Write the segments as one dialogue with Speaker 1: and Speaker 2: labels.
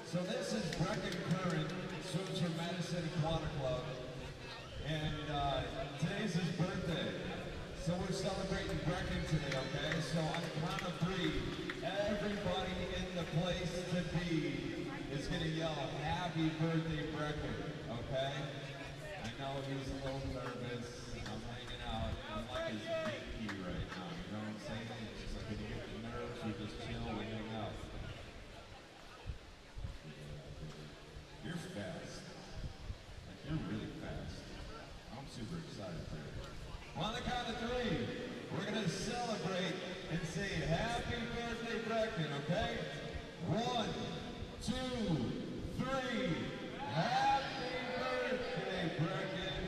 Speaker 1: So this is Brecken Curran, swims for Madison Aquatic Club, and today's his birthday. So we're celebrating Brecken today, okay? So on the count of three, everybody in the place to be is gonna yell, "Happy birthday, Brecken," okay? I know he's a little nervous. I'm hanging out. I'm like his binky right now, you know what I'm saying? It's just like when you get the nerves, we just chill, we hang out. You're fast. Like, you're really fast. I'm super excited for you. Well, on the count of three, we're going to celebrate and say, "Happy birthday, Brecken," okay? 1, 2, 3. Happy birthday, Brecken.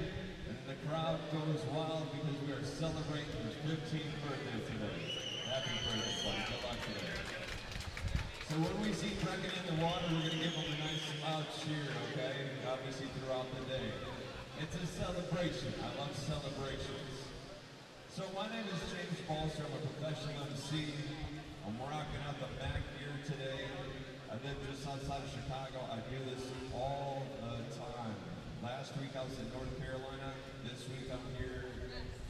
Speaker 1: And the crowd goes wild because we are celebrating his 15th birthday today. Happy birthday, buddy. Good luck today. So when we see Brecken in the water, we're going to give him a nice loud cheer, okay? Obviously throughout the day. It's a celebration. I love celebrations. So my name is James Balser. I'm a professional MC. I'm rocking out the Mac gear today. I live just outside of Chicago. I do this all the time. Last week I was in North Carolina. This week I'm here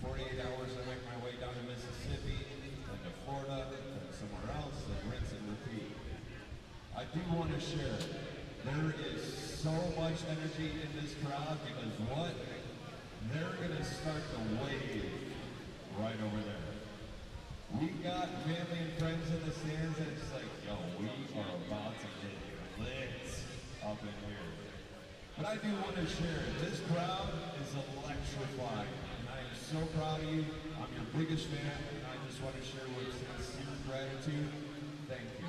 Speaker 1: 48 hours. I make my way down to Mississippi, then to Florida, then somewhere else, then rinse and repeat. I do want to share, there is so much energy in this crowd because what? They're going to start the wave right over there. We got family and friends in the stands and it's like, yo, we are about to get lit up in here. But I do want to share, this crowd is electrifying and I am so proud of you. I'm your biggest fan and I just want to share with sincere gratitude. Thank you.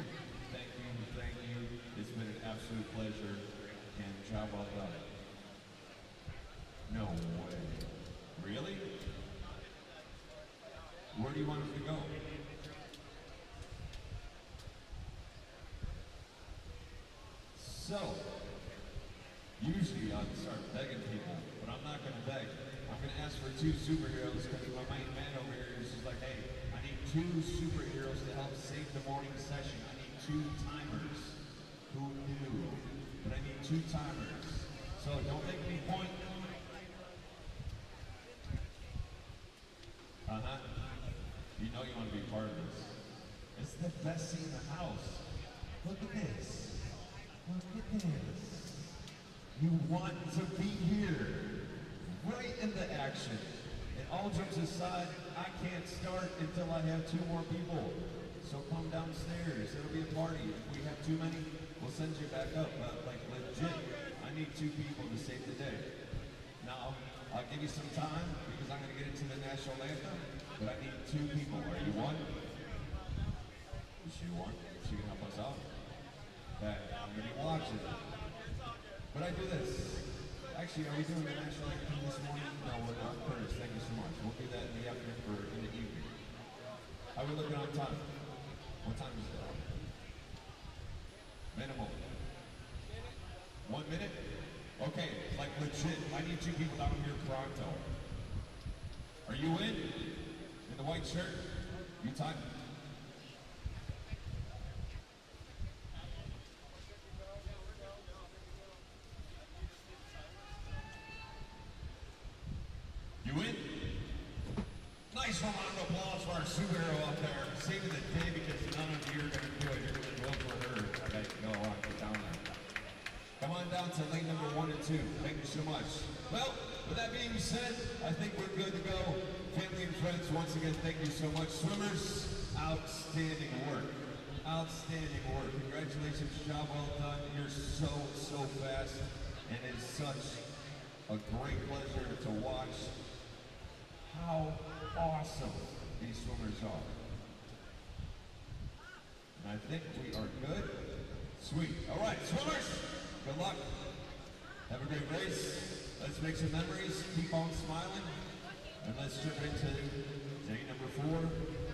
Speaker 1: Thank you. Thank you. It's been an absolute pleasure and job well done. No way. Really? Where do you want us to go? So, usually I'd start begging people, but I'm not going to beg. I'm going to ask for 2 superheroes because my main man over here is just like, hey, I need 2 superheroes to help save the morning session. I need 2 timers. Who knew? But I need 2 timers. So don't make me point. You know you want to be part of this. It's the best scene in the house. Look at this. Look at this. You want to be here. Right in the action. And all jokes aside, I can't start until I have 2 more people. So come downstairs. It'll be a party. If we have too many, we'll send you back up. But like legit, I need 2 people to save the day. Now, I'll give you some time because I'm going to get into the national anthem. But I need 2 people. Are you one? Is she one? She can help us out? Okay, I'm going to be watching. But I do this. Actually, are we doing the national anthem this morning? No, we're not. Curtis, thank you so much. We'll do that in the afternoon or in the evening. How are we looking on time? What time is it? Minimum. 1 minute? Okay, like legit. I need 2 people down here pronto. Are you in? In the white shirt? You time? You in? Nice round of applause for our superhero out there. Saving the day because none of you are going to do it. You're going to go for her. Okay, go on, get down there. Come on down to lane number 1 and 2. Thank you so much. Well, with that being said, I think we're good to go. Family and friends, once again, thank you so much. Swimmers, outstanding work. Outstanding work. Congratulations, job well done. You're so, so fast. And it's such a great pleasure to watch how awesome these swimmers are. And I think we are good. Sweet. All right, swimmers, good luck. Have a great race. Let's make some memories. Keep on smiling. And let's jump into day number 4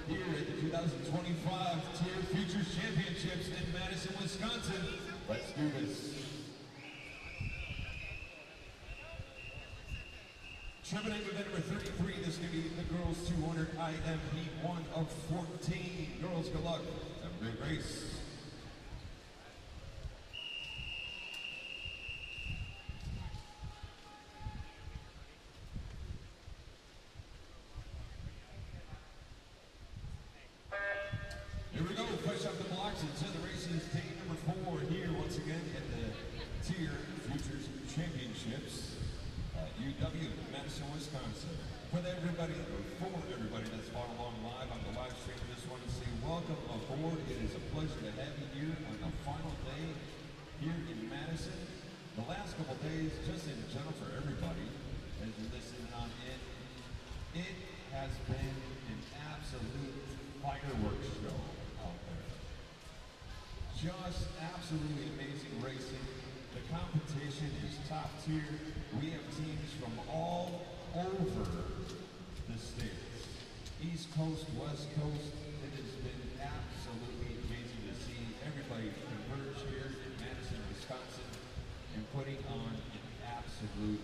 Speaker 1: here at the 2025 Tier Futures Championships in Madison, Wisconsin. Let's do this. Tripping in event number 33, this is going to be the girls 200 IM Heat 1 of 14. Girls, good luck. Have a great race. Tier Futures Championships at UW, Madison, Wisconsin. For everybody that's following along live on the live stream, I just want to say welcome aboard. It is a pleasure to have you here on the final day here in Madison. The last couple days, just in general for everybody, as you're listening on in, it has been an absolute fireworks show out there. Just absolutely amazing racing. The competition is top tier. We have teams from all over the states. East Coast, West Coast. It has been absolutely amazing to see everybody converge here in Madison, Wisconsin, and putting on an absolute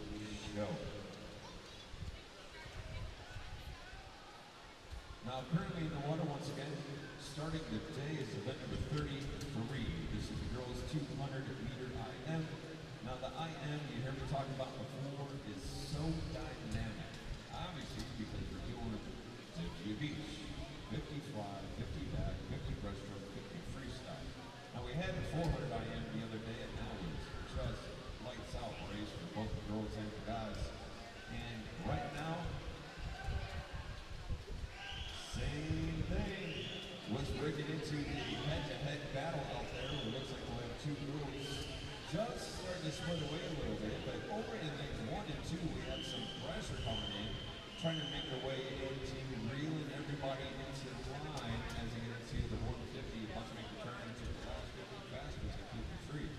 Speaker 1: show. Now, currently in the water once again, starting the day is event number 33. This is the girls 200-meter IM. Now, the IM, you heard me talk about before, is so dynamic. Obviously, because we're doing the beach, 50 fly, 50 back, 50 breaststroke, 50 freestyle. Now, we had a 400 IM the other day, and that was just lights out race for both the girls and the guys. And right now, same thing. Was breaking into the head-to-head battle out there. It looks like we'll have two girls just starting to split away a little bit, but over in lanes 1 and 2, we have some pressure coming in, trying to make their way into reeling everybody into line as they get into the 150, about to make the turn into the last 50 fastest at 53.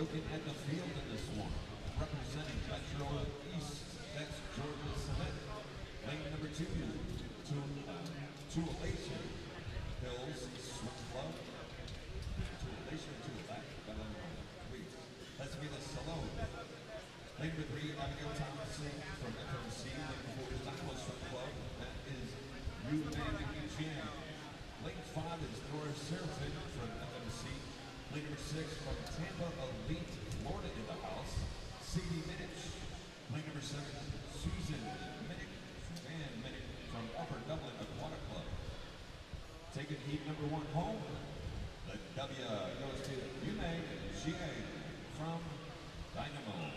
Speaker 1: Looking at the field in this one, representing Metro East, that's Georgia Cement. Lane number 2, Elation Hills Swim Club. Elation to the back, please. That's me, the Salone. Lane number 3, Abigail Thompson from FMC. Lane number 4 is Dynamo Swim Club. That is UMAN Jam. Lane 5 is Nora Serafin from FMC. Lane number 6 from Tampa Elite, Florida in the house. Sadie Minich. Lane number 7, Susan Minich. Suzanne Minich from Upper Dublin Aquatic Club. Taking heat number 1 home. The W goes to UMAN GA from Dynamo.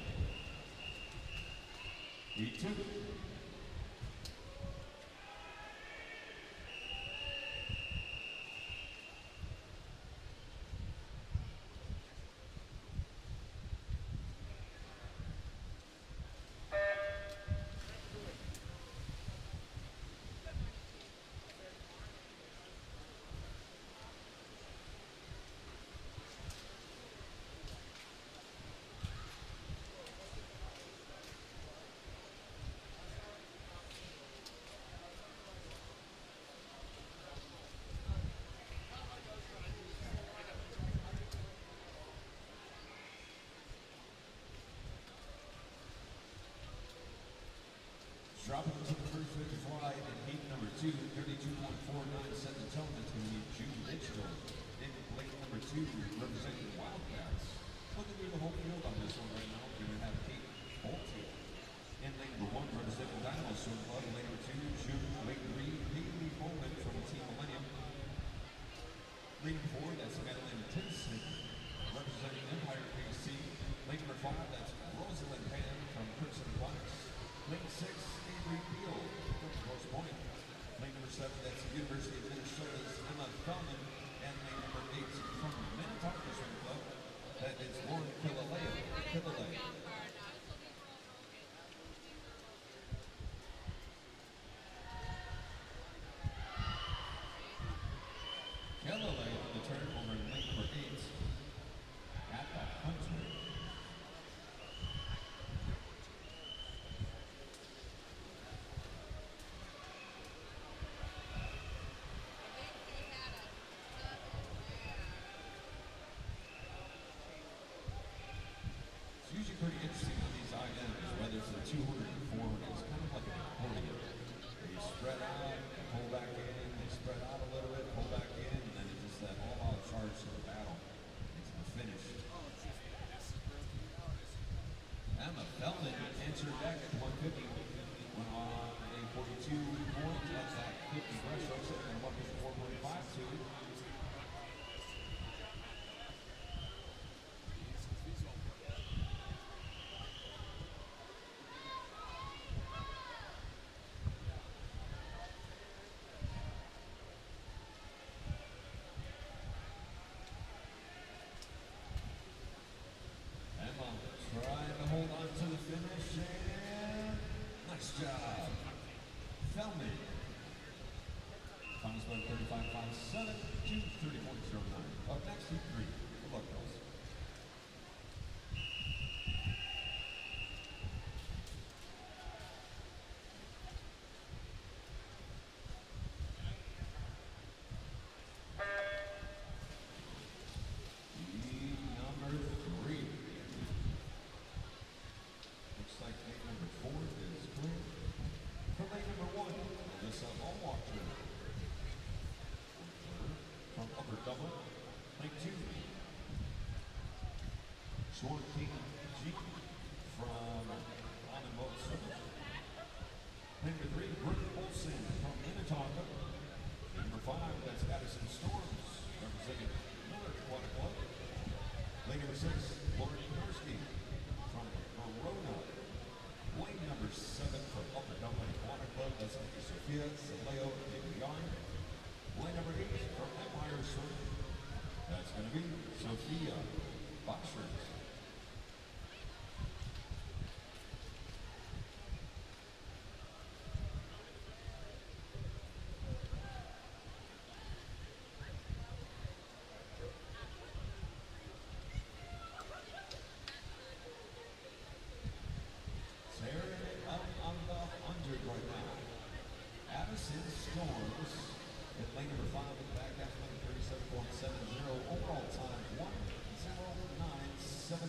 Speaker 1: Heat 2. Dropping into the first 50 fly in heat number 2, 32.49 set the tone. That's going to be June Mitchell. In lane number 2, representing Wildcats. Looking through the whole field on this one right now. We're going to have Kate Bolte. In lane number 1, representing Dynamo Swim Club. In lane number 2, June. Lane 3, Haley Bowman from Team Millennium. Lane 4, that's Madeline Tinson, representing Empire PC. Lane number 5, that's Rosalind Pan from Crimson Aquatics. Lane 6, Avery Beal from Grosse Pointe. Lane number 7, that's the University of Minnesota's Emma Feldman. And lane number 8 from Minnetonka Swim Club, that is Lauren Killalea. Killalea on the turn over in lane number 8 at the 100. It's usually pretty interesting on these IMs, whether it's the 200 or 400. It's kind of like an accordion. They spread out, pull back in, they spread out a little bit, pull back in, and then it's just that all-out charge to the battle. It's the finish. Emma Feldman entered back at 150. Went on a 42 point. That's that 50 breaststroke, and 154.52. run 35.57 to 30.09. Up next, heat 3. Good luck, girls. Short King G from Animosa. Number 3, Brooke Olsen from Minnetonka. Number 5, that's Madison Storms, representing Miller Aquatic Club. Lane number 6, Lauren Korsky from Verona. Lane number 7 from Upper Dublin Aquatic Club, that's Sophia Saleo de Leon. Lane number 8 from Empire Surf, that's going to be Sophia Backstroke. Madison Storms at lane number 5 at the back, that's 37.70. Overall time 1:09.7.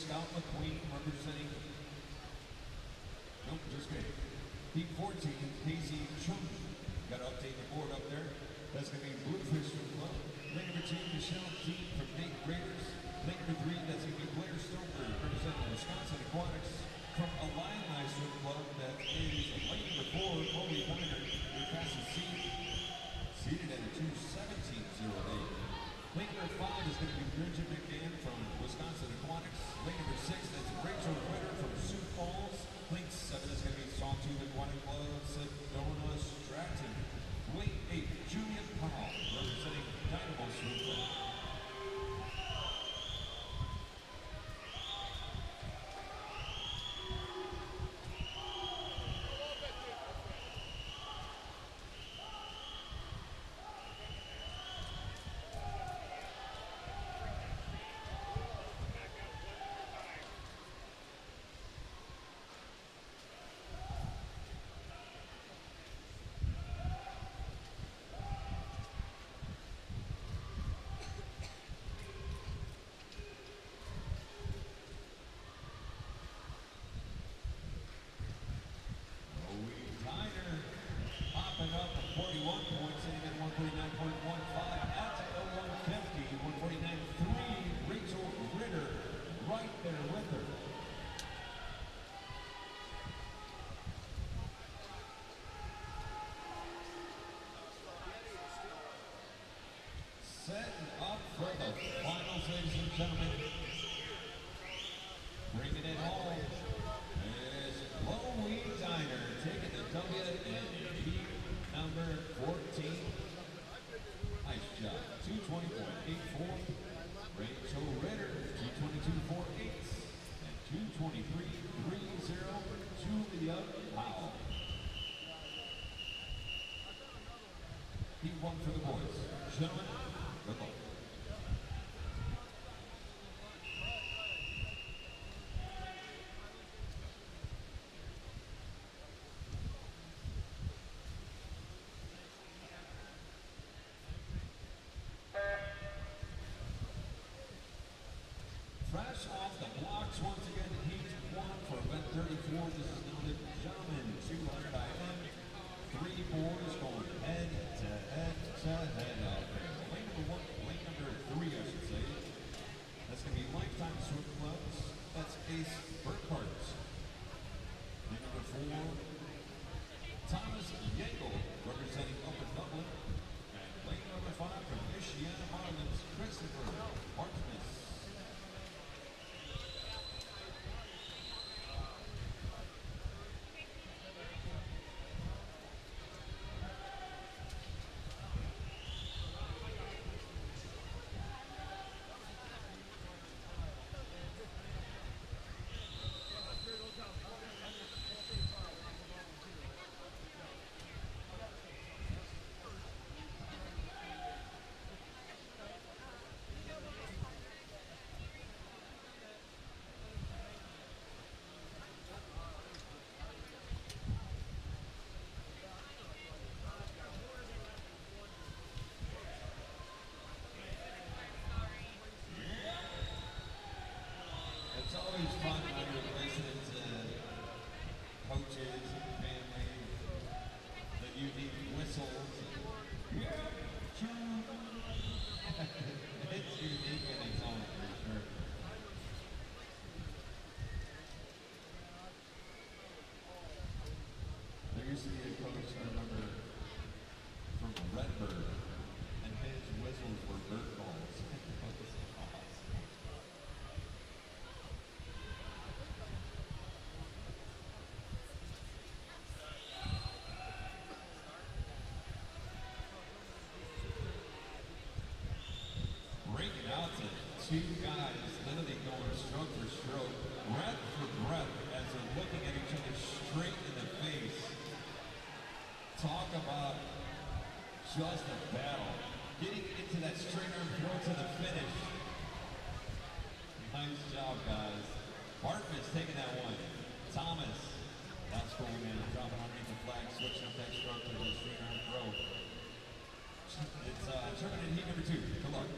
Speaker 1: Scott McQueen representing, nope, just kidding. Heat 14, Casey Chung. Got to update the board up there. That's going to be Bluefish from Club. Lane number 2, Michelle Dean from Nate Raiders. Lane number 3, that's going to be Blair Stoker representing Wisconsin Aquatics. From Illini Swim Club, that is lane number 4, Colby Biner, your fastest seed. Seated at a 2:17.08. Lane number 5 is going to be Bridget McMahon from Wisconsin Aquatics. Lane number 6, that's Rachel Ritter from Sioux Falls. Lane 7 is going to be Sawtooth Aquatic Club, Sedona Stratton. Lane 8, Julia Powell representing Dynamo Swim Club. Setting up for the finals, ladies and gentlemen. Bringing it home is Chloe Diner taking the W in heat number 14. Nice job. 220.84. Rachel Ritter, 222.48. And 223.30. Julia Powell. Heat 1 for the boys. Gentlemen, good luck. Fresh off the blocks once again, heat 1 for event 34. This is now the gentlemen 200 IM. 3 boys going head to head to head out there. Lane number 1, lane number 3, I should say. That's going to be Lifetime Swim Clubs. That's Ace Burkhart. Lane number 4, Thomas Yangle, representing Upper Dublin. And lane number 5 from Michiana Marlins, Christopher Martinez. It's always fun when you're listening to coaches and family, the unique whistles. It's unique in its own, for sure. There used to be a coach, I remember, from Redbird, and his whistles were bird balls. Breaking out to 2 guys, literally going stroke for stroke, breath for breath, as they're looking at each other straight in the face. Talk about just a battle. Getting into that straight arm throw to the finish. Nice job, guys. Bartman's taking that one. Thomas, that's cool, man. Dropping underneath the flag, switching up that stroke to the straight arm throw. It's tournament heat number 2. Good luck.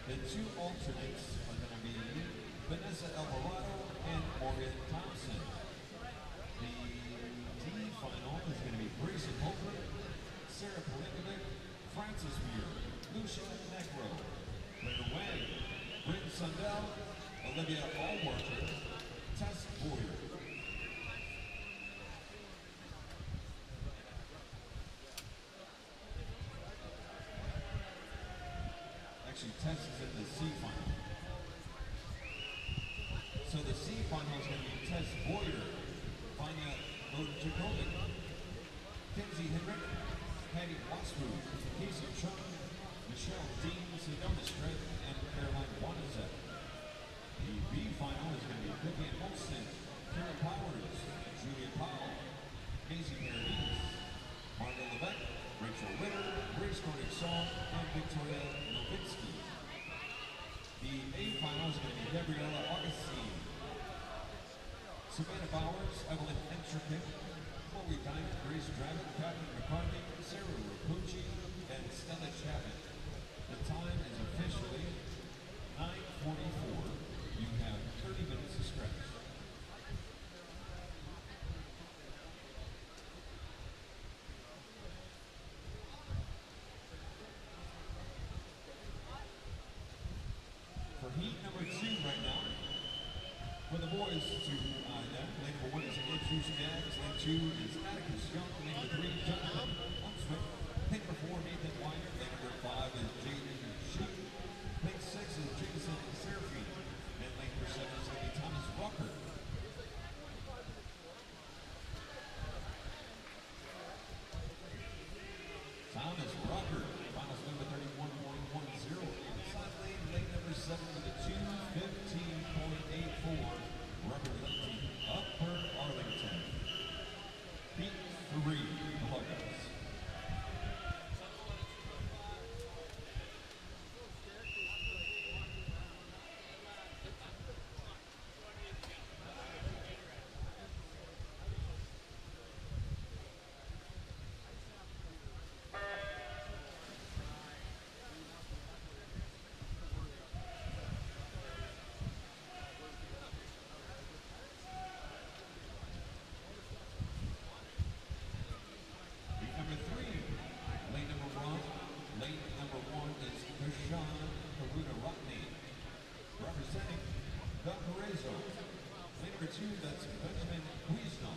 Speaker 1: The two alternates are going to be Vanessa Alvarado and Morgan Thompson. The D final is going to be Grayson Holbrook, Sarah Palinkovic, Francis Muir, Lucia Negro, Claire Wang, Bryn Sundell, Olivia Allworker, Tess Boyer. Actually, Tess is in the C final. So the C final is going to be Tess Boyer, Vanya Lojakovic, Kinsey Henrik, Patty Waspu, Casey Chung, Michelle Dean, Sedona Strait, and Caroline Wanizek. The B final is going to be Vivian Olsen, Karen Powers, Julia Powell, Maisie Paradis, Margot Levesque, Rachel Ritter, Grace Cornick-Song, and Victoria Novitsky. The A final is going to be Gabriella Augustine, Savannah Bowers, Evelyn Entrick, Chloe Diamond, Grace Draven, Catherine McCarthy, Sarah Rapucci, and Stella Chapman. The time is officially 9:44. You have 30 minutes to stretch. For heat number 2 right now, for the boys to lane number 1 is Andrew Shaggs, lane 2 is Atticus Young, lane number 3, Jonathan Unswift, lane number 4, Nathan Weiner, lane number 5 is Jaden Sheep, lane 6 is Jason Seraphine, and lane number 7 is going to be Thomas Rucker. Thomas Rucker, final spin with 31.10. Inside lane number 7 with a 2:15.84, representing Upper Arlington. Heat 3, the Buckeyes. That's Benjamin Wisdom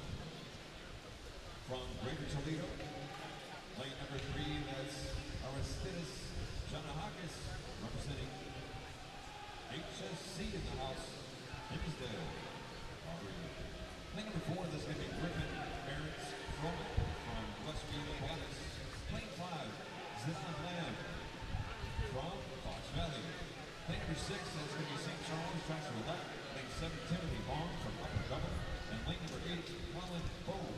Speaker 1: from Greater Toledo. Lane number 3, that's Aristides Janahakis representing HSC in the house, Hinsdale. Lane number 4, that's going to be Griffin Barrett from Westfield Aquatics. Lane 5, Zion Lamb from Fox Valley. Lane number 6, that's going to be St. Charles, Joshua Lett. Lane 7, Timothy Vaughn from Upper Governor. And lane number 8, Colin Bowe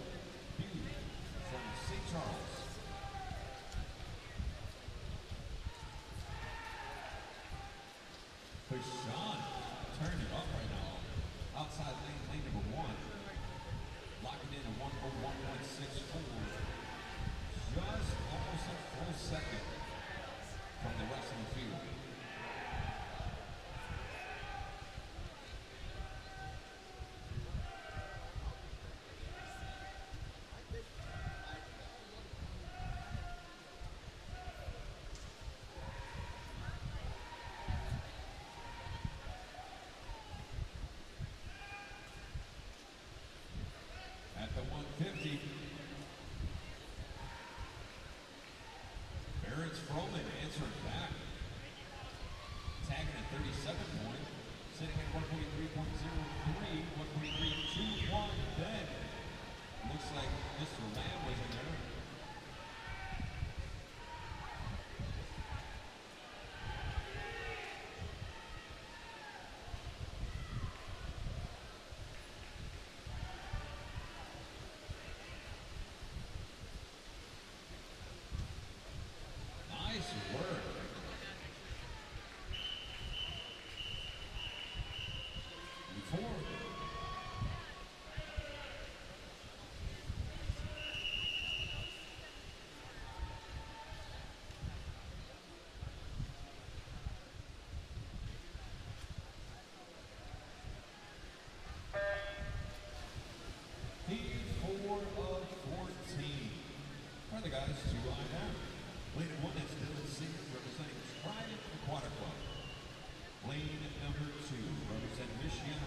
Speaker 1: from St. Charles. Bashan turning it up right now. Outside lane number 1. Locking in a 101.64. Just almost a full second from the rest of the field. At the 150, Barrett's Froman answering back. Tagging at 37 point, sitting at 143.03, 143.21 then. Looks like Mr. Lamb was in there. Nice work. Before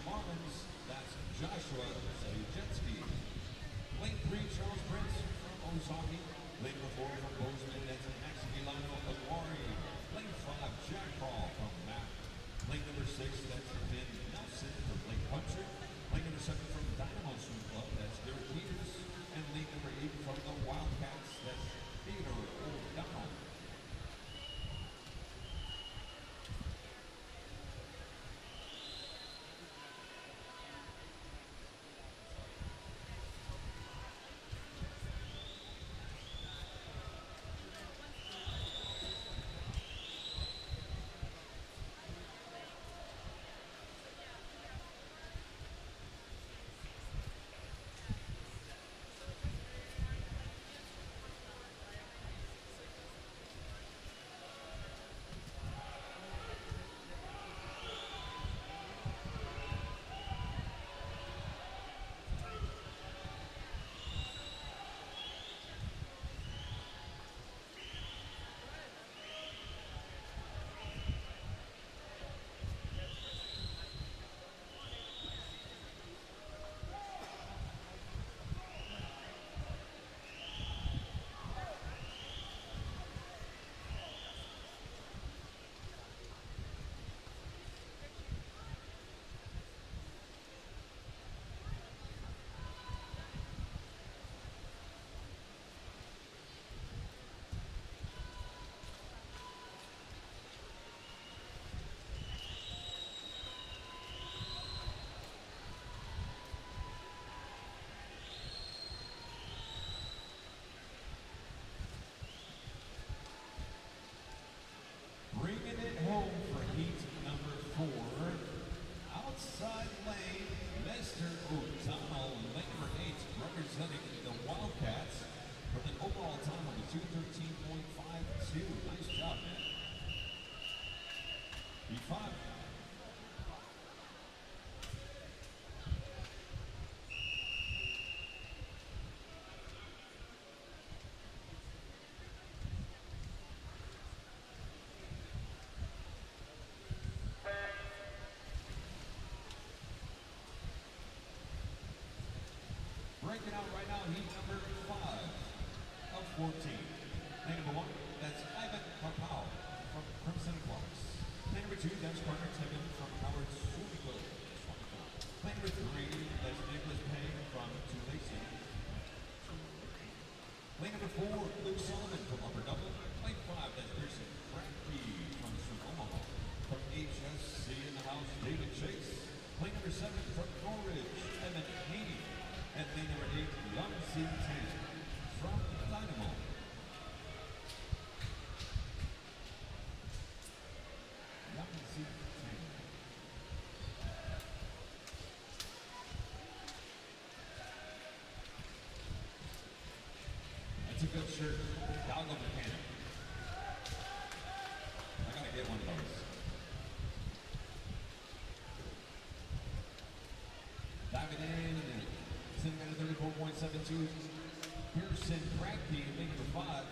Speaker 1: the Marlins, that's Joshua Sajetsky. Lane 3, Charles Prince from Osaki. Lane 4 from Bozeman, that's Maximiliano Aguari. Lane 5, Jack Paul from Mac. Lane number 6, that's Ben Nelson from Lake Country. Lane number 7 from Dynamo Swim Club, that's Derek Peters. And lane number 8 from the Wildcats, that's Theodore O'Donnell. Bringing it home for heat number 4. Outside lane, Mr. O'Donnell, lane number 8, representing the Wildcats with an overall time of 2:13.52. Nice job, man. B5. Breaking out right now, heat number 5 of 14. Lane number 1, that's Ivan Papau from Crimson Clarks. Lane number 2, that's Carter Timmon from Howard Sumico. Lane number 3, that's Nicholas Payne from Tulane. Lane number 4, Luke Solomon from Upper Dublin. Lane 5, that's Pearson Frankie from Omaha. From HSC in the house, David Chase. Lane number 7 from Norridge, Evan Haney. And lane number 8, Young C. Tan from Dynamo. Young C. Tan. That's a good shirt. Galgo Mechanic. I gotta get one of those. Diving in. Sitting at a 34.72. Pearson Crackney, lane number 5.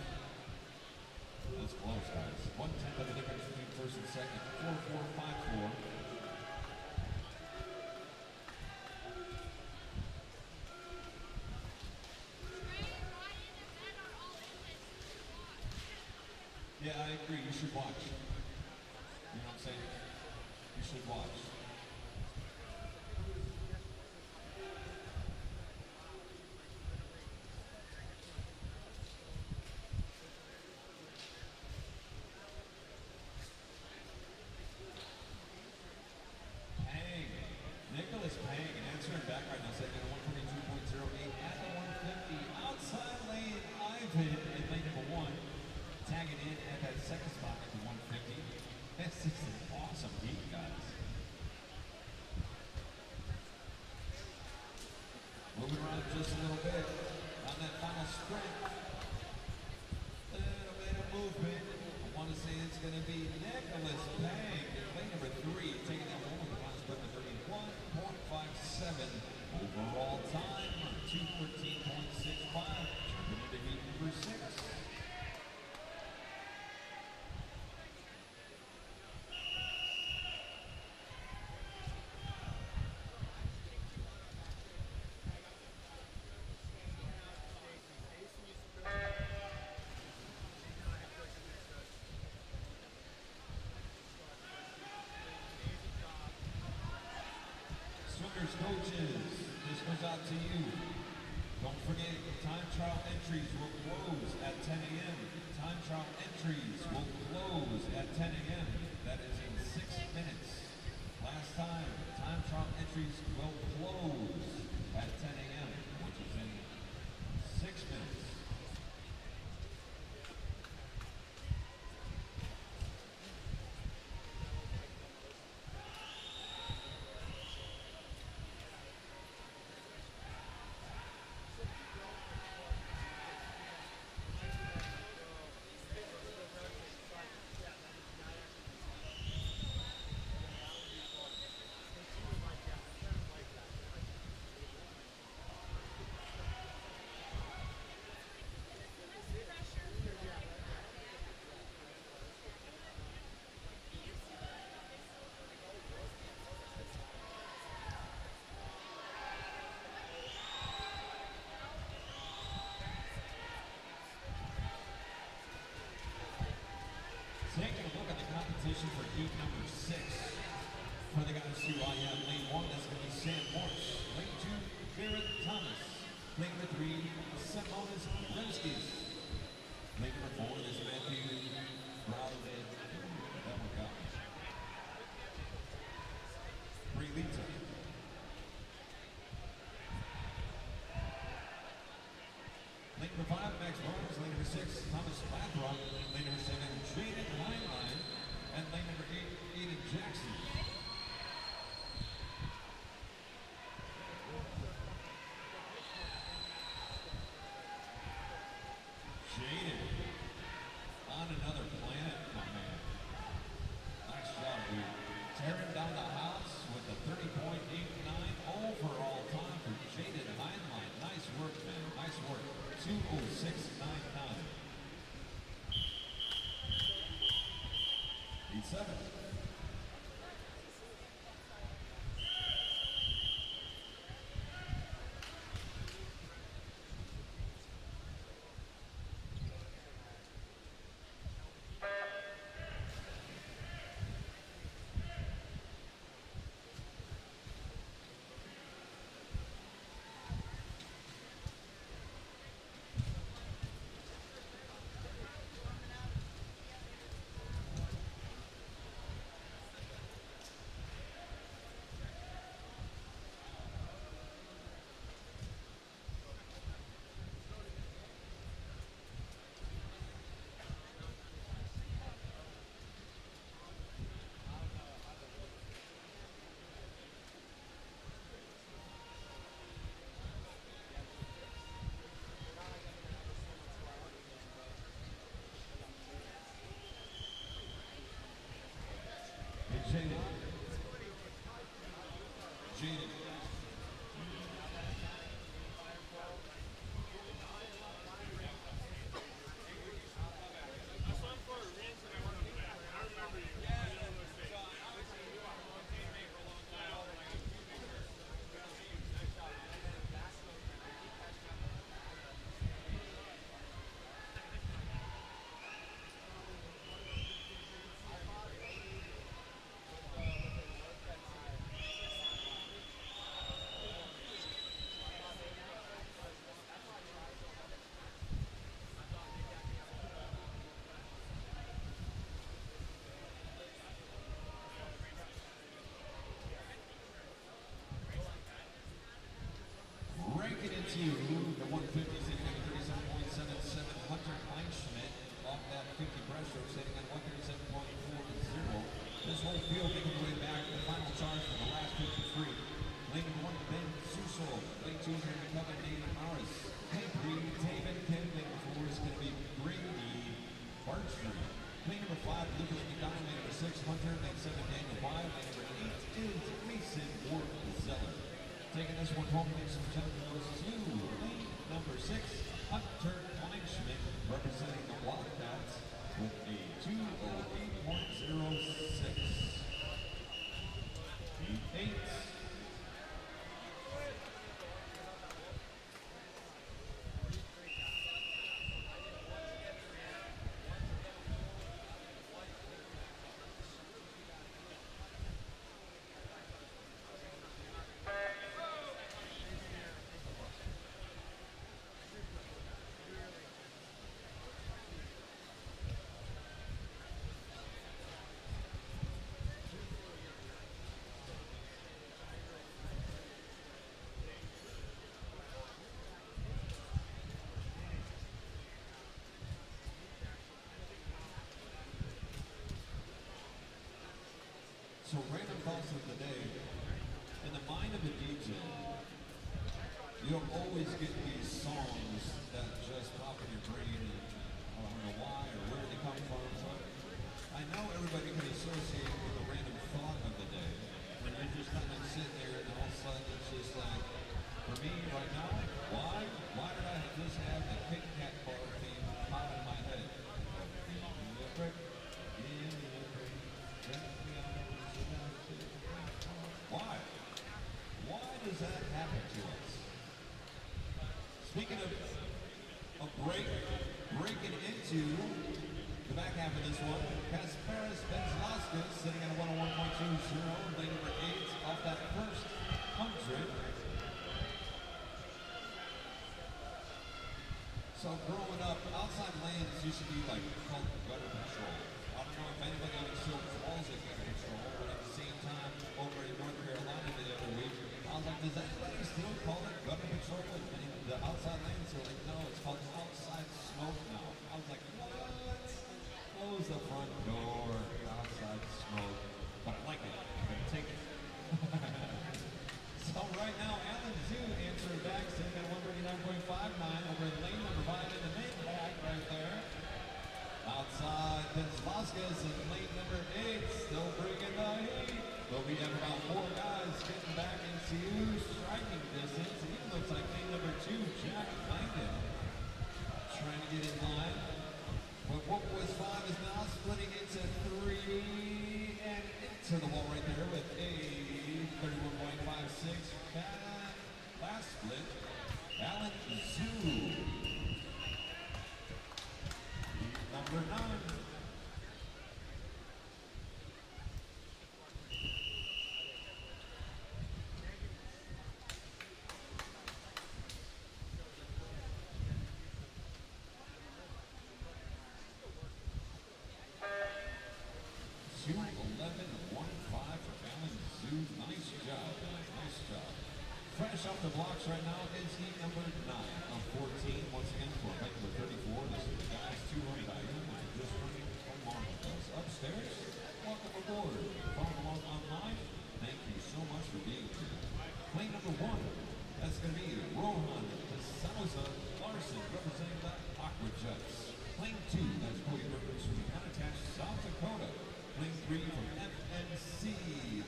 Speaker 1: That's close, guys. 1/10 of the difference between first and second. 4-4-5-4. Yeah, I agree. You should watch. You know what I'm saying? You should watch. Nicholas Pang answering back right now, second at 122.08 at the 150. Outside lane, Ivan in lane number 1, tagging in at that second spot at the 150. This is an awesome heat, guys. coaches, this goes out to you. Don't forget, time trial entries will close at 10 a.m. Time trial entries will close at 10 a.m. That is in 6 minutes. Last time trial entries will close at 10 a.m., which is in 6 minutes. Taking a look at the competition for heat number 6. For the guys who I have lane 1, that's going to be Sam Marsh. Lane 2, Barrett Thomas. Lane number 3, Simonis Remskis. Lane number 4 is Matthew Browden. That one got me. Brelita. Lane number 5, Max Barnes. Lane number 6, Thomas Lathrock. Lane number 7, Jaden Heinlein. And lane number 8, Aiden Jackson. Jaden, on another planet, my man. Nice job, dude. Tearing down the house with a 30.89 overall time for Jaden Heinlein. Nice work, man. Nice work. 2:06.99. Heat 7. Jaden. Jaden. Ranking into the 150s sitting at 37.77. Hunter Kleinschmidt off that 50 breaststroke sitting at 137.40. This whole field making their way back to the final charge for the last 53. Lane 1, Ben Suso. Lane 2 is going to be coming Nathan Morris. Lane 3, Taven Kim. Lane 4 is going to be Brady Bartram. Lane number 5, Lucas McDonald. Lane number 6, Hunter. Lane 7, Daniel Wild. Lane number 8 is Mason Ward Zeller. Taking this one home, ladies and gentlemen, goes to lane number 6, Hunter Kleinschmidt, representing the Wildcats with a 2:08.06. Heat 8. So random thoughts of the day. In the mind of a DJ, you don't always get these songs that just pop in your brain and I don't know why or where they come from. But I know everybody can associate with a random thought of the day. When you're just kind of sitting there and all of a sudden it's just like, for me right now, why? Why did I just have the Kit Kat bar theme pop in my head? Why? Why does that happen to us? Speaking of breaking into the back half of this one, Kasparis Benzlauskas sitting at a 101.20, lane number 8 off that first 100. So growing up, outside lanes used to be like called gutter patrol. I don't know if anybody still calls it gutter patrol, but at the same time, over in North Carolina the other week, I was like, does anybody still call it gutter patrol? And the outside lanes are like, no, it's called outside smoke now. I was like, what? Close the front door, outside smoke. But I like it. I'm gonna take it. So right now, Alan Zoo answering back, sitting at 139.59 over in lane number 5 in the mid back right there. Outside, Benzlauskas in lane number 8, still bringing the heat. But we have about 4 guys getting back into striking distance. It even looks like lane number 2, Jack Langdon, trying to get in line. But what was 5 is now splitting into 3 and into the wall right there with a 31.56. Last split, Alan Zoo. Number 9. Fresh off the blocks right now is heat number 9 of 14. Once again, for event number 34, this is the guys 200 item. Just running along with us upstairs. Welcome aboard. Follow along online. Thank you so much for being here. Plane number 1, that's going to be Rohan Souza Larson, representing the Aqua Jets. Plane 2, that's Cody Rivers from the unattached South Dakota. Plane 3 from FNC,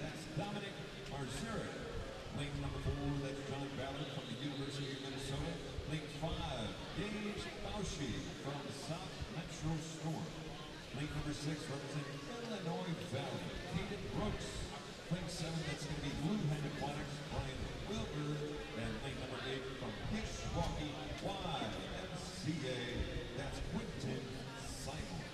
Speaker 1: that's Dominic Marzuric. Lane number 4, that's John Ballard from the University of Minnesota. Lane 5, Gage Bauschy from South Metro Storm. Lane number 6, representing Illinois Valley, Caden Brooks. Lane 7, that's going to be Blue Hand Aquatics, Brian Wilbur. And lane number 8 from Kishwaukee YMCA, that's Quinton Simon.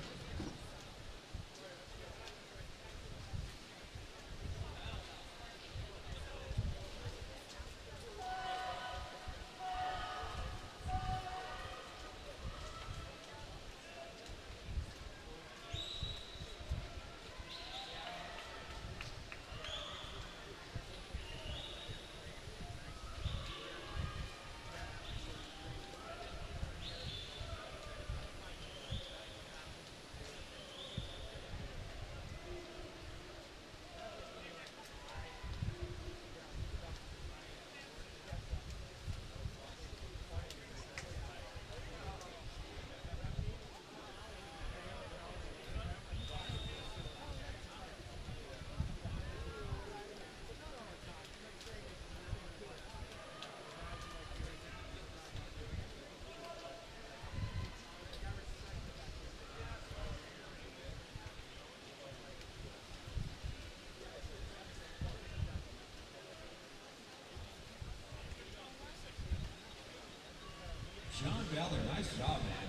Speaker 1: John Ballard, nice job, man.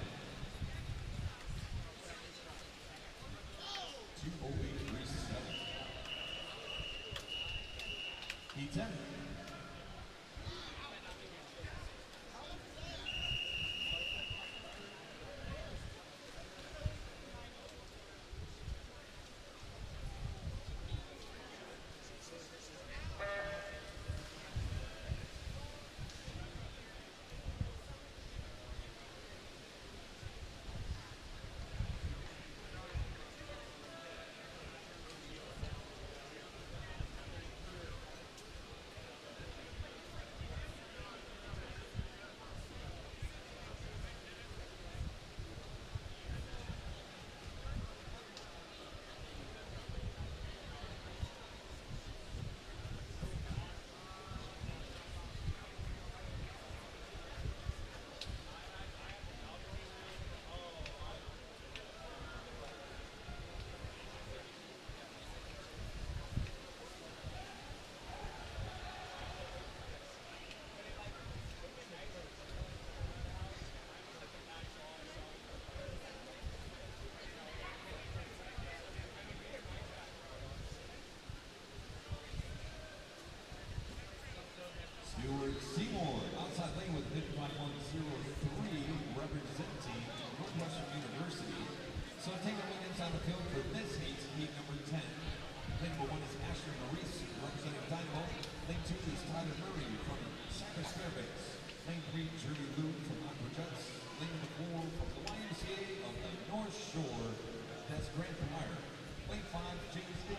Speaker 1: 2:08.37. Heat 10.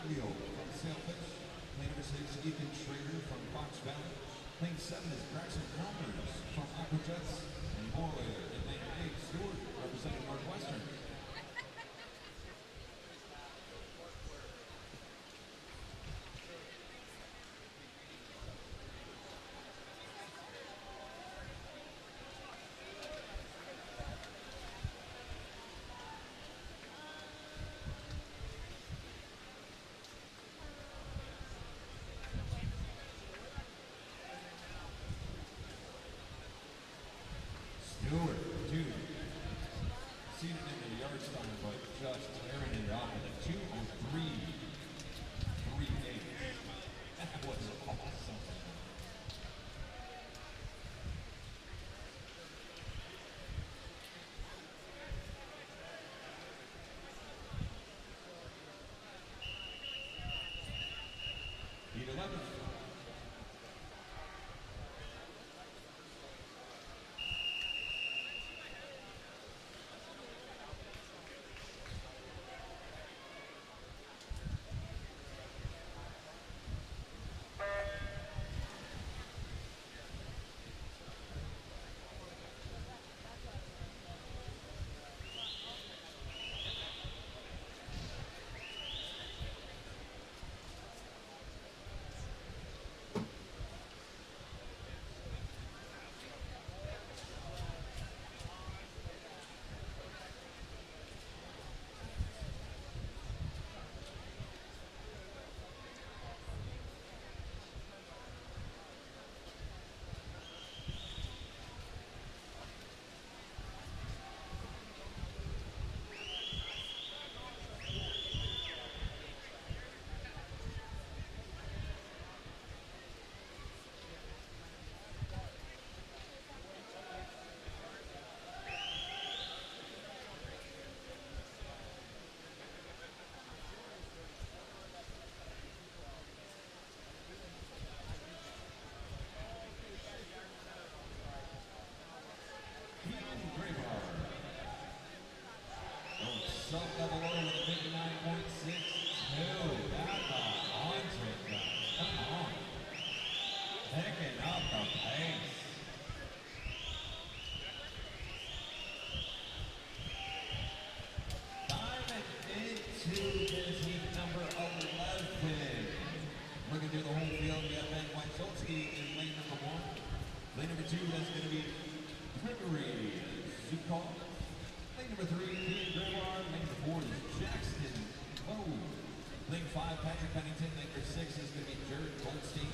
Speaker 1: Leo from Sailfish. Lane number 6, Ethan Schrader from Fox Valley. Lane 7 is Braxton Palmers from Aquajets. And Boy in lane 8, Stewart representing Northwestern. Stewart, dude, seated in the yard style, but just tearing it up in a 2:03.38. That was awesome. Heat 11. Sub-double over with a 59.62. That's a haunted, guys. Come on. Picking up the pace. Diving into this heat number 11. Looking through the whole field, we have Ben Wachowski in lane number 1. Lane number 2, that's going to be Gregory Zukov. Lane number 3, Ian Grewar. Lane number 4 is Jackson Lowe. Lane 5, Patrick Pennington. Lane number 6 is going to be Jared Goldstein.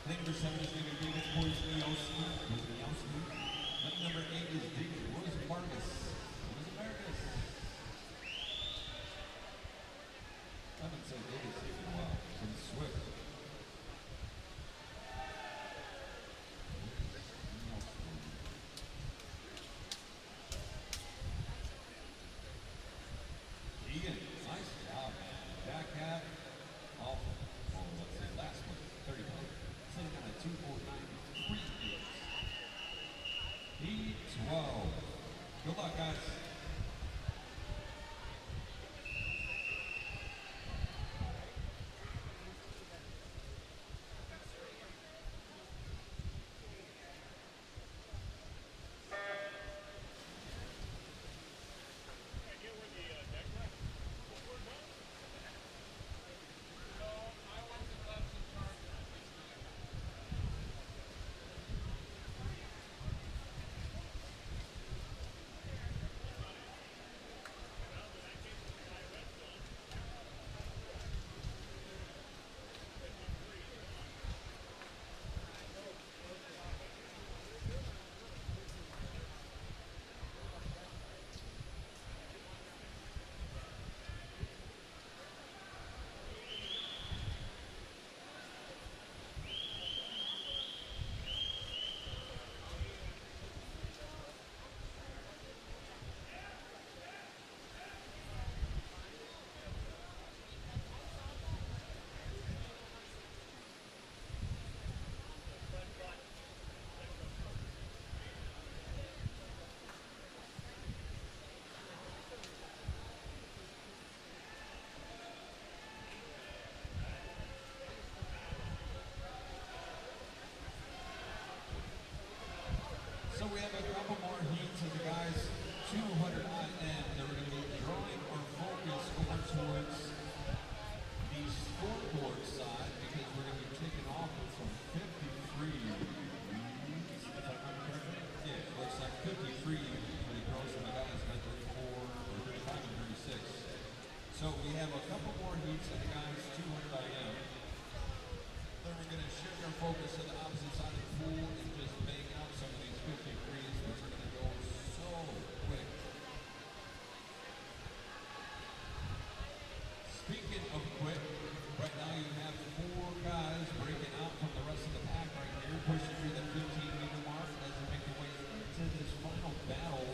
Speaker 1: Lane number 7 is going to be David Poisniowski. Lane number 8 is David Rosenmargus. I haven't said David's taken a while. From Swift. Ian, nice job, man. Back half, awful. Oh, let's say last one, 30 points. Sitting on a 2:49.3. Heat 12. Good luck, guys. have a couple more heats of the guys 200 IM. Then we're going to shift our focus to the opposite side of the pool and just bang out some of these 53s, which are going to go so quick. Speaking of quick, right now you have 4 guys breaking out from the rest of the pack right here, pushing through the 15-meter mark as they make their way into this final battle.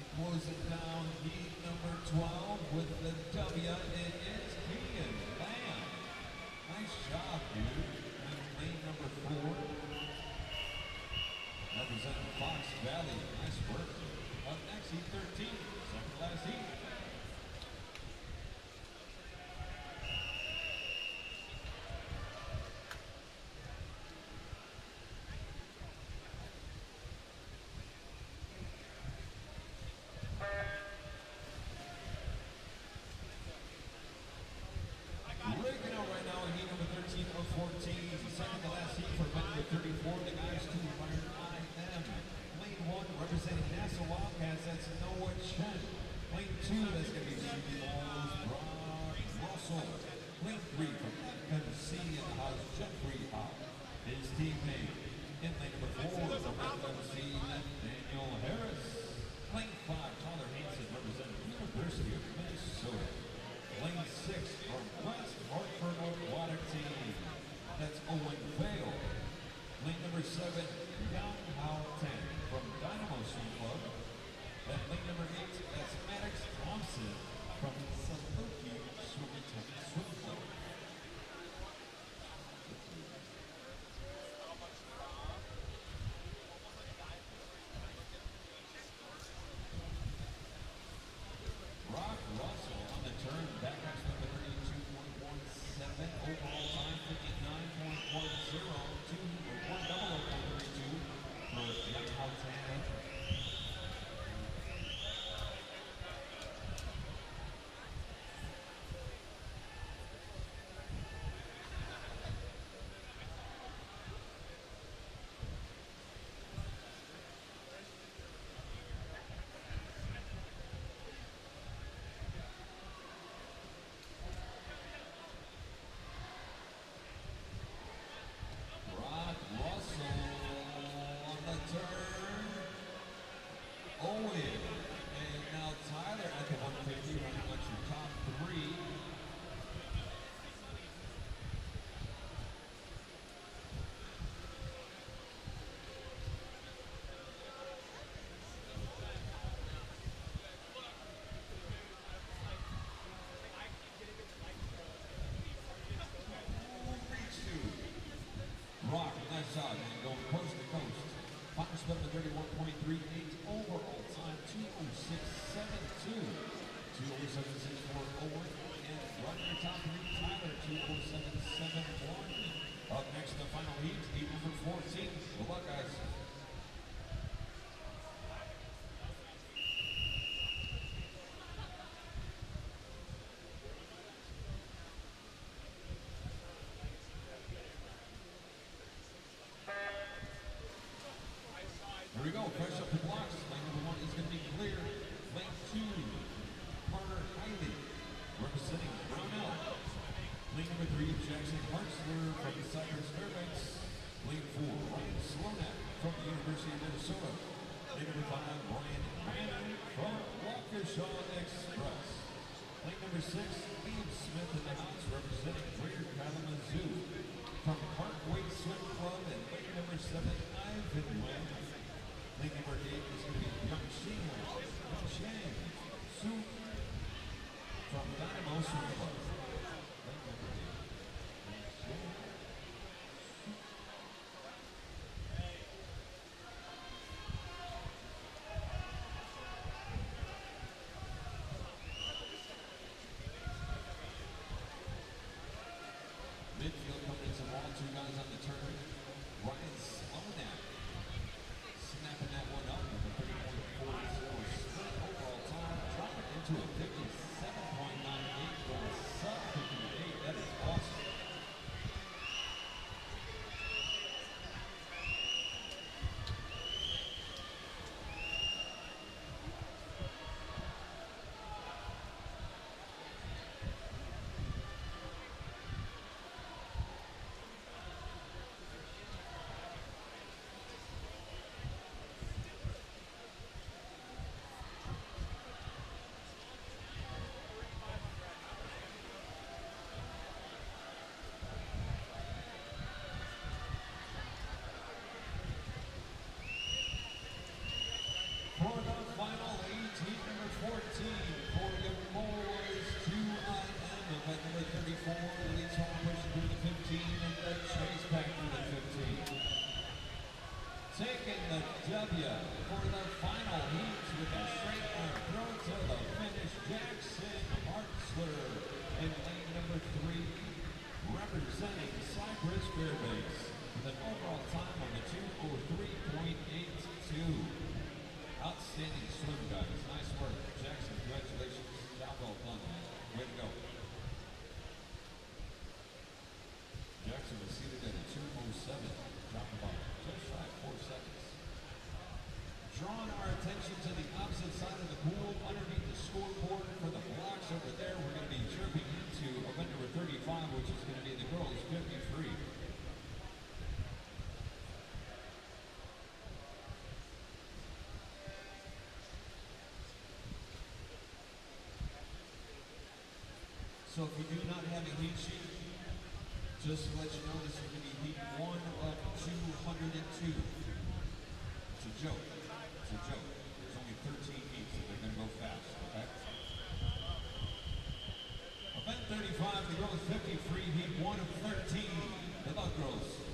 Speaker 1: And closing down heat number 12 with the W, it is Keegan Lamb. Nice job, dude. And lane number 4, representing Fox Valley. Nice work. Up next, heat 13, second last heat. Breaking out right now in heat number 13 of 14. Second to last heat for Medley 34. The guys 2 fired IM. Lane 1 representing Nassau Wildcats. That's Noah Chen. Lane 2, that's going to be Stevie Balls, Brock Russell. Lane 3 from FMC in the house, Jeffrey Howe. His teammate in lane number 4 from FMC, Daniel Harris. Lane 5, Tyler Hansen representing University of Minnesota. Lane 6 from West Hartford Aquatic Team. That's Owen Vale. Lane number 7, Young Hao Tan from Dynamo Swim Club. At lane number 8, that's Maddox Thompson from Saluki Swim Club. Brock Russell on the turn, backups number 32.17, overall time 59.10, 1:00.32 for Young Hao Tan. Brock Russell on the turn. Owen. And now Tyler at the 150, running like your top 3. Rock, nice job, man. Going coast to coast. Final split of 31.38. Overall time 2:06.72. 2:07.64 Owen. And running your top 3, Tyler, 2:07.71. Up next, the final heat, heat number 14. Good luck, guys. Here we go, fresh up the blocks. Lane number 1 is going to be clear. Lane 2, Carter Hiley, representing Brownell. Lane number 3, Jackson Hartzler from Cypress Fairbanks. Lane 4, Ryan Slonak from the University of Minnesota. Lane number 5, Ryan Bannon from Waukesha Express. Lane number 6, Ian Smith in the house, representing Greater Kalamazoo. From Parkway Swim Club. And lane number 7, Ivan Webb. Lane number 8 is going to be Young Shang Su from Dynamo Swim Club. Midfield coming into the wall, 2 guys on the turn. Ryan Slonak snapping that one up with a 30.44 split overall time, dropping into a 57.98 goal So if you do not have a heat sheet, just to let you know, this is going to be heat 1 of 202. It's a joke. It's a joke. There's only 13 heats, so they're going to go fast, okay? Event 35, the girls 50 free heat 1 of 13. Good luck, girls.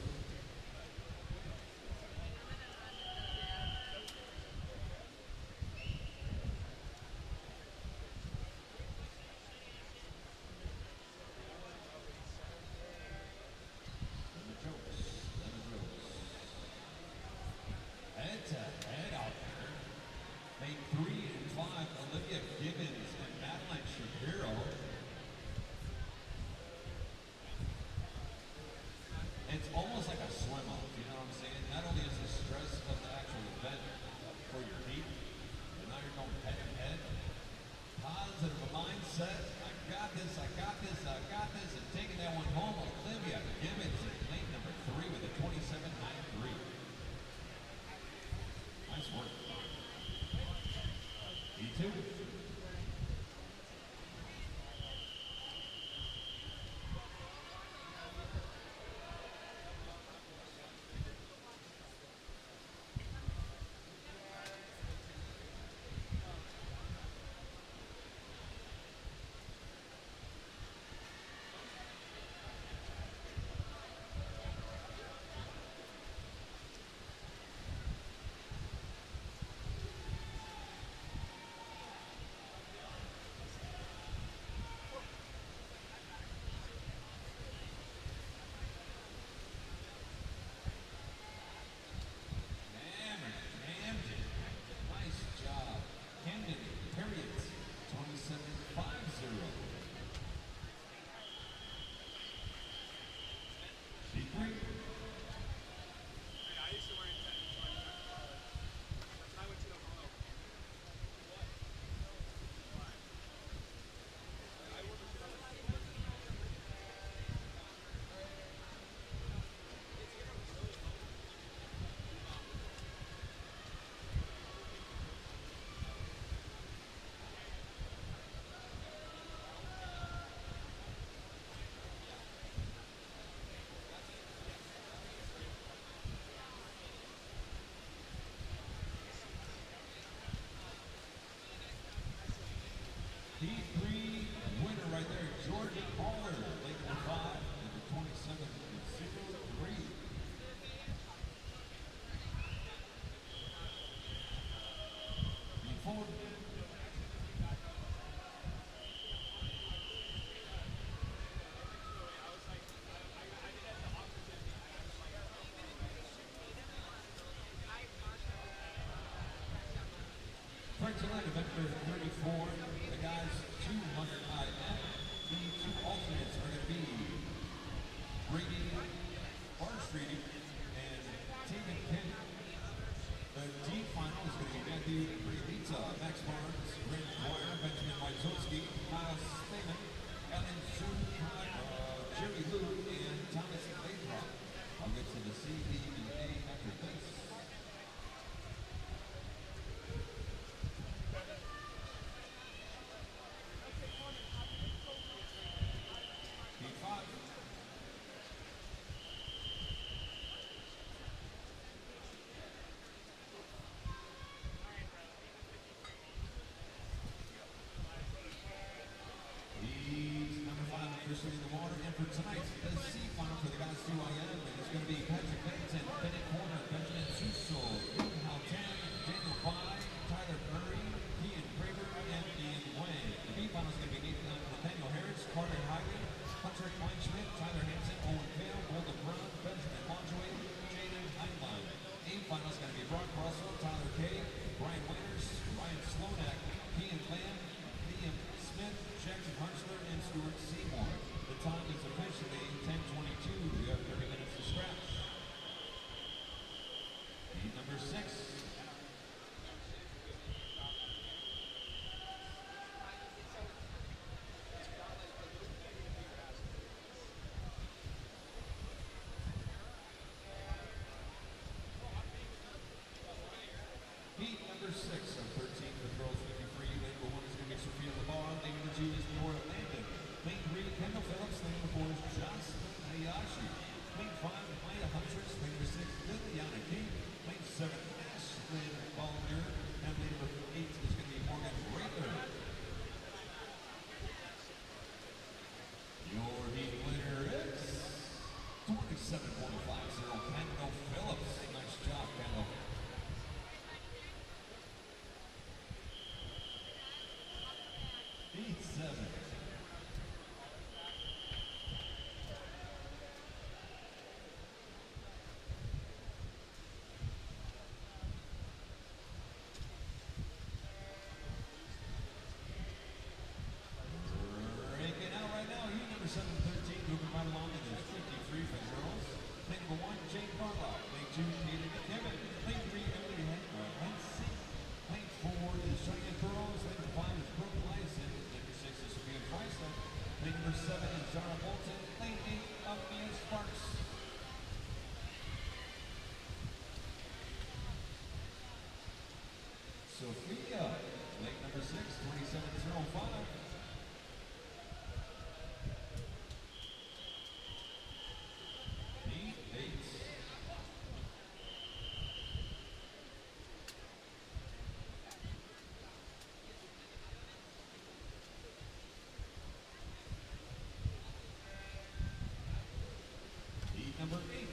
Speaker 1: It's almost like a swim off, you know what I'm saying? Not only is the stress of the actual event for your heat, but now you're going head to head. Positive mindset. I got this, I got this, I got this, and taking that one home, Olivia Gibbons in lane number 3 with a 27.93. Nice work. E2. P3 winner right there, Jordan Aller, lane number 5, number 27.03. P4. Frank Select, event number 34. The guys 200 IM. The two alternates are going to be Brady Barstreet and Taven Penn. The D final is going to be Matthew Brialita, Max Barnes, Brent Boyer, Benjamin Wysocki, Miles Stamen, Ellen Sue, Jerry Lou, and Thomas Lathrop. I'll get to the C, D, and A after this. In the water, and for tonight, the C final for the guys 2 IM is going to be Patrick Benton, Bennett Corner, Benjamin Suso, Ian Haltan, Daniel Bai, Tyler Murray, Ian Graber, and Ian Wang. The B final is going to be Nathaniel Harris, Carter Hagen, Hunter Kleinschmidt, Tyler Hansen, Owen Kale, Golden Brown, Benjamin Monjoy, Jaden Heinlein. A final is going to be Brock Russell, Tyler Kay, Brian Winters, Ryan Slonak, Ian Lamb, Liam Smith, Jackson Huntsler, and Stuart Seymour. The time is officially 10:22. We have 30 minutes to scratch. Heat number 6. Heat number 6 of 13 for the girls 53. Lane number 1 is going to be Sophia Lamar. Lane number 2 is Nora Landon. Lane Phillips. Lane number 4 is Jocelyn Hayashi. Lane 5, Maya Huntress. Lane number 6, Liliana King. Lane 7, Ashlyn Ballmer. And lane number 8 is going to be Morgan Rader. Your heat winner is 27.50, Kendall Phillips. Nice job, Kendall. Heat 7. Breaking out right now, heat number 713, moving right along in the 53 for the girls. Lane number 1, Jane Carlock. Lane 2, Kaden McKibben. Lane 3, Emily Henry. Lane 6, lane 4 is Shania Burrows. Lane number 5 is Brooke Lyson. Lane number 6 is Sophia Freestyle. Lane number 7 is Zara Bolton. Lane 8 of Mia Sparks. Sophia, lane number 6, 27.05. Heat 8. Heat number 8.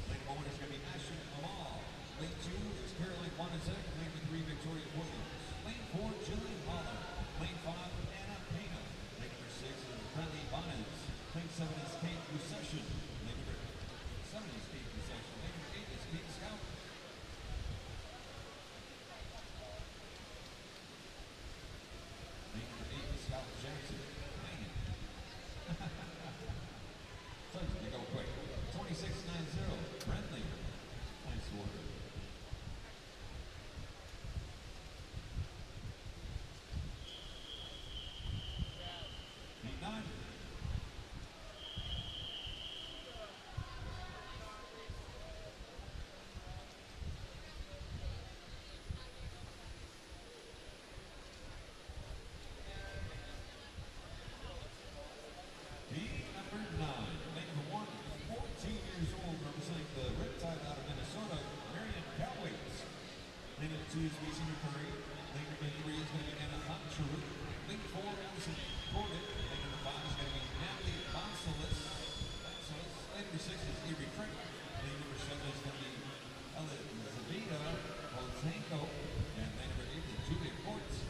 Speaker 1: Lane number 1 is going to be Ashley Amal. Lane 2 is Caroline Wanazek. Lane number 3, Victoria Williams. Lane 4, Jillian Holler. Lane 5, Anna Pena. Lane number 6 is Bradley Bonnes. Lane 7 is Kate Recession. Lane number 7 is Kate Recession. Lane number 8 is Kate Scout. Lane number 8 is Scout Jackson. Dang it. Told you to go quick. 26.90, Bradley. Nice work. Heat 9. Heat number 9. Lane number 1, 14 years old, representing the Riptide out of Minnesota, Marion Cowwaits. Lane number 2 is Macy McCurry. Lane number 3 is going to be Anna Huntress. Lane 4, Madison. Lane number 5 is going to be Natalie Bonsalis. Lane number 6 is Avery Frank. Lane number 7 is going to be Elizaveta Oltenko. And lane number 8 is Julia Ports.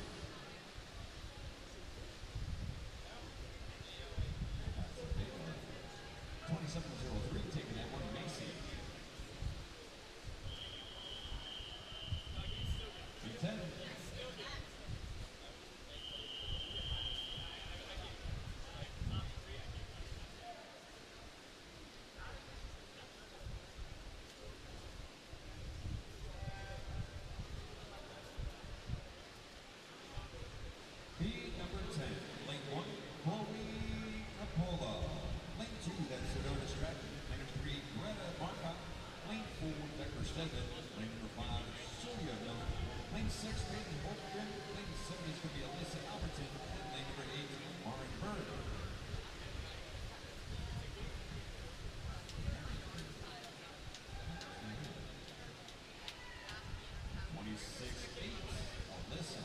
Speaker 1: 27.03, taking that one, Macy. Heat 10. Heat number 10, lane 1, Chloe Capola. Lane 2, that's Sedona Stratton. Lane number 3, Greta Marcotte. Lane 4, Becker Stedman. Lane number 5, Sylvia Miller. Lane 6, Peyton Holmgren. Lane 7 is going to be Alyssa Alberton. And lane number 8, Lauren Bird. 26.8, Alyssa.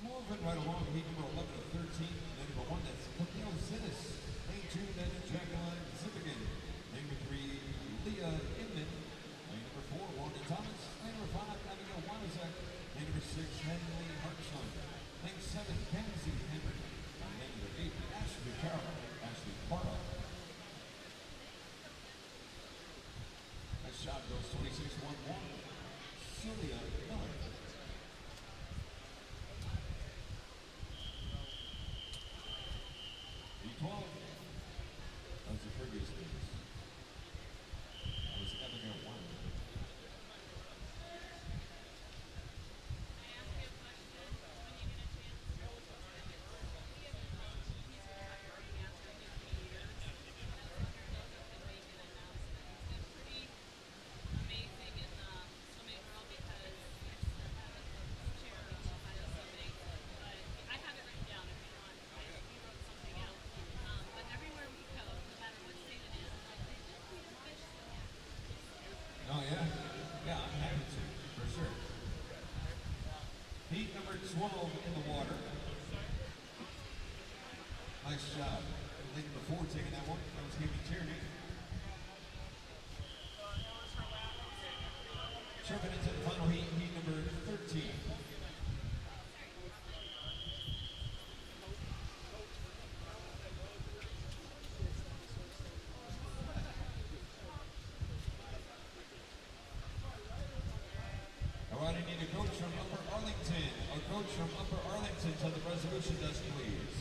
Speaker 1: Moving right along, heat number 11 of 13. Lane number 1, that's Camille Zinnis. Lane 2, that's Jacqueline Zippigan. Lane number 3, Leah Inman. Lane number 4, Wanda Thomas. Lane number 5, shot goes 26-1-1. Celia Miller. E12. That was the previous days. That was Abigail One. Oh yeah? Yeah, I'm happy to, for sure. Heat number 12 in the water. Nice job. Lady before taking that one, that was Kimmy Tierney. Jumping into the final heat, heat number 13. All right, I need a coach from Upper Arlington. A coach from Upper Arlington to the resolution desk, please.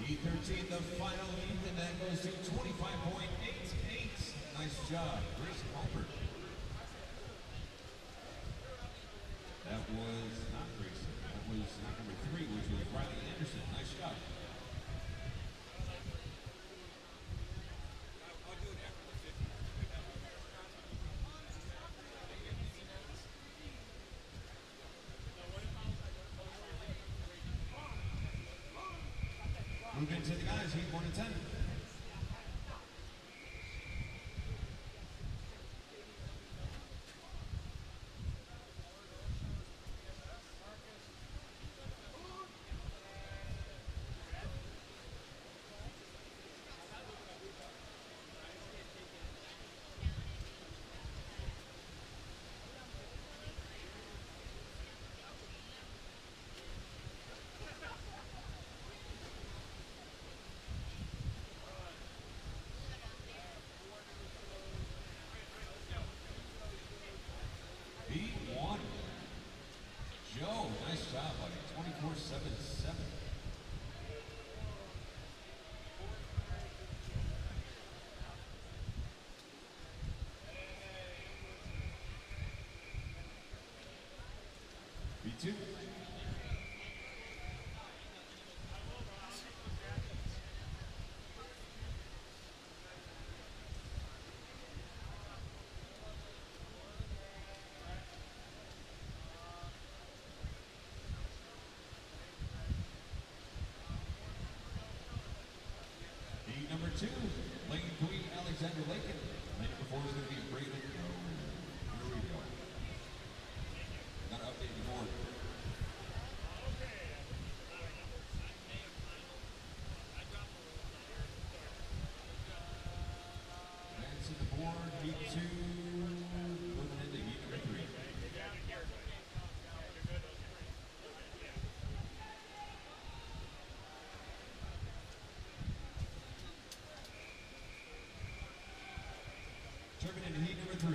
Speaker 1: E13, the final heat, and that goes to 25.88. Nice job, Grace Halpert. That was not Grace, that was number 3, which was Riley Anderson. Nice job. Moving to the guys, heat 1 to 10. B1. Joe, nice job, buddy. 24-7-7. B2. Number 2, Lane Queen Alexander Lakin. Lane number 4 is going to be Braden. Oh, here we go. Got to update the board. That's in the board. Heat 2. Moving into heat number 3. Jumping into heat number 3.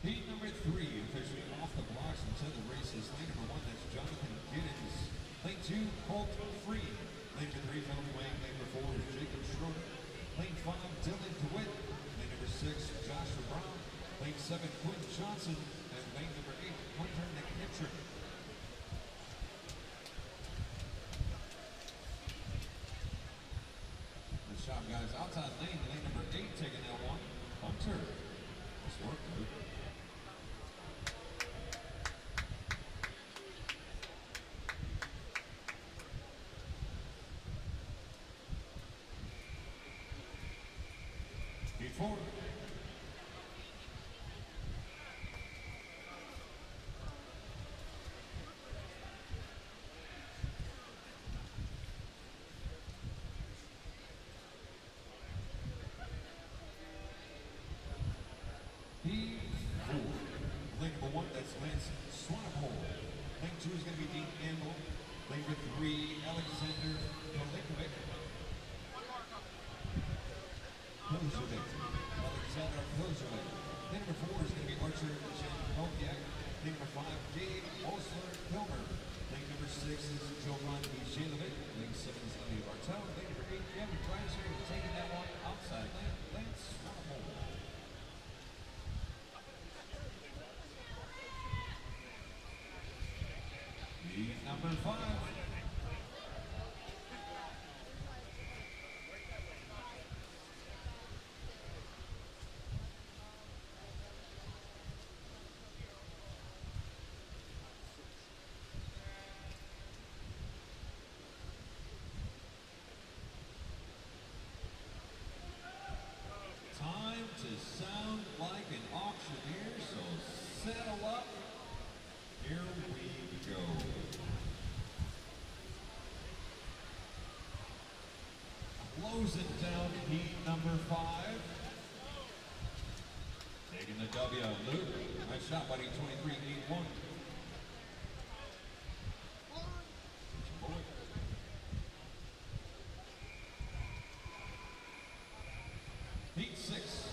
Speaker 1: Heat number 3, officially off the blocks into the races. Lane number 1, that's Jonathan Giddens. Lane 2, Colt Free. Lane number 3, Philip Wang. Lane number 4 is Jacob Schroeder. Lane 5, Dylan DeWitt. Lane number 6, Joshua Brown. Lane 7, Quinn Johnson. And lane number 8, Hunter McKittrick. Nice job, guys. Outside lane, lane number 8 taking that one. Hunter. Nice work, dude. Heat 4. P4. Lane number 1, that's Lance Swanepoel. Lane 2 is going to be Dean Campbell. Lane number 3, Alexander Kolikovic. Alexander Kozovic. Lane number 4 is going to be Archer Jankoviak. Lane number 5, Dave Osler-Kilmer. Lane number 6 is Jovan Mijalovic. Lane 7 is Elliot Bartel. Lane number 8, Kevin Kreiser, taking that one outside lane, Lance Swanepoel. Lead number 5. Time to sound like an auctioneer, so settle up. Here we go. Closing down heat number 5. Taking the W, Luke. Nice shot, buddy. 23-8-1. Heat 6.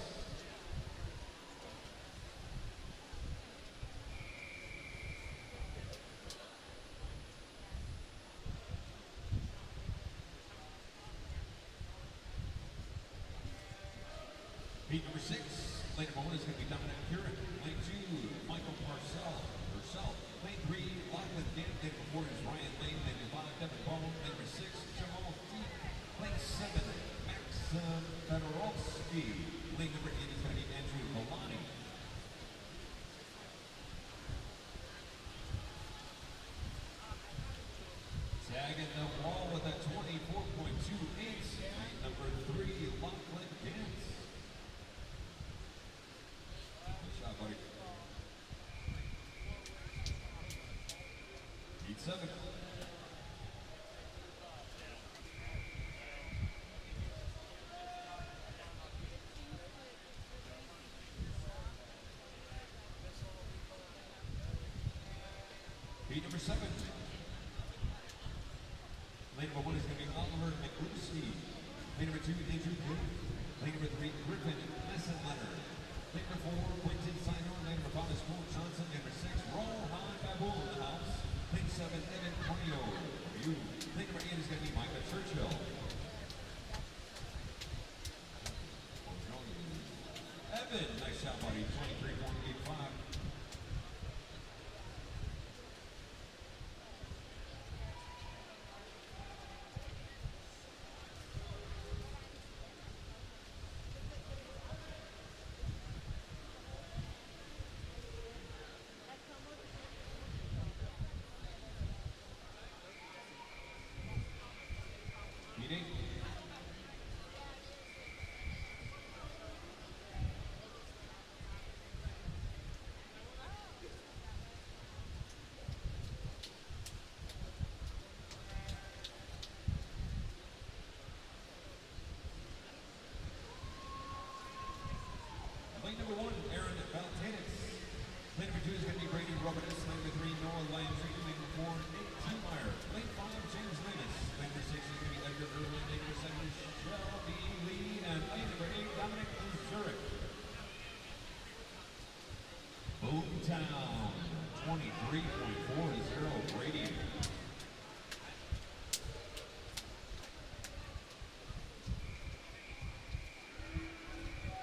Speaker 1: Heat number 6, lane number 1 is going to be Dominic Curran. Lane 2, Michael Purcell. Lane 3, Lachlan Gant. Lane number 4 is Ryan Lane. Lane number 5, Devin Bone. Lane number 6, Jamal Deep. Lane 7, Maxim Fedorowski. Lane number 8 is going to be Andrew Milani. Tagging the wall with a 24.28. Lane number 3, Lachlan Gant. Heat 7. Heat number 7. Lane number 1 is going to be Oliver McLuskey. Lane number 2, Andrew Good. Lane number 3, Griffin Messenletter. Lane number 4, Quentin Sinor. Lane number 5 is Paul Johnson. Lane number 6, Rohan Babul in the house. Lane 7, Evan Carnio. Lane number 8 is going to be Micah Churchill. Evan, nice shot, buddy. 23.85. Heat 8. Lane number 1, Aaron Valtanis. Lane number 2 is going to be Brady Roberts. Lane number 3, Noah Landry. Lane number 4, Nate Tiemeyer. Lane 5, James Lemus. Lane number 6 is going to be Edgar Irwin. Lane number 7 is Shelby Lee. And lane number 8, Dominic Zurich. Boomtown, 23.40 Brady.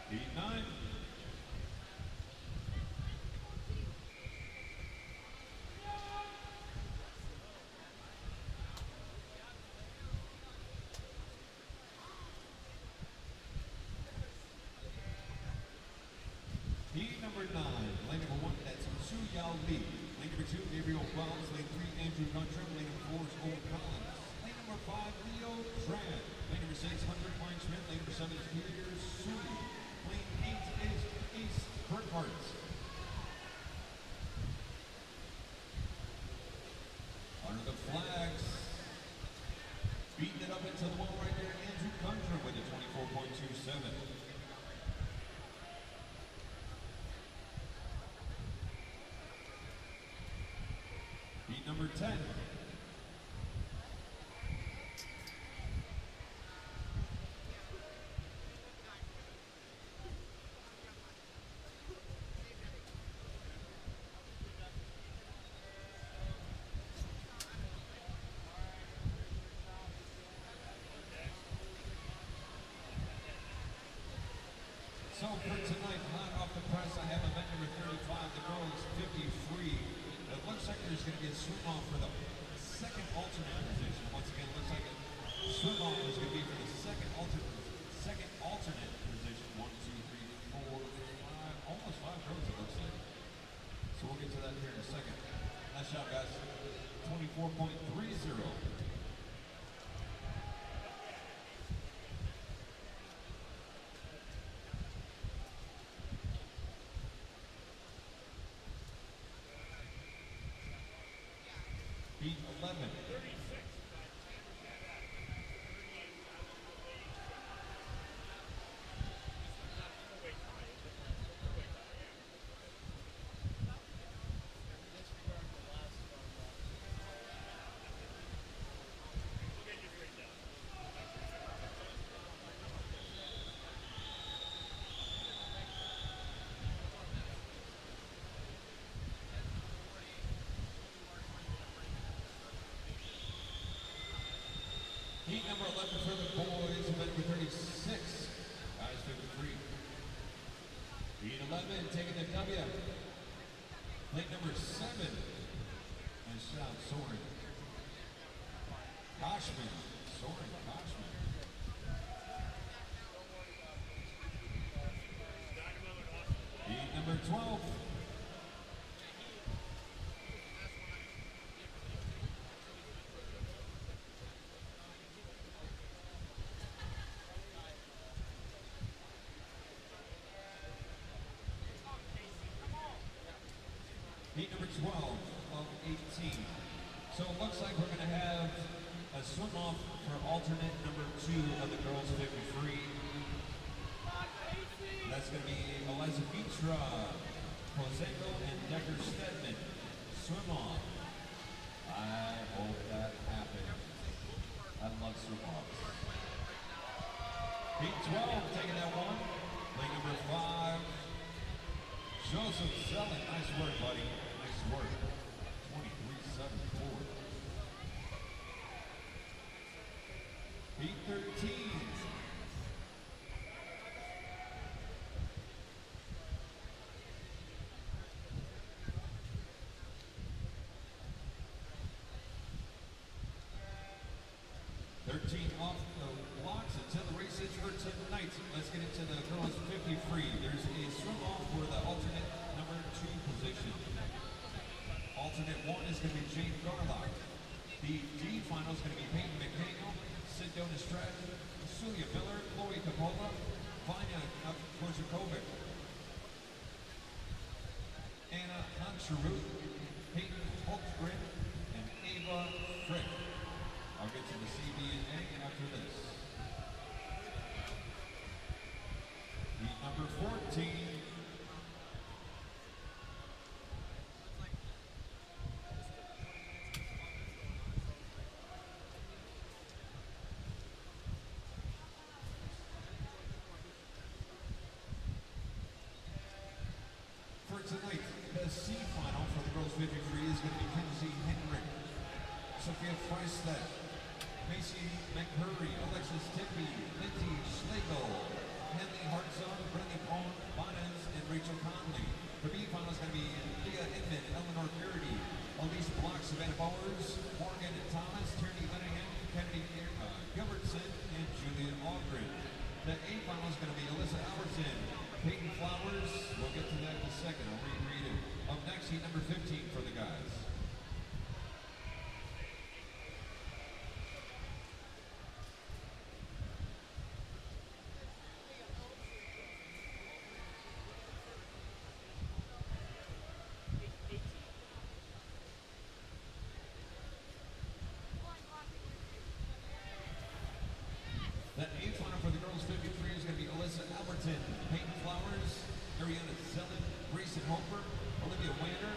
Speaker 1: Heat 9. Heat number 9, lane number 1, that's Su Yao Lee. Lane number 2, Gabriel Wells. Lane 3, Andrew Guntram. Lane number 4 is Owen Collins. Lane number 5, Leo Tran. Lane number 6, Hunter Kleinschmidt. Lane number 7 is Peter Suli. Lane 8 is Ace Burkhart. Under the flags, beating it up into the wall right there, Andrew Guntram with a 24.27. 10. So for tonight, hot off the press, I have event number 35, the girls 50 free. It looks like there's going to be a swim off for the second alternate position. Once again, it looks like a swim off is going to be for the second alternate position. 1, 2, 3, 4, 5, almost 5 girls it looks like. So we'll get to that here in a second. Nice job, guys. 24.30. Beat 11. Heat number 11 for the boys, event number 36, guys 53. Heat 11 taking the W. Plate number 7. Nice job, Soren. Koshman, Soren Koshman. Heat number 12. Heat number 12 of 18. So it looks like we're going to have a swim off for alternate number 2 of the girls 50 free. That's going to be Eliza Mitra, Posenko, and Decker Stedman. Swim off. I hope that happens. I love swim offs. Heat 12 taking that one. Plate number 5. Joseph Selling. Nice work, buddy. Nice work. 23-7-4. Heat 13. Off the blocks until the race is for tonight. Let's get into the girls 50 free. There's a swim off for the alternate number 2 position. Alternate 1 is going to be Jane Garlock. The D final is going to be Peyton McHale, Sidona Stratton, Celia Miller, Chloe Coppola, Vanya Kozakovic, Anna Hanscherud, Peyton Holtzgren, and Ava Frick. I'll get to the CB&A after this. Heat number 14. For tonight, the C final for the girls 53 is going to be Kenzie Henrik, Sophia Freistyle, Macy McCurry, Alexis Tippy, Lindsay Schlegel, Henley Hartzone, Brittany Cohn, Bonnes, and Rachel Conley. The B final is going to be Leah Inman, Eleanor Purity, Elise Block, Savannah Bowers, Morgan Thomas, Tierney Lenningham, Kennedy Gilbertson, and Julia Aldrin. The A final is going to be Alyssa Albertson, Peyton Flowers. We'll get to that in a second. I'll reread it. Up next, heat number 15 for the guys. That A final for the girls 53 is going to be Alyssa Alberton, Peyton Flowers, Ariana Zellin, Grayson Hoper, Olivia Wander,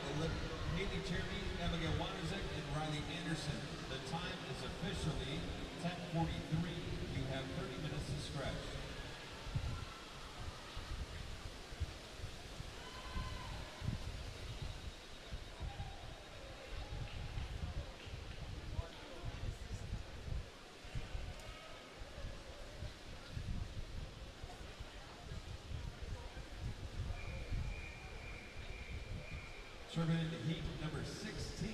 Speaker 1: Serving in heat number 16.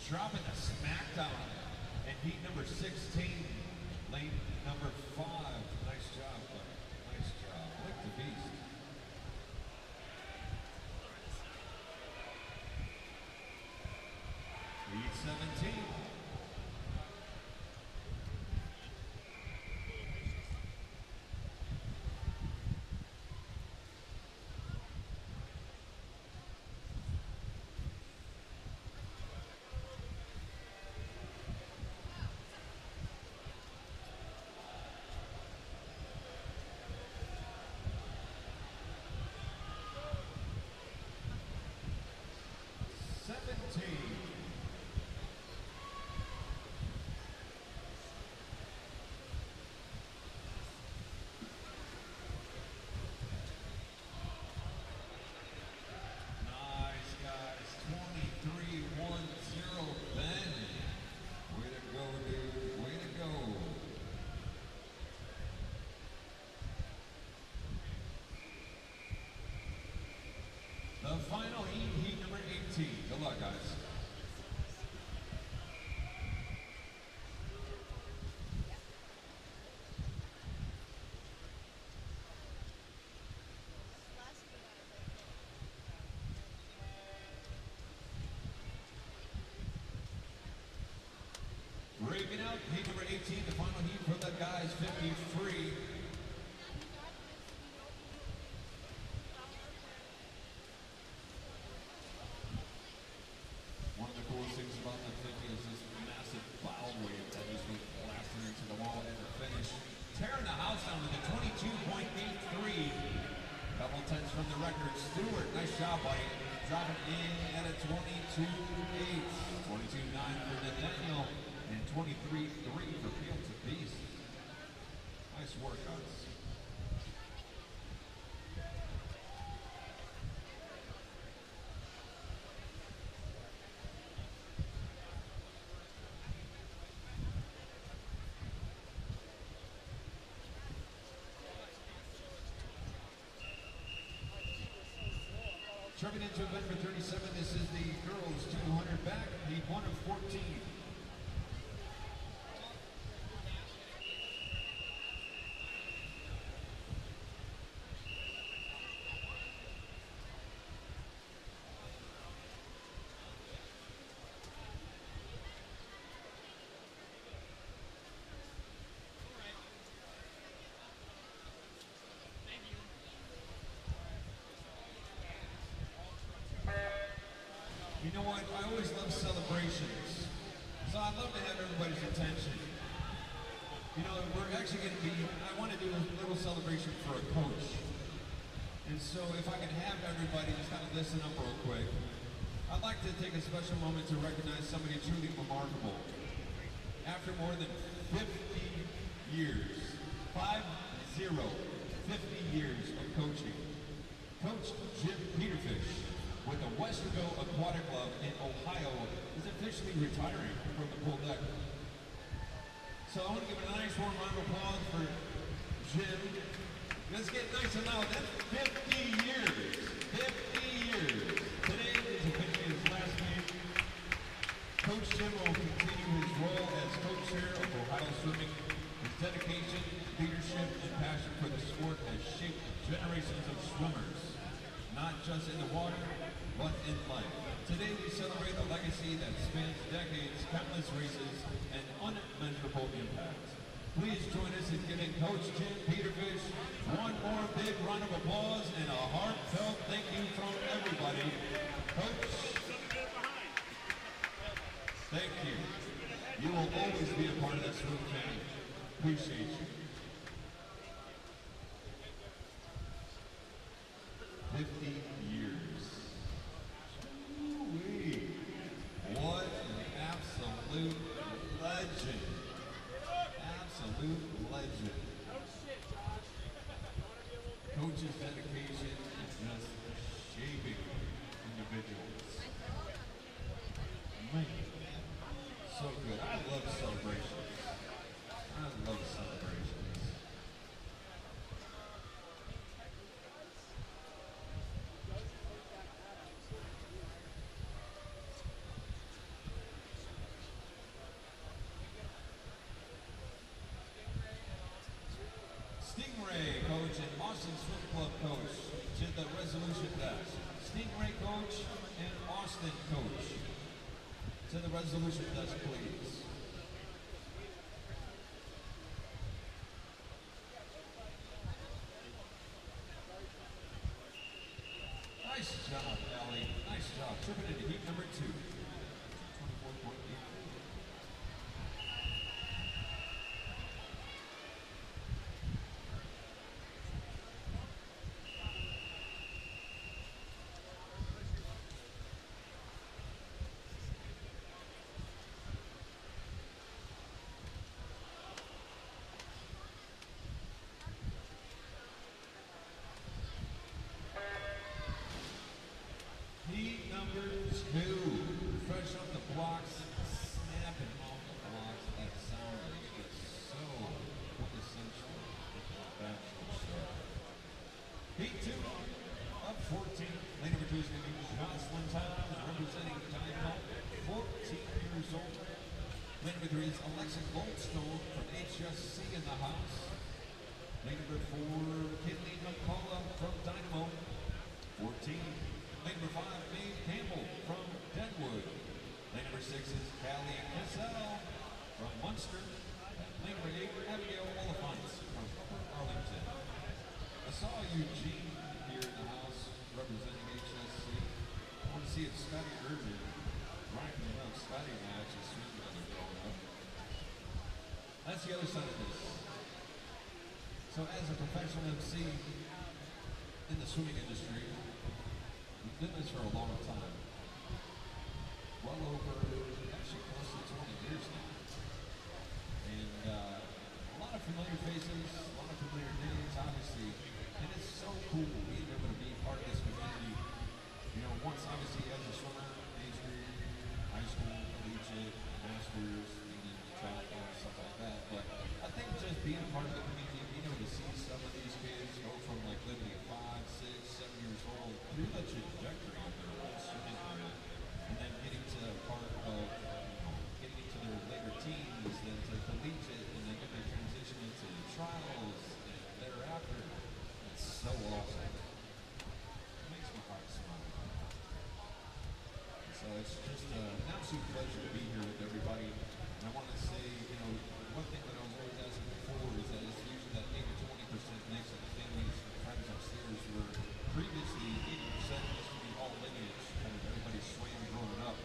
Speaker 1: Dropping the smackdown in heat number 16, lane number 5. Nice job, buddy. Nice job. Like the beast. Heat 17. The final heat number 18. Good luck, guys. Breaking out heat number 18, the final heat for the guys 53. One of the coolest things about the 50 is this massive bow wave that just went blasting into the wall at the finish. Tearing the house down to the 22.83. Couple tenths from the record. Stewart, nice job, buddy. Dropping in at a 22.8. 22.9 for Nathaniel. And 23.3 for Fields of Beast. Nice work, guys. Jumping into event number 37, this is the girls 200 back, heat 1 of 14. You know what? I always love celebrations. So I'd love to have everybody's attention. You know, we're actually going to be, I want to do a little celebration for a coach. And so if I can have everybody just kind of listen up real quick, I'd like to take a special moment to recognize somebody truly remarkable. After more than 50 years, 50 years of coaching, Coach Jim Peterfish with the Westerville Aquatic Club in Ohio is officially retiring from the pool deck. So I want to give a nice warm round of applause for Jim. Let's get nice and loud. That's 50 years. 50 years. Today is officially his last game. Coach Jim will continue his role as co-chair of Ohio Swimming. His dedication, leadership, and passion for the sport has shaped generations of swimmers, not just in the water, but in life. Today we celebrate a legacy that spans decades, countless races, and unmeasurable impact. Please join us in giving Coach Jim Peterfish one more big round of applause and a heartfelt thank you from everybody. Coach, thank you. You will always be a part of that swim family. Appreciate you. 50 years. Ooh-wee. What an absolute legend. Absolute legend. Coach's dedication is just shaping individuals. Man, so good. I love celebrations. I love celebrations. Stingray coach and Austin Swim Club coach to the resolution desk. Stingray coach and Austin coach to the resolution desk, please. Nice job, Ellie. Nice job. Tripping into heat number 2. 24.8. Heat number 2. Fresh off the blocks, snapping off the blocks. That sound is just so quintessential with the Backstroke start. Heat 2 up 14. Lane number 2 is going to be Jocelyn Times representing Dynamo, 14 years old. Lane number 3 is Alexa Goldstone from HSC in the house. Lane number 4, Kinley McCullough from Dynamo, 14. Lane number 5, Maeve Campbell from Deadwood. Lane number 6 is Callie Cassell from Munster. Lane number 8, Abigail Oliphant from Upper Arlington. I saw Eugene here in the house representing HSC. I want to see if Scotty Irvin, rocking it up, Scotty and I actually swim together growing up. That's the other side of this. So as a professional MC in the swimming industry, we've been this for a long time. Well over, actually close to 20 years now. And a lot of familiar faces, a lot of familiar names, obviously. And it's so cool being able to be part of this community. You know, once obviously as a swimmer, age group, high school, collegiate, masters, and then triathlon, stuff like that. But I think just being part of the community, being able to see some of these kids go from like literally 5, 6, 7 years old through the trajectory of their whole swimming career, and then getting to part of, getting into their later teens, then to collegiate, and then when they transition into trials and thereafter. It's so awesome. It makes my heart smile. So it's just an absolute pleasure to be here with everybody. And I want to say, you know, one thing that I was always asking before is that it's usually that 8 to 20% mix of the families and friends upstairs where previously 80% used to be all lineage, kind of everybody swam growing up.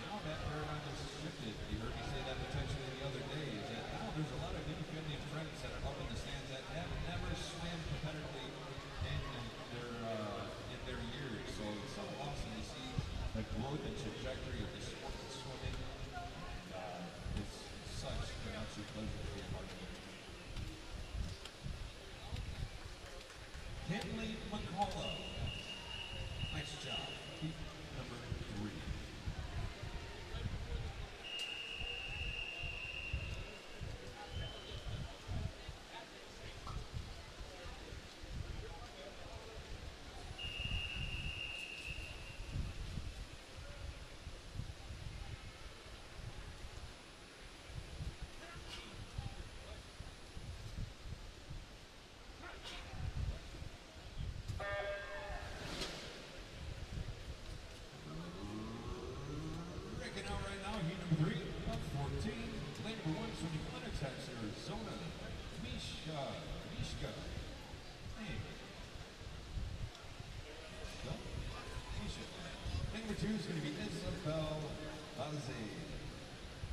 Speaker 1: Now that paradigm has shifted. You heard me say that potentially the other day, is that now there's a lot of new family and friends that are up in the stands that have never swam competitively in their years. So it's so awesome to see the growth and trajectory of the sport of swimming. And it's such an absolute pleasure to be a part of it. Kinley McCullough. Nice job. Heat number 3. Arizona, Mishka. Hey. No? Misha. Number 2 is going to be Isabel Bazay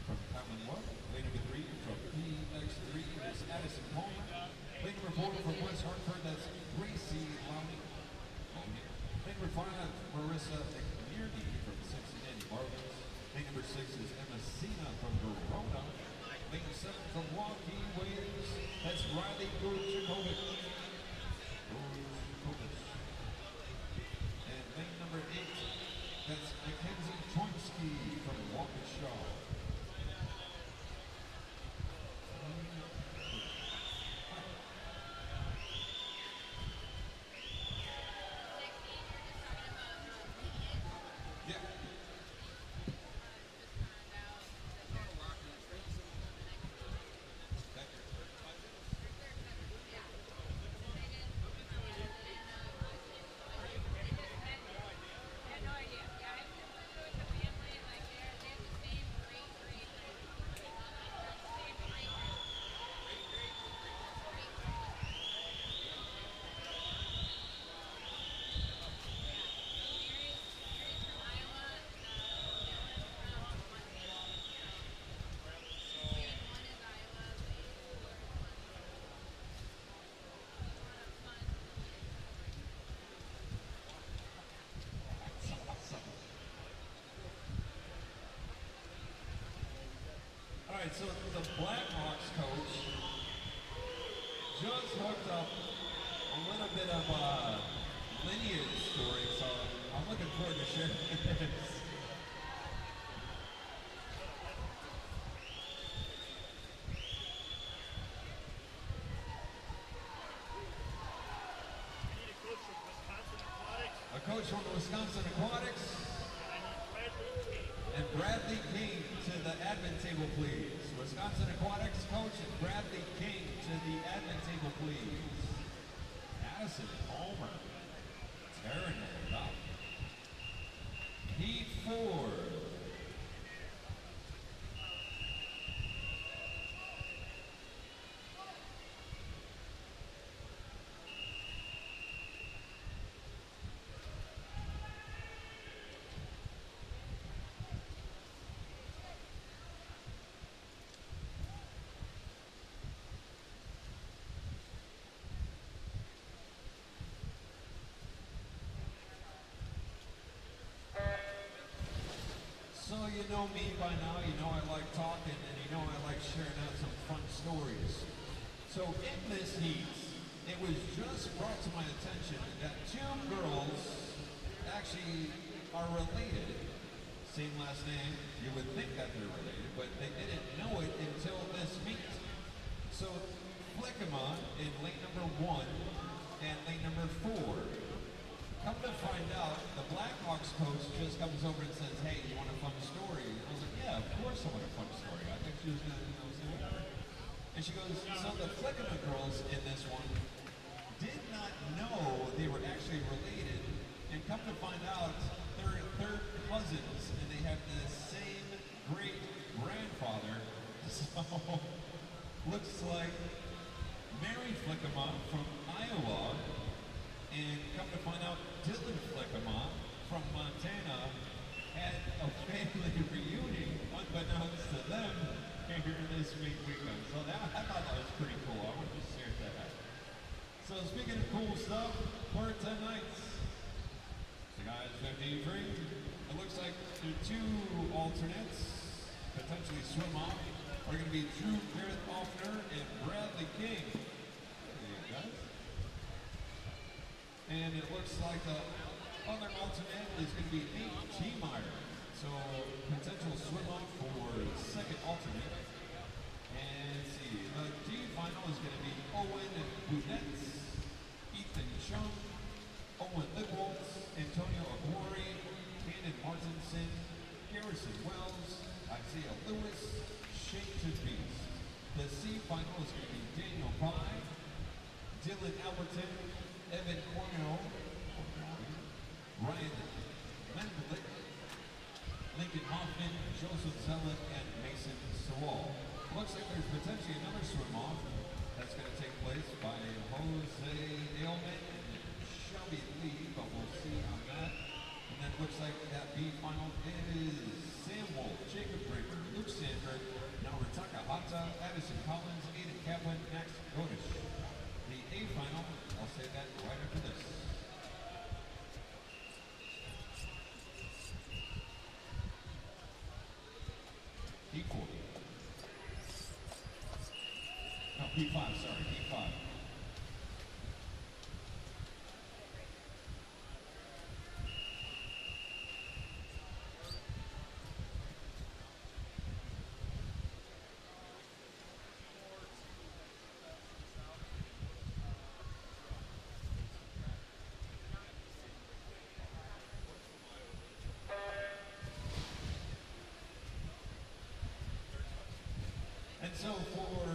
Speaker 1: from Commonwealth. Lane number 3 from PX3 is Madison. Lane number 4 from West Hartford, that's Gracie Lowney. from Cincinnati Marlins. Lane number 6 is Emma Cena from Verona. Lane 7 from Waukee Waves. That's Riley Gurchikovic. And lane number 8, that's Mackenzie Chomsky from Waukesha. Alright, so the Blackhawks coach just hooked up a little bit of a lineage story, so I'm looking forward to sharing this. A coach from Wisconsin Aquatics. And Bradley King to the admin table, please. Wisconsin Aquatics coach and Bradley King to the admin table, please. Madison Palmer tearing it up. Heat 4. So you know me by now, you know I like talking, and you know I like sharing out some fun stories. So in this heat, it was just brought to my attention that 2 girls actually are related. Same last name, you would think that they're related, but they didn't know it until this meet. So Flickema in lane number 1 and lane number 4. Come to find out, the Blackhawks coach just comes over and says, hey, you want a fun story? And I was like, yeah, of course I want a fun story. I think she was going to, say whatever. And she goes, so the Flickema girls in this one did not know they were actually related, and come to find out, they're third cousins, and they have the same great-grandfather. So, looks like Mary Flickema from Iowa, and come to find out, Dylan Flickema from Montana had a family reunion, unbeknownst to them, here this weekend. So I thought that was pretty cool. I wanted to share that. So speaking of cool stuff, for tonight, the guys 53, it looks like the 2 alternates, potentially swim off, are going to be Drew Gareth Offner and Bradley King. There you guys. And it looks like the other alternate is going to be Nate T-Meyer. So potential swim off for second alternate. And see, the D final is going to be Owen Burnett, Ethan Chung, Owen Lippoltz, Antonio Aguirre, Cannon Martinson, Garrison Wells, Isaiah Lewis, Shane Beast. The C final is going to be Daniel Pye, Dylan Alberton, Evan Cornell, Ryan Medley, Lincoln Hoffman, Joseph Zellin, and Mason Sewall. Looks like there's potentially another swim-off that's going to take place by Jose Ailman and Shelby Lee, but we'll see on that. And then it looks like that B final is Sam Wolf, Jacob Draper, Luke Sandberg, Naritaka Hata, Addison Collins, Aiden Kaplan, Max Godish. The A final, I'll say that right after this. P5, sorry, P5. And so for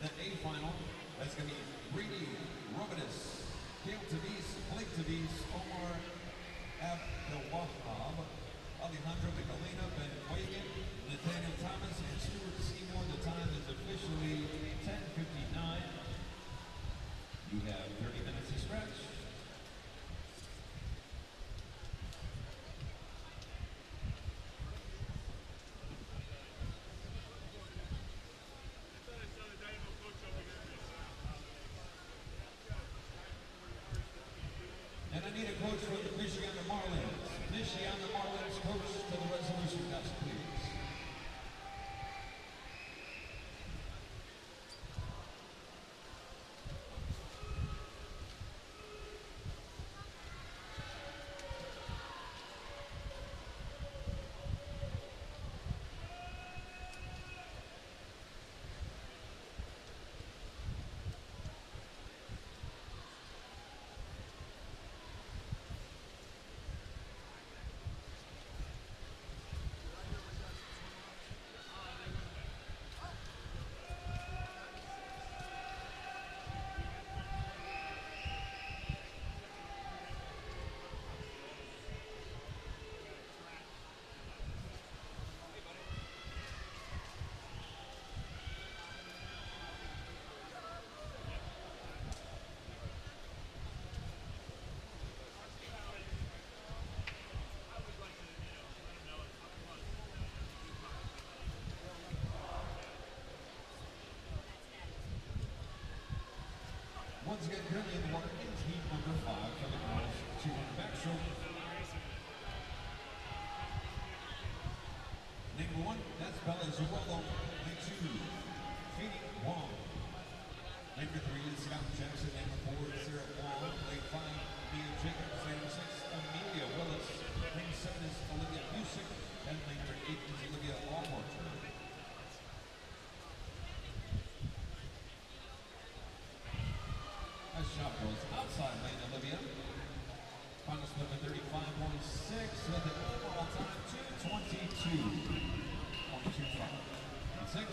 Speaker 1: the A final, that's going to be Brady, Robitus, Gail Tavis, Blake Tavis, Omar Abdelwahab, Alejandro Micalina, Ben Wagan, Nathaniel Thomas, and Stuart Seymour. The time is officially 10:59. You have 30 minutes to stretch. And I need a coach for the Michigan Marlins. Michigan Marlins coach to the resolution desk, please. Once again, currently in the water in team number 5 for the girls, 200 backstroke. Number 1, that's Bella Zuelo. Number 2, Phoenix Wong. Number 3 is Scott Jackson. Number 4 is Sarah Wong. Number 5, Mia Jacobs. Number 6, Amelia Willis. Number 7 is Olivia Music. And number 8 is Olivia Allwater. Nice job, girls. Outside lane, Olivia. Final split of 35.6 with an overall time 2:22. 22.5. 6.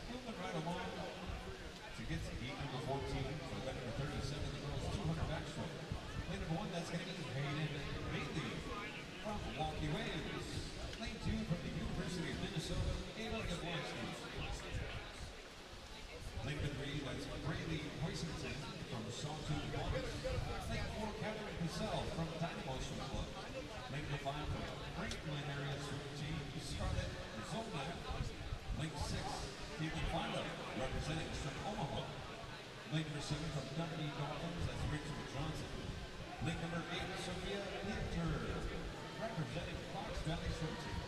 Speaker 1: Moving right along to get to heat number 14 for the number 37, the girls 200 backstroke. Lane number 1, that's going to be Hayden Medley from Milwaukee Waves. Lane 2 from the University of Minnesota, Ava Yablonsky. Lane number 3, that's Braylee Hoisington from Sawtooth Waters. Lane 4, Catherine Cassell from Dynamo Swim Club. Lane number 5 from Franklin area swim team, Scarlett Zolna. Lane 6, Caitlin Fonda, representing from Omaha. Lane number 7 from Dundee Dolphins, that's Rachel Johnson. Lane number 8, Sophia Hinter, representing Fox Valley Swim Team.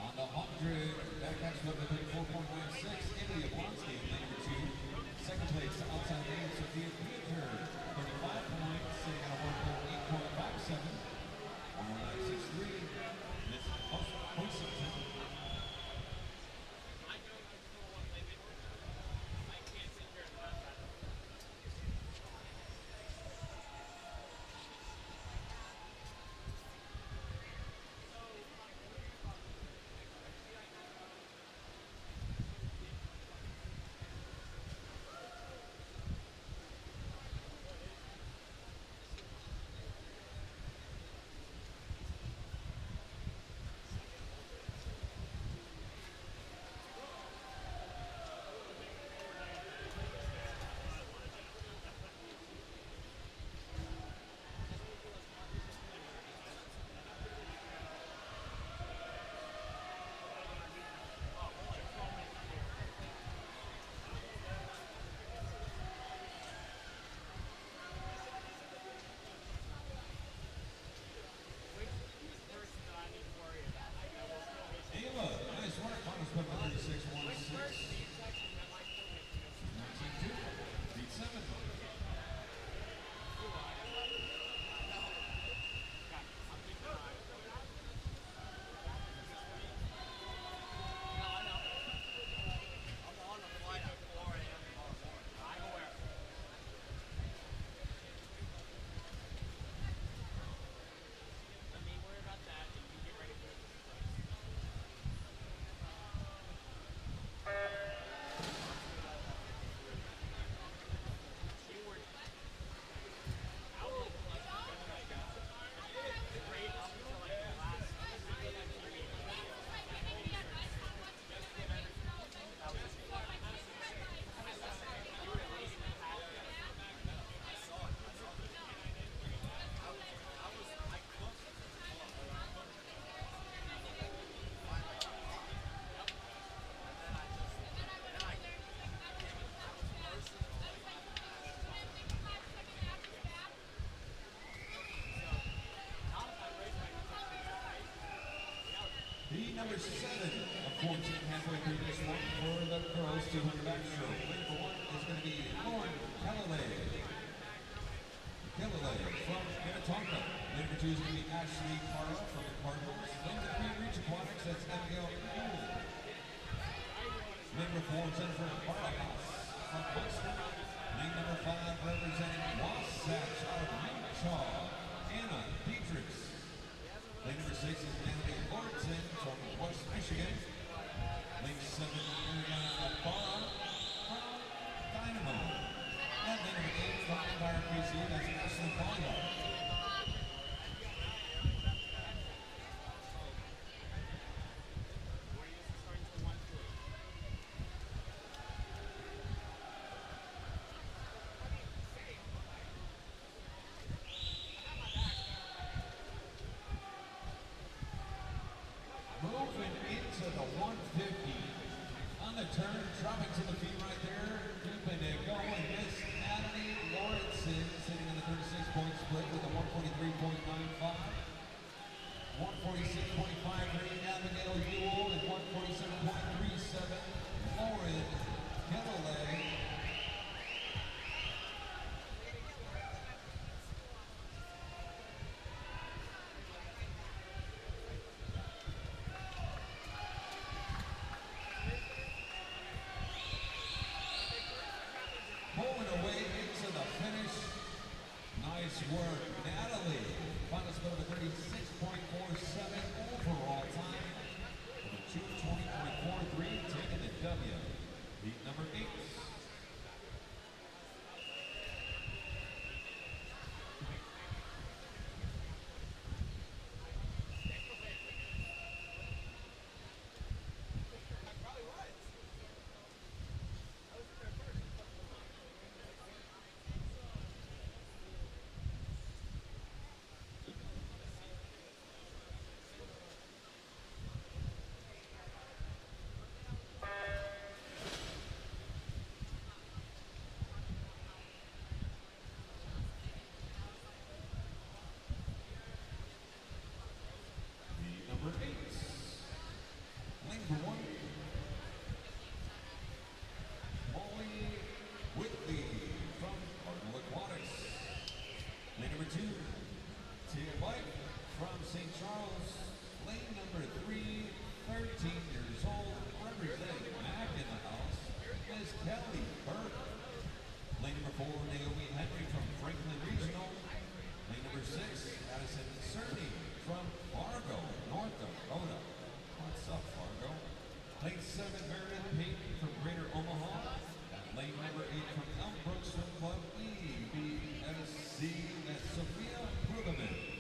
Speaker 1: On the 100, backpack slip at 34.96, India Blonsky, lane number 2. Second place, outside lane, Sophia Hinter, 35 points, sitting at a 1.8.57. 1.963, Miss Hoisington. number 7 of 14 halfway through this one for the girls 200 backstroke. Lane number 1 is going to be Lauren Kellaway from Minnetonka. Lane number 2 is going to be Ashley Carl from the Cardinals. Lane number 3, Reach Aquatics, that's Abigail Newell. Lane number 4, Jennifer Barajas from Boston. Lane number 5, representing Wasatch out of Utah, Anna Dietrichs. Lane number 6 is Natalie Lordson from West Michigan. Lane 7, Ariana Barra from Dynamo. And lane number 8 from Empire PC, that's Ashley Collier. Moving into the 150. On the turn, dropping to the feet right there. Keeping it going. Miss Natalie Lawrenson sitting in the 36-point split with a 143.95. 146.53 Abigail Newell and 147.37 Lauren Kellaway. Pulling away into the finish. Nice work, Natalie. Final score of a 36.47 overall time. With a 220.43, taking the W. Beat number 8. Number 8, lane number 1, Molly Whitley from Cardinal Aquatics. Lane number 2, Tia White from St. Charles. Lane number 3, 13 years old, representing Mac in the house, Miss Kelly Burke. Lane number 4, Naomi Henry from Franklin Regional. Lane number 6, Madison from Fargo, North Dakota. What's up, Fargo? Lane 7, Meredith Payton from Greater Omaha. Lane number 8 from Elmbrook Swim Club, EBSC, that's Sophia Brueggemann.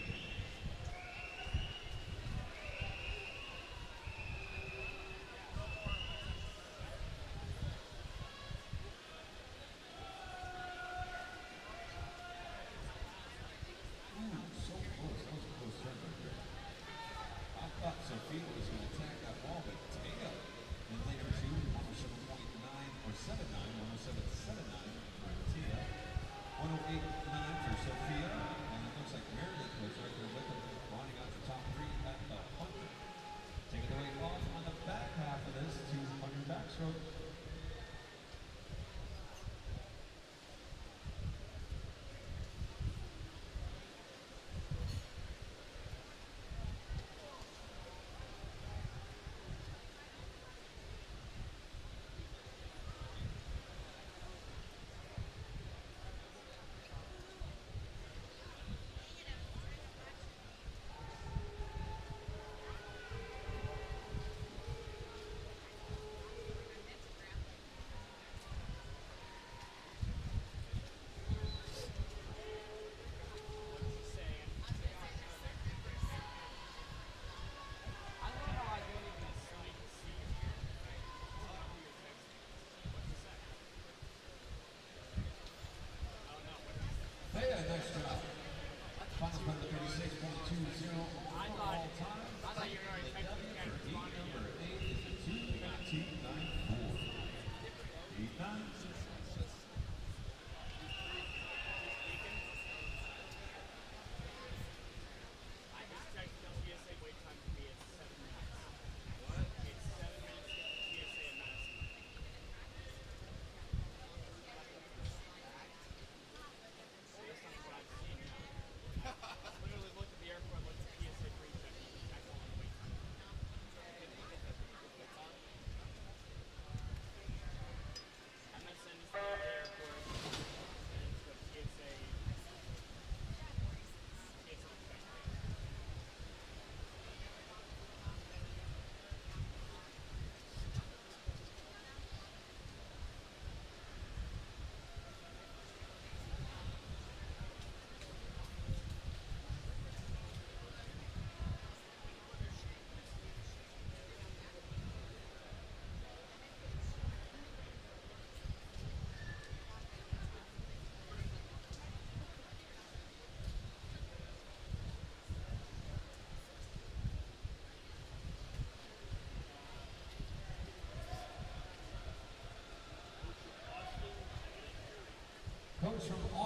Speaker 1: Sophia was going to attack that ball, but Taya in lane number 2, 107.9 or 79, 107.79 for Tia, 108.9 for Sophia, and it looks like Meredith was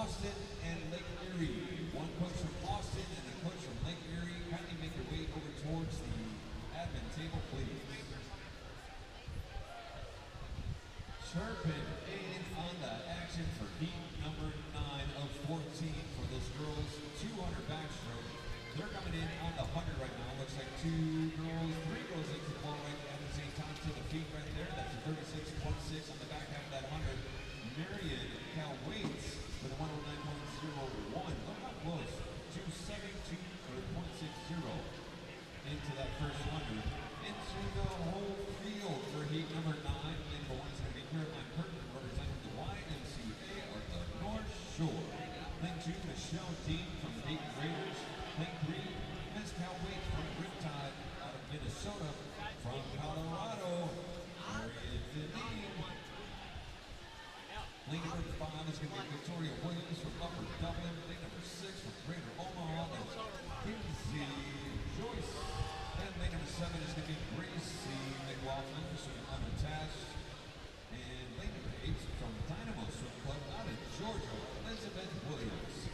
Speaker 1: Austin and Lake Erie. One coach from Austin and a coach from Lake Erie. Kindly make your way over towards the admin table, please. Chirpin in on the action for heat number 9 of 14 for this girls 200 backstroke. They're coming in on the 100 right now. Looks like 2 girls, 3 girls into the ball right at the same time to the feet right there. That's a 36.6 on the back half of that 100. Marion Cal waits for the 109.01. Look how close. 272 or 0.60 into that first 100. Into the whole field for heat number 9. Lane 1 is going to be Caroline Curtin representing the YMCA of the North Shore. Lane 2, Michelle Dean from the Dayton Raiders. Lane 3, Ms. Cal Waits from Riptide out of Minnesota. From Colorado, Marion Deneen. Lane number 5 is going to be Victoria Williams from Upper Dublin. Lane number 6 from Greater Omaha is Kinsey Joyce. And lane number 7 is going to be Gracie McLaughlin from Unattached. And lane number 8 from Dynamo Swim Club out of Georgia, Elizabeth Williams.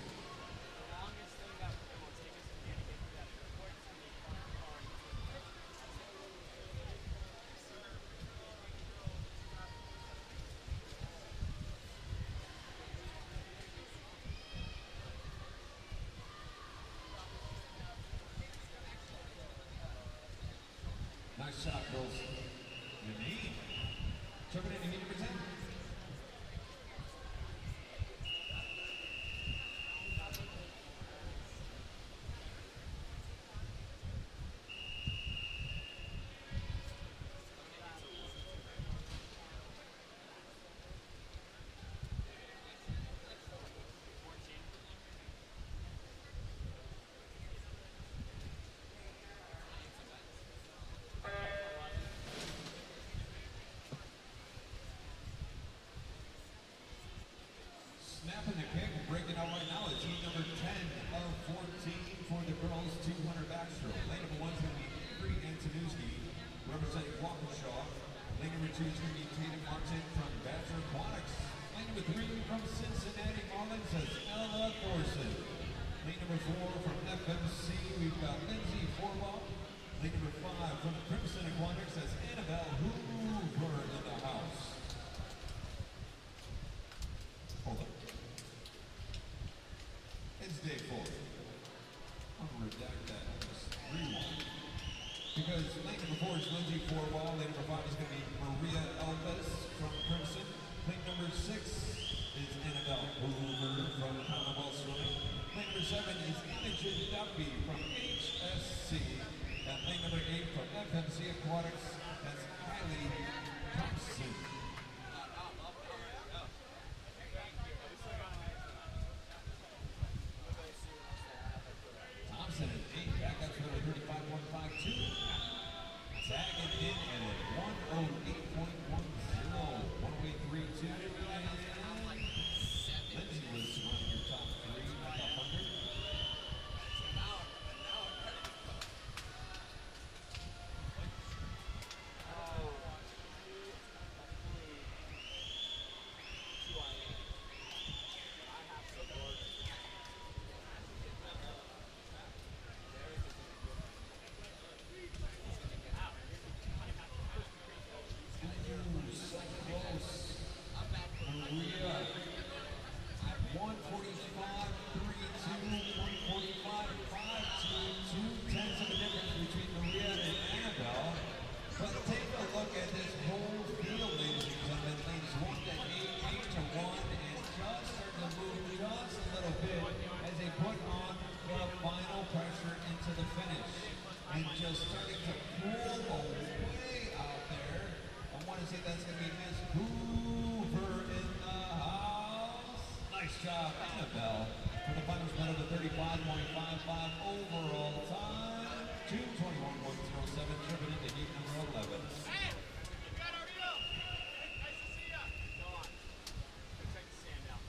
Speaker 1: Nice shot, girls. Deneen. Took it in heat number 10. Snapping the kick, breaking out right now is heat number 10 of 14 for the girls 200 backstroke. Lane number 1 is going to be Avery Antonuski representing Waukesha. Lane number 2 is going to be Tatum Martin from Badger Aquatics. Lane number 3 from Cincinnati Marlins is Ella Thorson. Lane number 4 from FMC, we've got Lindsay Forbaugh. Lane number 5 from Crimson Aquatics is Annabelle Hoover in the house. Hold up. It's day 4. I'm going to redact that. Just rewind. Because lane number 4 is Lindsay Forbaugh. Lane number 5 is going to be Maria Elvis from Crimson. Lane number 6 is Annabelle Hoover from Commonwealth Swimming. Lane number 7 is Imogen Duffy from HSC. And lane number 8 from FMC Aquatics, that's Kylie Thompson. Thompson at 8, back up to number 35.52. Tagging in at a 108.10, 108.32. Lindsay was running your top 3, top 100. Just starting to pull away out there. I want to say that's going to be Miss Hoover in the house. Nice job, Annabelle, for the finals medal of 35.55 overall time. 2:21.07, tripping into heat number 11.
Speaker 2: Hey! You got our deal! Nice to see ya! Go on. Take the stand down.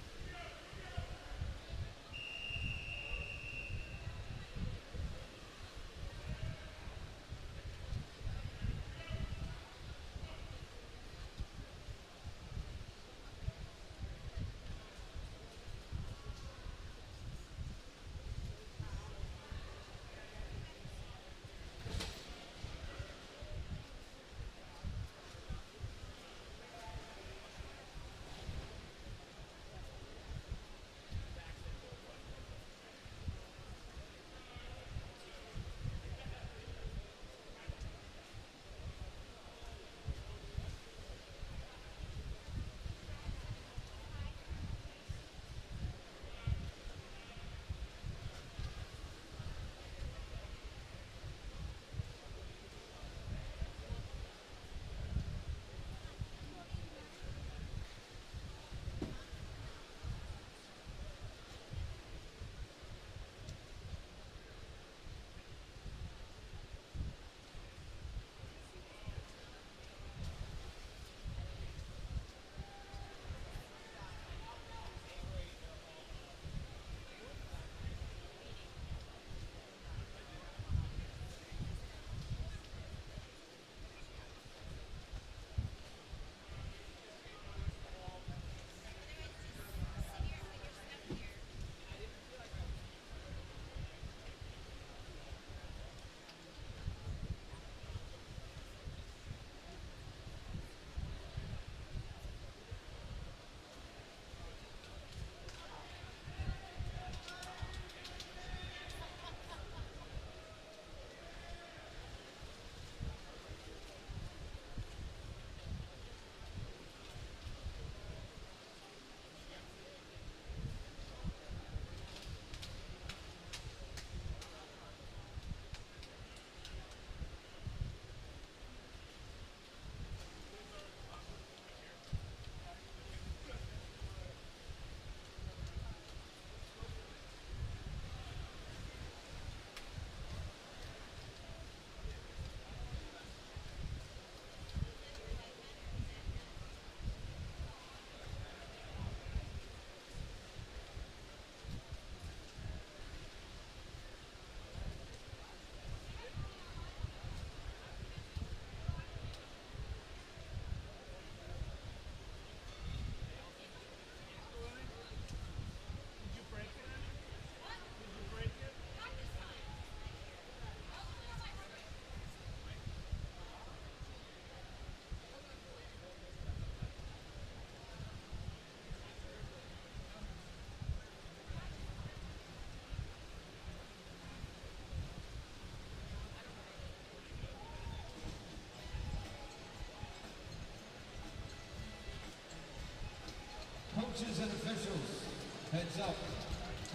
Speaker 1: Coaches and officials, heads up.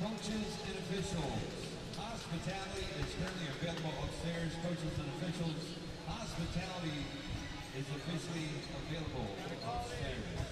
Speaker 1: Coaches and officials, hospitality is currently available upstairs. Coaches and officials, hospitality is officially available upstairs.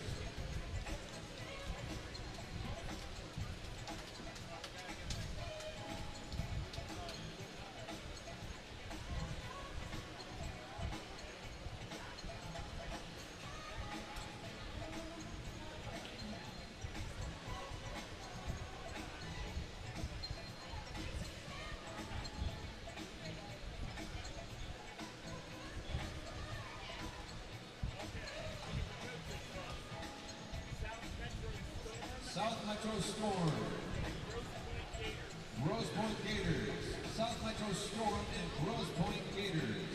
Speaker 1: South Metro Storm, Rose Point Gators, South Metro Storm and Rose Point Gators.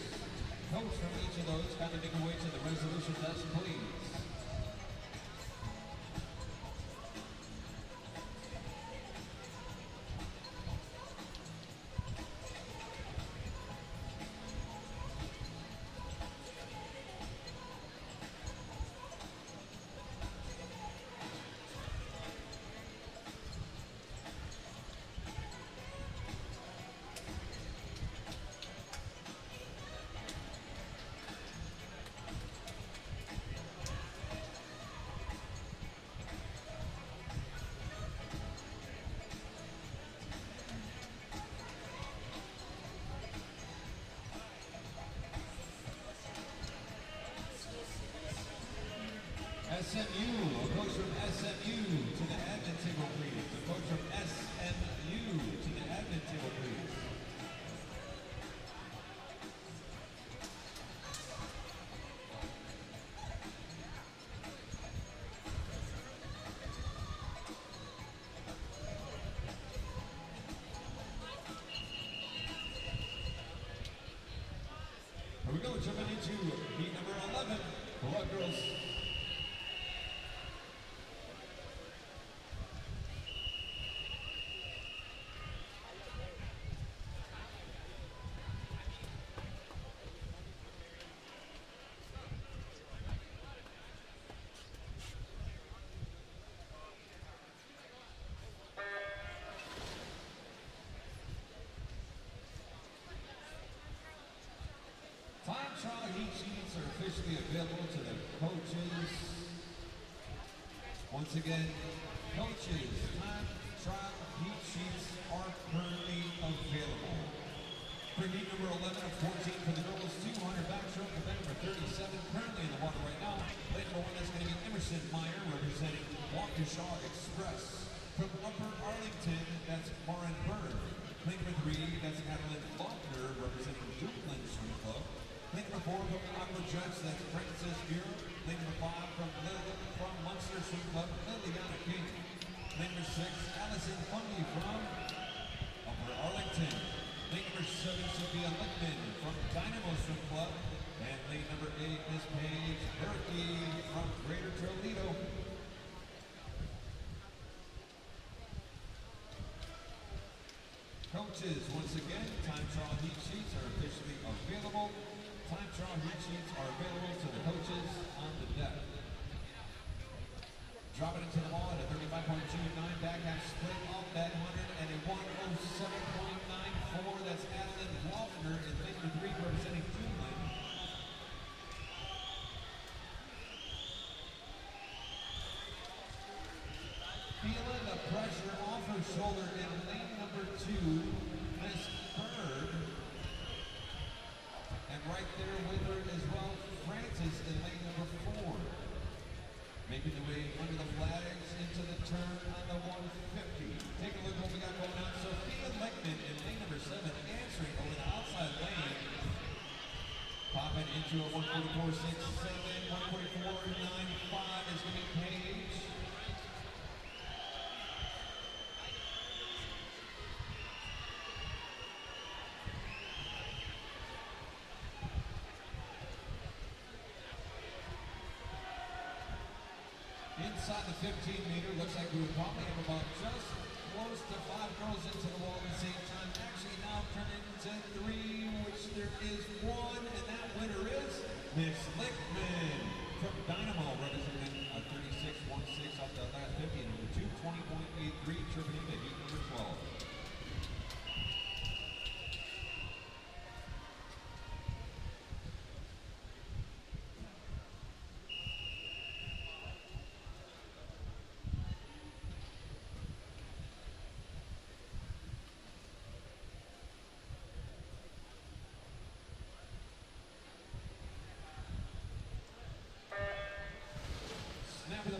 Speaker 1: Coach from each of those kind of make a way to the resolution desk, please. SMU, a coach from SMU to the admin table, please. A coach from SMU to the admin table, please. Here we go, jumping into heat number 11. Good luck, girls. Time trial heat sheets are officially available to the coaches. Once again, coaches, time trial heat sheets are currently available. For heat number 11 of 14 for the girls, 200 backstroke, event number 37, currently in the water right now. Lane number 1, that's going to be Emerson Meyer, representing Waukesha Express. From Upper Arlington, that's Lauren Bird. Lane number 3, that's Adeline Faulkner, representing Dukeland Swim Club. Lane number 4 from the Aqua Jets, that's Francis Muir. Lane number 5 from Munster Swim Club, Liliana King. Lane number 6, Allison Fundy from Upper Arlington. Lane number 7, Sophia Lickman from Dynamo Swim Club. And lane number 8, Miss Paige Berkey from Greater Toledo. Coaches, once again, time trial heat sheets are officially available. Time trial heat sheets are available to the coaches on the deck. Drop it into the wall at a 35.29, back half split off that 100 and a 107.94. That's Adeline Faulkner in lane number 3 representing Dukeland. Feeling the pressure off her shoulder in lane number 2, Miss Bird. And right there with her as well, Francis in lane number 4. Making the way under the flags into the turn on the 150. Take a look what we got going on. Sophia Lickman in lane number 7, answering over the outside lane. Popping into a 144.67, 144.95 is going to be Paige. Inside the 15-meter, looks like we would probably have about just close to 5 girls into the wall at the same time. Actually now turning into 3, which there is 1, and that winner is Miss Lickman from Dynamo, representing a 36.16 off the last 50.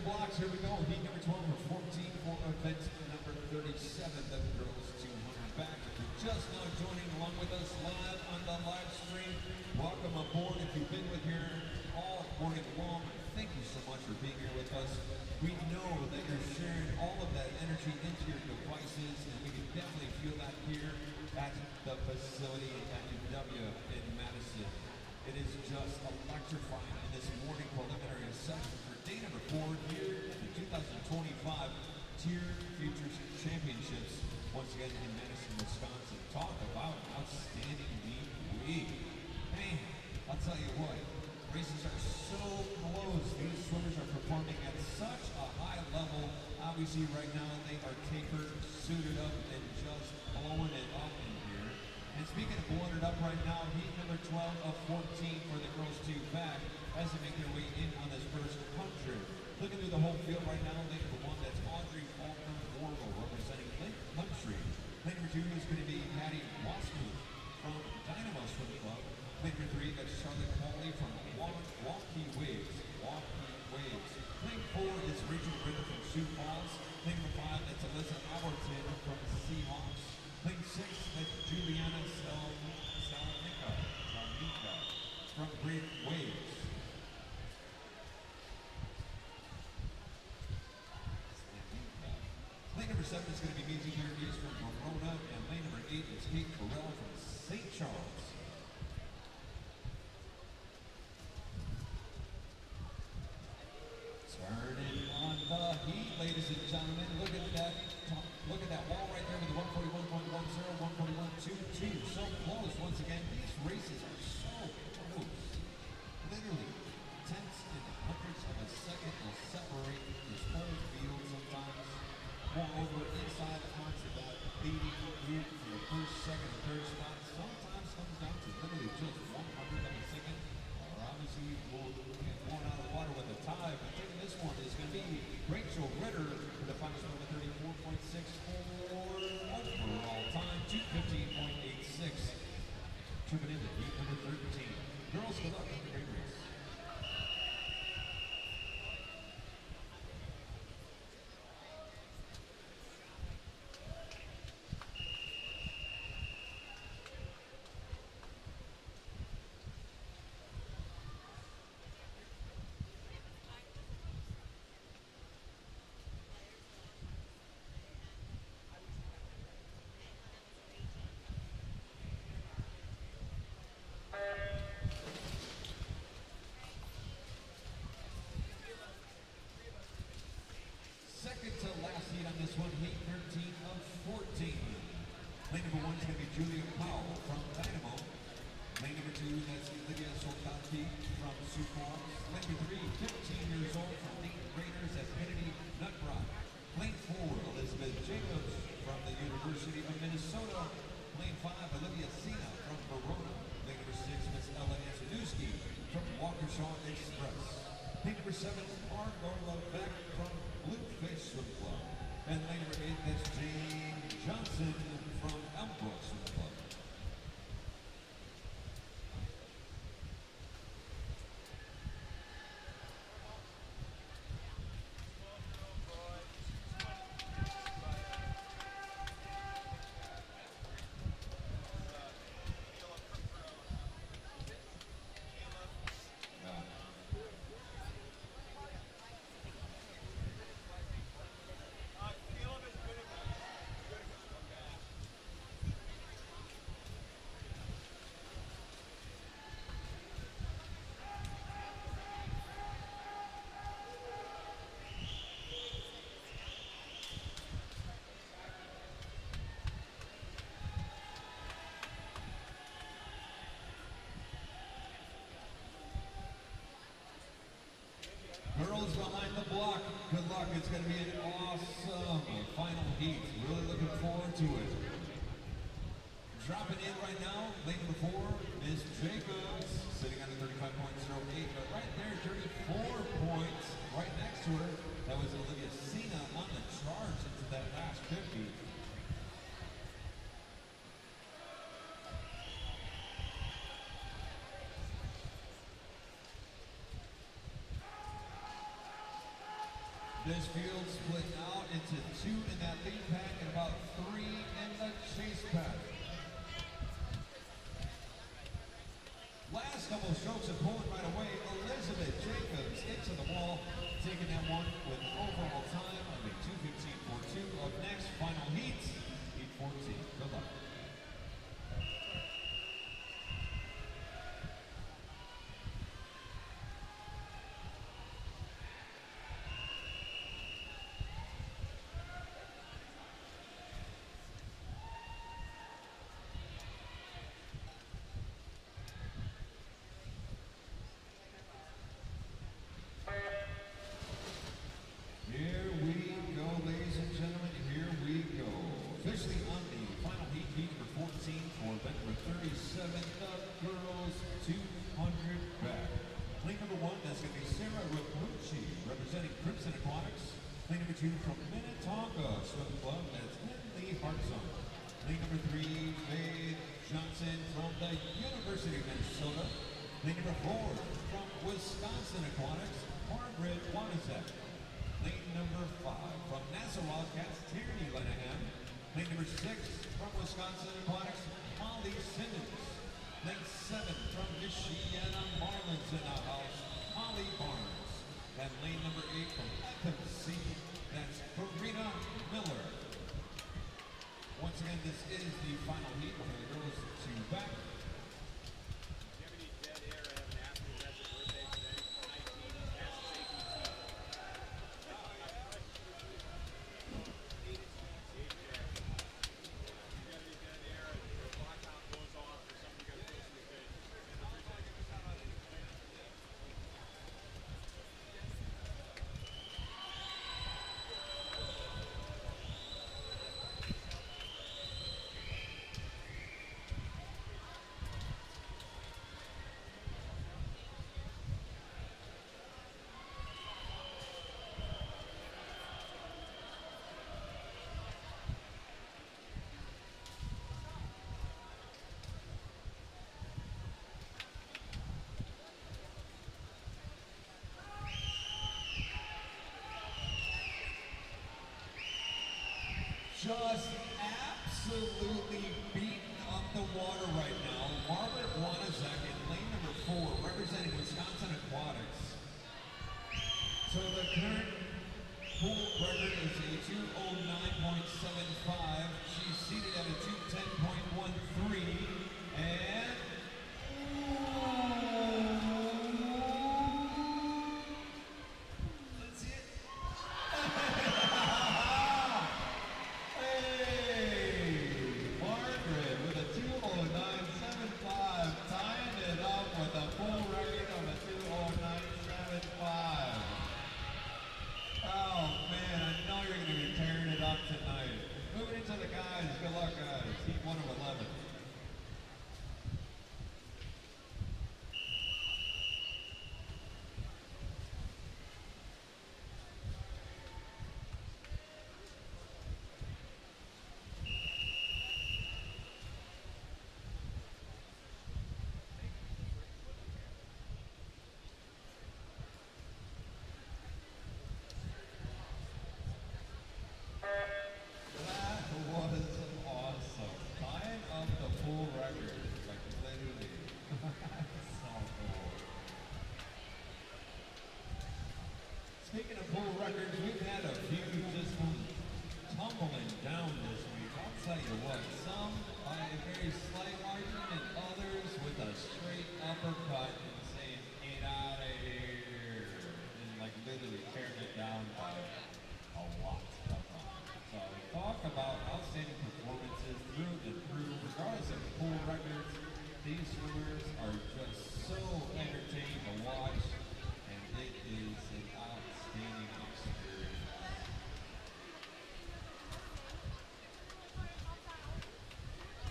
Speaker 1: blocks. Here we go. Heat number 12 or 14 for event number 37, the girls 200 back. If you're just now joining along with us live on the live stream, welcome aboard. If you've been with here all morning long, thank you so much for being here with us. We know that you're sharing all of that energy into your devices, and we can definitely feel that here at the facility at UW in Madison. It is just electrifying in this morning preliminary session for day number 4 here at the 2025 Tier Futures Championships, once again in Madison, Wisconsin. Talk about outstanding week. Man, I'll tell you what, races are so close. These swimmers are performing at such a high level. Obviously right now they are tapered, suited up, and just blowing it up in here. And speaking of blowing it up right now, heat number 12 of 14 for the girls 2 back as they make their way in on this first pump trip. Looking through the whole field right now, lane number 1, that's Audrey Faulkner-Warble representing Lake Country. Lane number 2 is going to be Patty Wasmuth from Dynamo Swim Club. Lane number 3, that's Charlotte Hawley from Walkie Waves. Lane 4 is Rachel Ritter from Sioux Falls. Lane number 5, that's Alyssa Alberton from Seahawks. Lane 6, that's Juliana Salanica from Great Waves. Lane number 7 is going to be Maisie Hernandez from Verona, and lane number 8 is Kate Correll from St. Charles. Turning on the heat, ladies and gentlemen. Look at that wall right there with the 141.10, 141.22. So close. Once again, these races are so close. Literally, tenths and hundredths of a second will separate this whole field sometimes. Moreover, inside the parts of that leading group for the first, second, and third spot sometimes comes down to literally just 100th of a second. Or obviously, we'll get blown out of the water with a tie, but taking this one is going to be Rachel Ritter with a final score of 34.64 overall time, 215.86. Tripping into heat number 13. Girls, good luck. Great race. Second to last heat on this one, heat 13 of 14. Lane number 1 is going to be Julia Powell from Dynamo. Lane number 2, that's Lydia Soltati from Sioux Falls. Lane number 3, 15 years old from Nate Raiders at Kennedy Nutrock. Lane 4, Elizabeth Jacobs from the University of Minnesota. Lane 5, Olivia Sina from Verona. Lane number 6, Miss Ella Antonuski from Waukesha Express. Lane number 7, Margot Lebeck from Bluefish Swim Club. And lane number 8, that's Jane Johnson from Elmbrook Swim Club. Girls behind the block, good luck. It's going to be an awesome final heat. Really looking forward to it. Dropping in right now, lane number 4, Miss Jacobs, sitting on a 35.08, but right there, 34 points, right next to her. That was Olivia Sina on the charge into that last 50. This field split out into 2 in that lead pack and about 3 in the chase pack. Last couple of strokes of pulling right away. Elizabeth Jacobs into the wall, taking that one with an overall time of a 2:15.42. Up next, final heat, heat 14. Good luck. Here we go, ladies and gentlemen, here we go. Officially on the final heat, heat number 14 for event number 37, the girls 200 back. Lane number 1, that's going to be Sarah Rapucci, representing Crimson Aquatics. Lane number 2 from Minnetonka Swim Club, that's Medley Hartzon. Lane number 3, Faith Johnson from the University of Minnesota. Lane number 4, from Wisconsin Aquatics, Margaret Wanizek. Lane number 5 from Nassau Wildcats, Tierney Lenahan. Lane number 6 from Wisconsin Aquatics, Molly Simmons. Lane 7 from Michiana Marlins in the house, Molly Barnes. And lane number 8 from FMC, that's Karina Miller. Once again, this is the final heat for the girls 2 back. Just absolutely beating up the water right now. Margaret Wanizek in lane number 4, representing Wisconsin Aquatics. So the current pool record is a 2:09.75. She's seated at a 2:10.13. And let's see it. Margaret with a 2:09.75, tying it up with a full record of a 2:09.75. Oh man, I know you're going to be tearing it up tonight. Moving into the guys, good luck guys. Heat 1 of 11. That was awesome. Tying up the full record. Like literally. So cool. Speaking of full records, we've had a few just tumbling down this week. I'll tell you what, some by a very slight margin and others with a straight uppercut and saying, "Get out of here." And like literally tearing it down by a lot. So talk about outstanding performances through and through. Regardless of pool records, these swimmers are just so entertaining to watch, and it is an outstanding experience.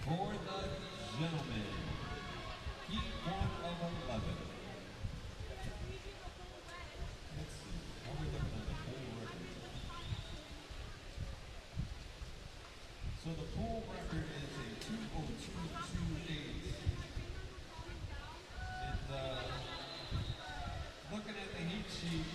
Speaker 1: For the gentlemen, heat 1 of 11. Let's see, how are we looking at the pool record? So the pool record is a 2:02.28. And looking at the heat sheet,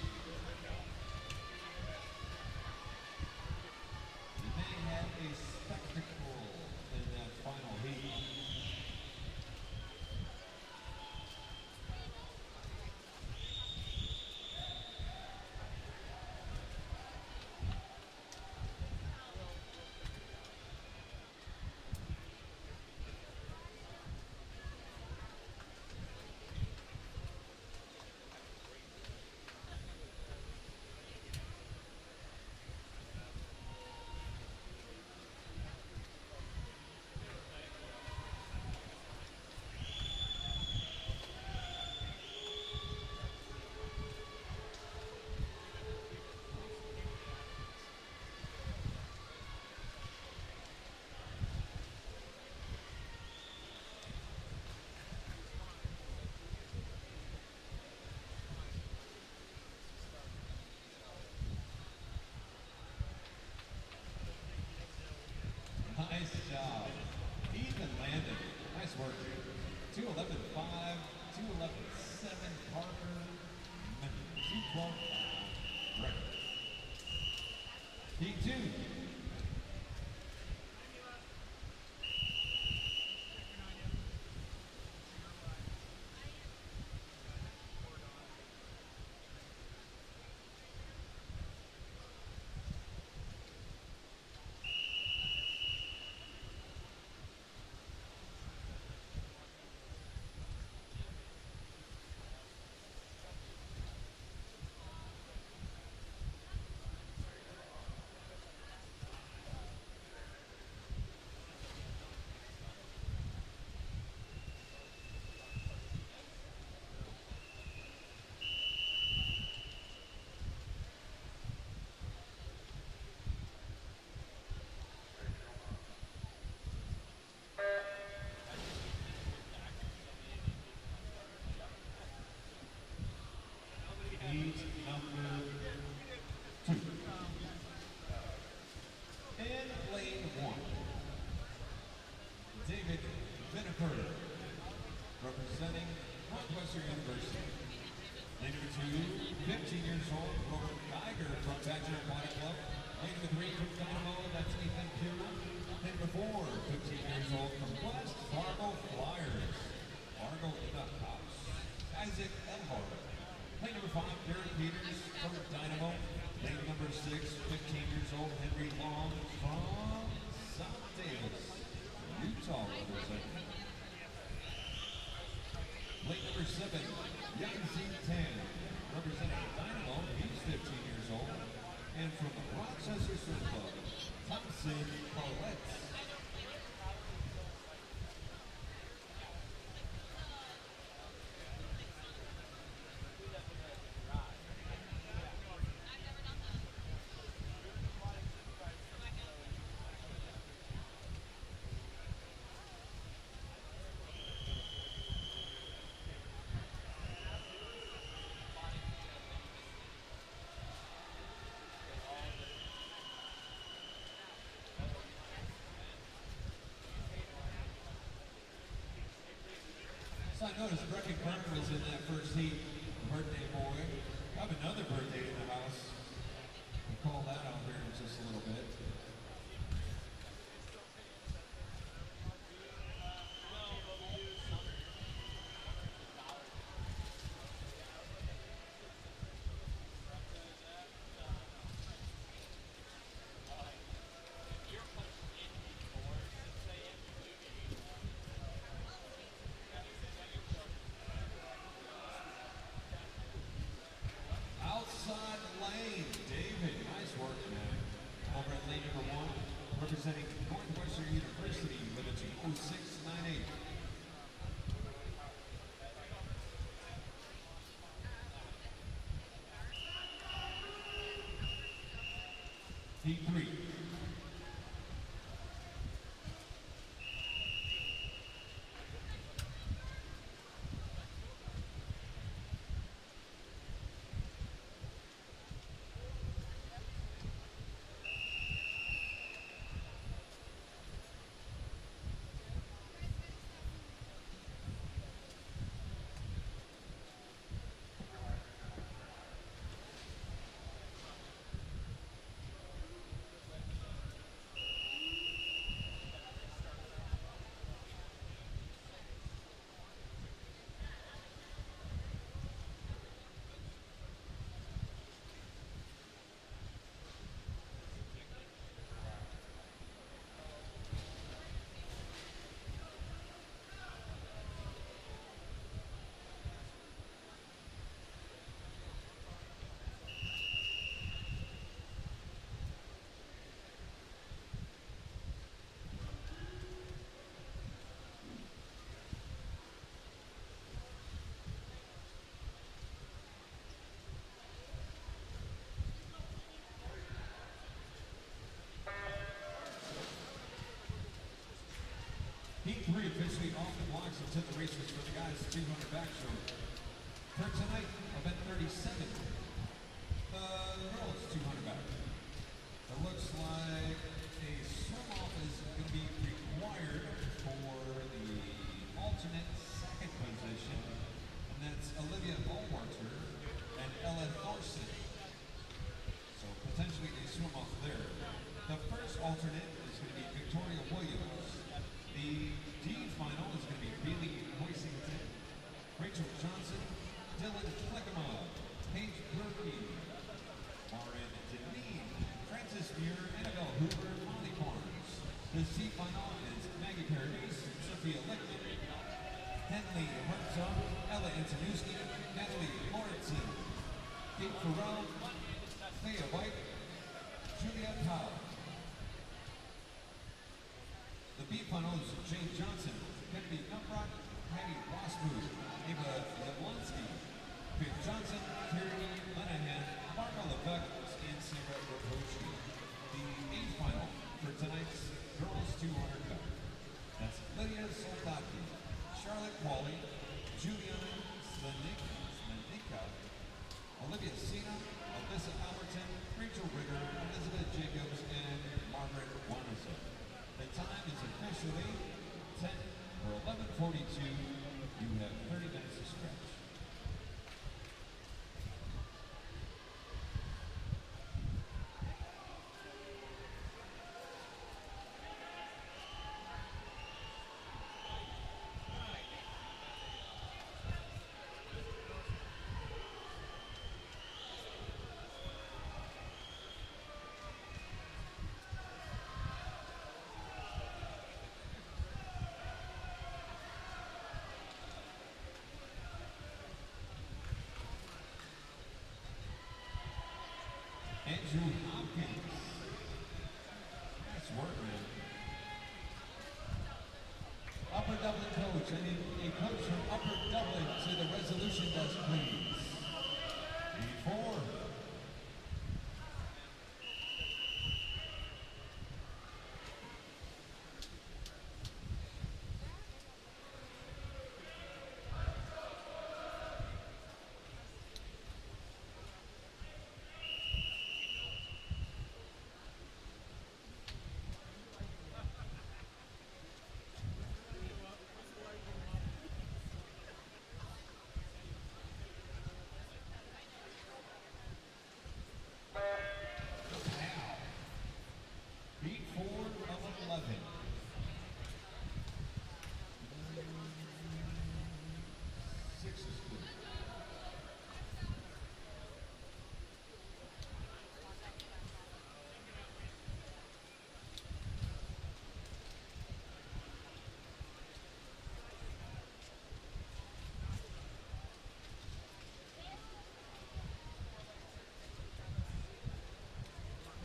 Speaker 1: job. Ethan Landon, nice work, dude. 211.5, 211.7 Parker, Medley, 212.5 record. Heat 2. Heat number 2. In lane 1, David Vinegar, representing Northwestern University. Lane number 2, 15 years old, Robert Geiger from Backstroke Body Club. Lane number 3 from Dynamo, that's Ethan Pugh. Lane number 4, 15 years old from West Fargo Flyers. Fargo in the house. Isaac Elhart. Lane number 5, Derek Peters from Dynamo. Lane number 6, 15 years old, Henry Long from South Davis, Utah representing. Lane number 7, Yanzi Tan, representing Dynamo. He's 15 years old. And from the Rochester Surf Club, Thompson Paulette. So I noticed Brecken Burke was in that first heat, birthday boy. I have another birthday in the house. We'll call that out here in just a little bit. Outside lane, David, nice work, man. Over at lane number 1, representing Northwestern University with a 206.98. Heat 3. Heat 3 officially off the blocks into the races for the guys' 200 backstroke. For tonight, event 37, the girls' 200 back. It looks like a swim off is going to be alternate is going to be Victoria Williams. The D final is going to be Bailey Hoisington, Rachel Johnson, Dylan Fleckema, Paige Berkey, Lauren Deneen, Francis Muir, Annabelle Hoover, Molly Barnes. The C final is Maggie Paradise, Sophia Lichtman, Henley Hartzog, Ella Antonuski, Natalie Lawrenson, Kate Farrell, Thea White, Julia Powell. The B final is Jane Johnson, Kennedy Numbrock, Patty Wasmuth, Ava Yablonsky, Pete Johnson, Terry Lenahan, Barbara Levesque, and Sarah Rapochi. The A final for tonight's girls 200 cup. That's Lydia Soldaki, Charlotte Wally, Juliana Slanika, Olivia Sina, Alyssa Alberton, Rachel Ritter, Elizabeth Jacobs, and Margaret Wanessa. The time is officially 10 or 11:42. You have 30 minutes to stretch. Andrew Hopkins. Nice work, man. Upper Dublin coach. I need a coach from Upper Dublin to the resolution desk, please. Before. Beat 4 of 11. Six is good.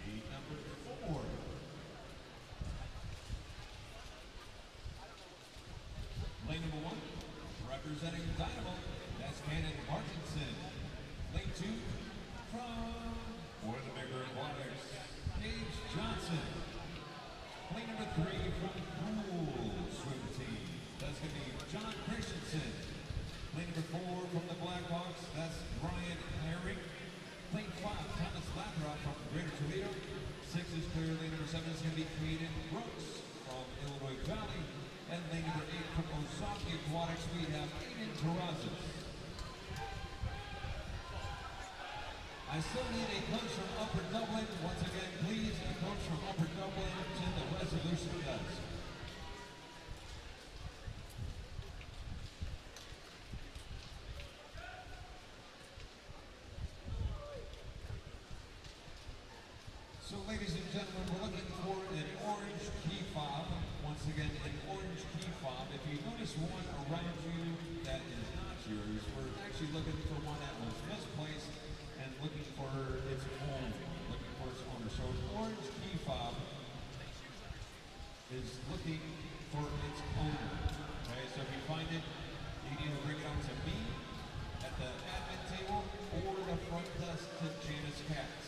Speaker 1: Beat number 4. Lane number 1, representing Dynamo, that's Cannon Martinson. Lane 2, from Boilermaker Aquatics, Paige Johnson. Lane number 3, from Pool Swim Team, that's going to be John Christensen. Lane number 4, from the Blackhawks, that's Brian Herring. Lane 5, Thomas Lathrop from Greater Toledo. 6 is clear. Lane number 7 is going to be Caden Brooks from Illinois Valley. And lane number 8 from Osaki Aquatics, we have Aiden Terrazas. I still need a coach from Upper Dublin. Once again, please, a coach from Upper Dublin to the resolution desk. So, ladies and gentlemen, we're looking for an orange key fob. Once again, an orange key fob. If you notice one around you that is not yours, we're actually looking for one that was misplaced and looking for its owner. Looking for its owner. So, an orange key fob is looking for its owner. Okay, so if you find it, you can either bring it out to me at the admin table or the front desk to Janice Katz.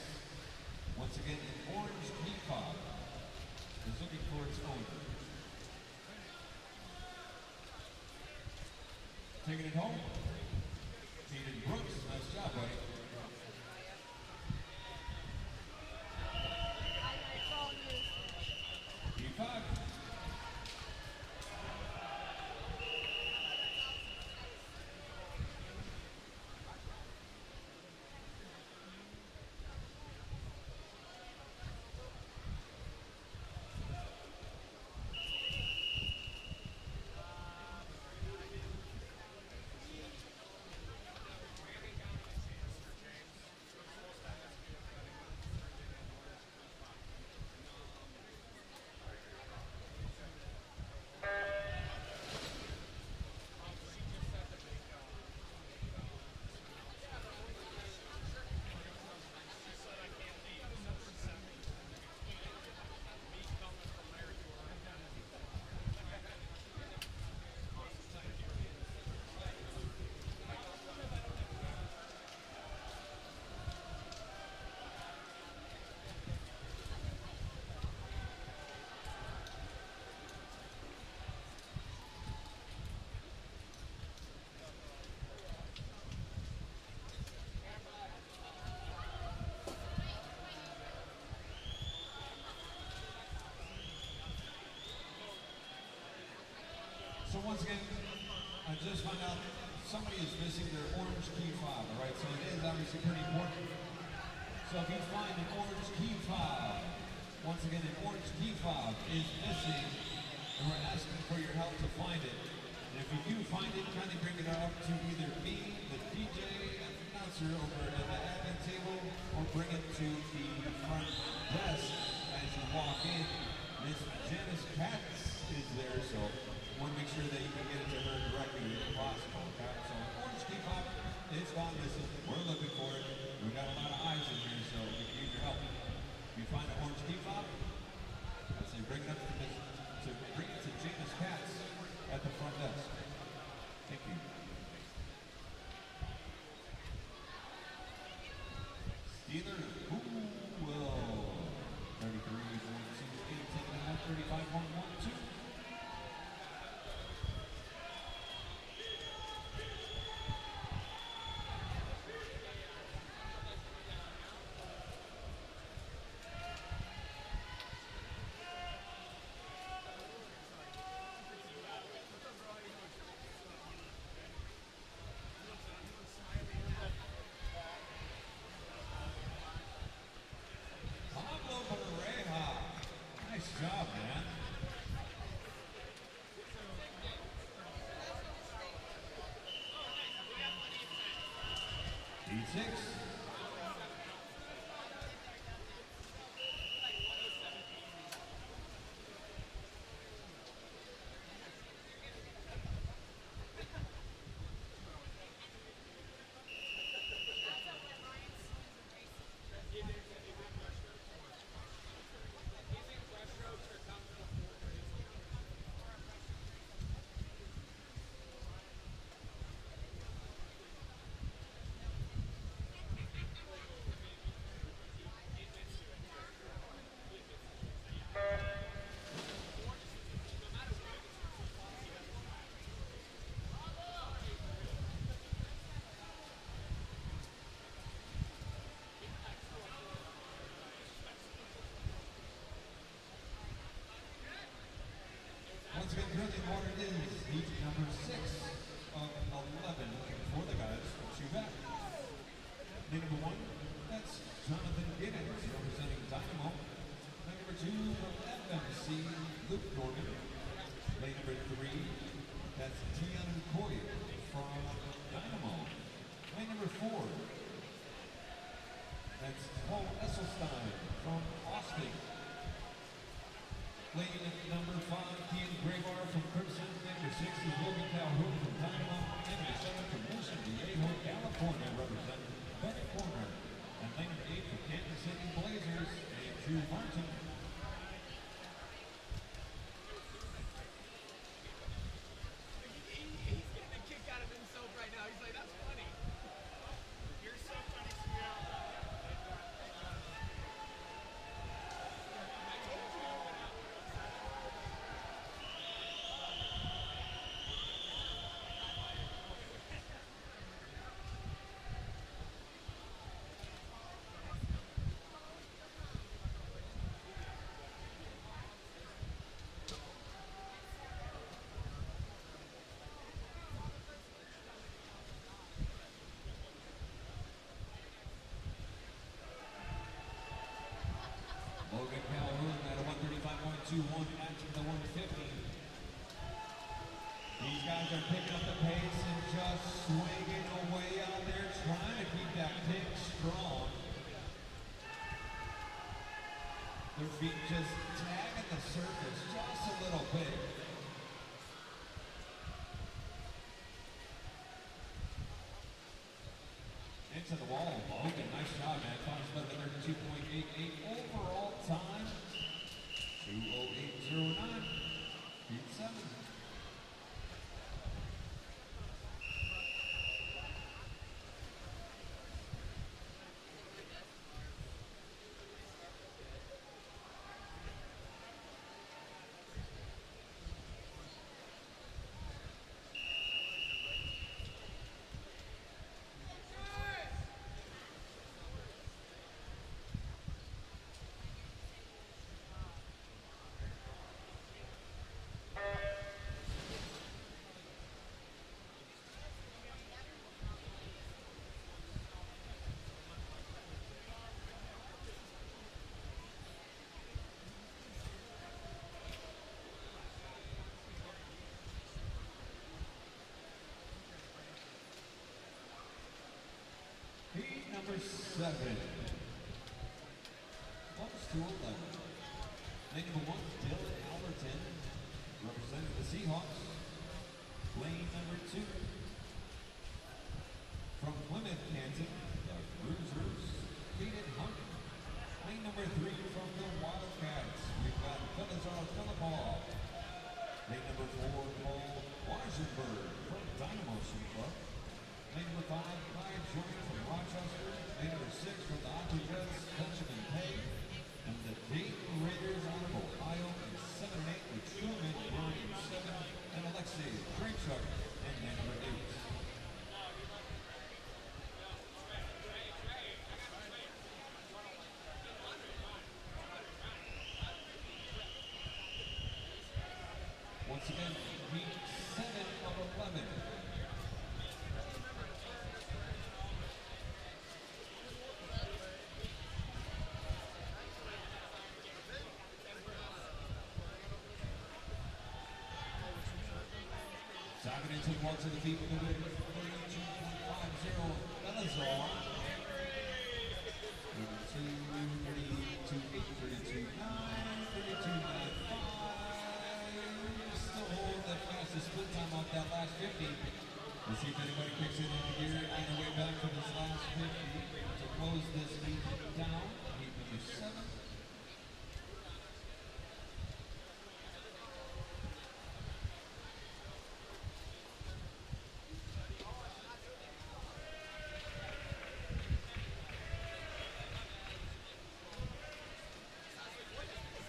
Speaker 1: Once again, an orange key fob is looking for its owner. Taking it home. Aiden Brooks, nice job, buddy. P5. Once again, I just found out somebody is missing their orange key fob, all right? So it is obviously pretty important. So if you find an orange key fob, once again, an orange key fob is missing, and we're asking for your help to find it. And if you do find it, kindly bring it up to either me, the DJ, and the announcer over at the admin table, or bring it to the front desk as you walk in. Miss Janice Katz is there, so I want to make sure that you can get it to her directly if possible. Okay? So orange key fob is gone missing. We're looking for it. We've got a lot of eyes in here, so we can use your help. If you find an orange key fob, I'd say bring it up to Janice Katz at the front desk. Thank you. Steelers, who will 33, 16, taking out 35, 1, 1, 2. Nice job, man. D6. Once again, currently order is heat number 6 of 11 for the guys. Two back. Lane number 1, that's Jonathan Giddens representing Dynamo. Lane number 2 from FMC, Luke Norman. Lane number 3, that's Tian Coy from Dynamo. Lane number 4, that's Paul Esselstein from Austin. Lane number 5, Ian Graybar from Crimson. Number 6 is Logan Calhoun from Dynamo. And number 7 from Mission Viejo, California, representing Bennett Corner. And lane number 8 from Kansas City Blazers, Andrew Martin.
Speaker 2: He's getting a kick out of himself right now. He's like, that's funny. You're so funny, Smear.
Speaker 1: Logan Calhoun at a 135.21 at the 150. These guys are picking up the pace and just swinging away out there, trying to keep that kick strong. Their feet just tagging the surface just a little bit. Into the wall. Logan, nice job, man. Time's better than 32.88 overall time. 2:08.09. Beat 7. 7. Close to 11. Lane number 1, Dylan Alberton, representing the Seahawks. Lane number 2. From Plymouth, Kansas, the Bruisers, Kaden Hunt. Lane number 3 from the Wildcats, we've got Philippaugh. Lane number 4, Paul Washington from Dynamo Swim Club. Lane number 5, Ryan Jordan from Rochester. Lane number 6 from the Aqueducts, Benjamin Pay. And the Dayton Raiders out of Ohio in 7 and 8 with Truman, Brian 7, and Alexei Krachuk and lane number 8. Once again, week 7 of 11. Diving into the one to the feet with the win, 32.50, Belazar. 32, 9, 32.95. Still hold that fastest split time off that last 50. Let's see if anybody kicks it into gear on their way back from this last 50 to close this heat down. Heat number 7.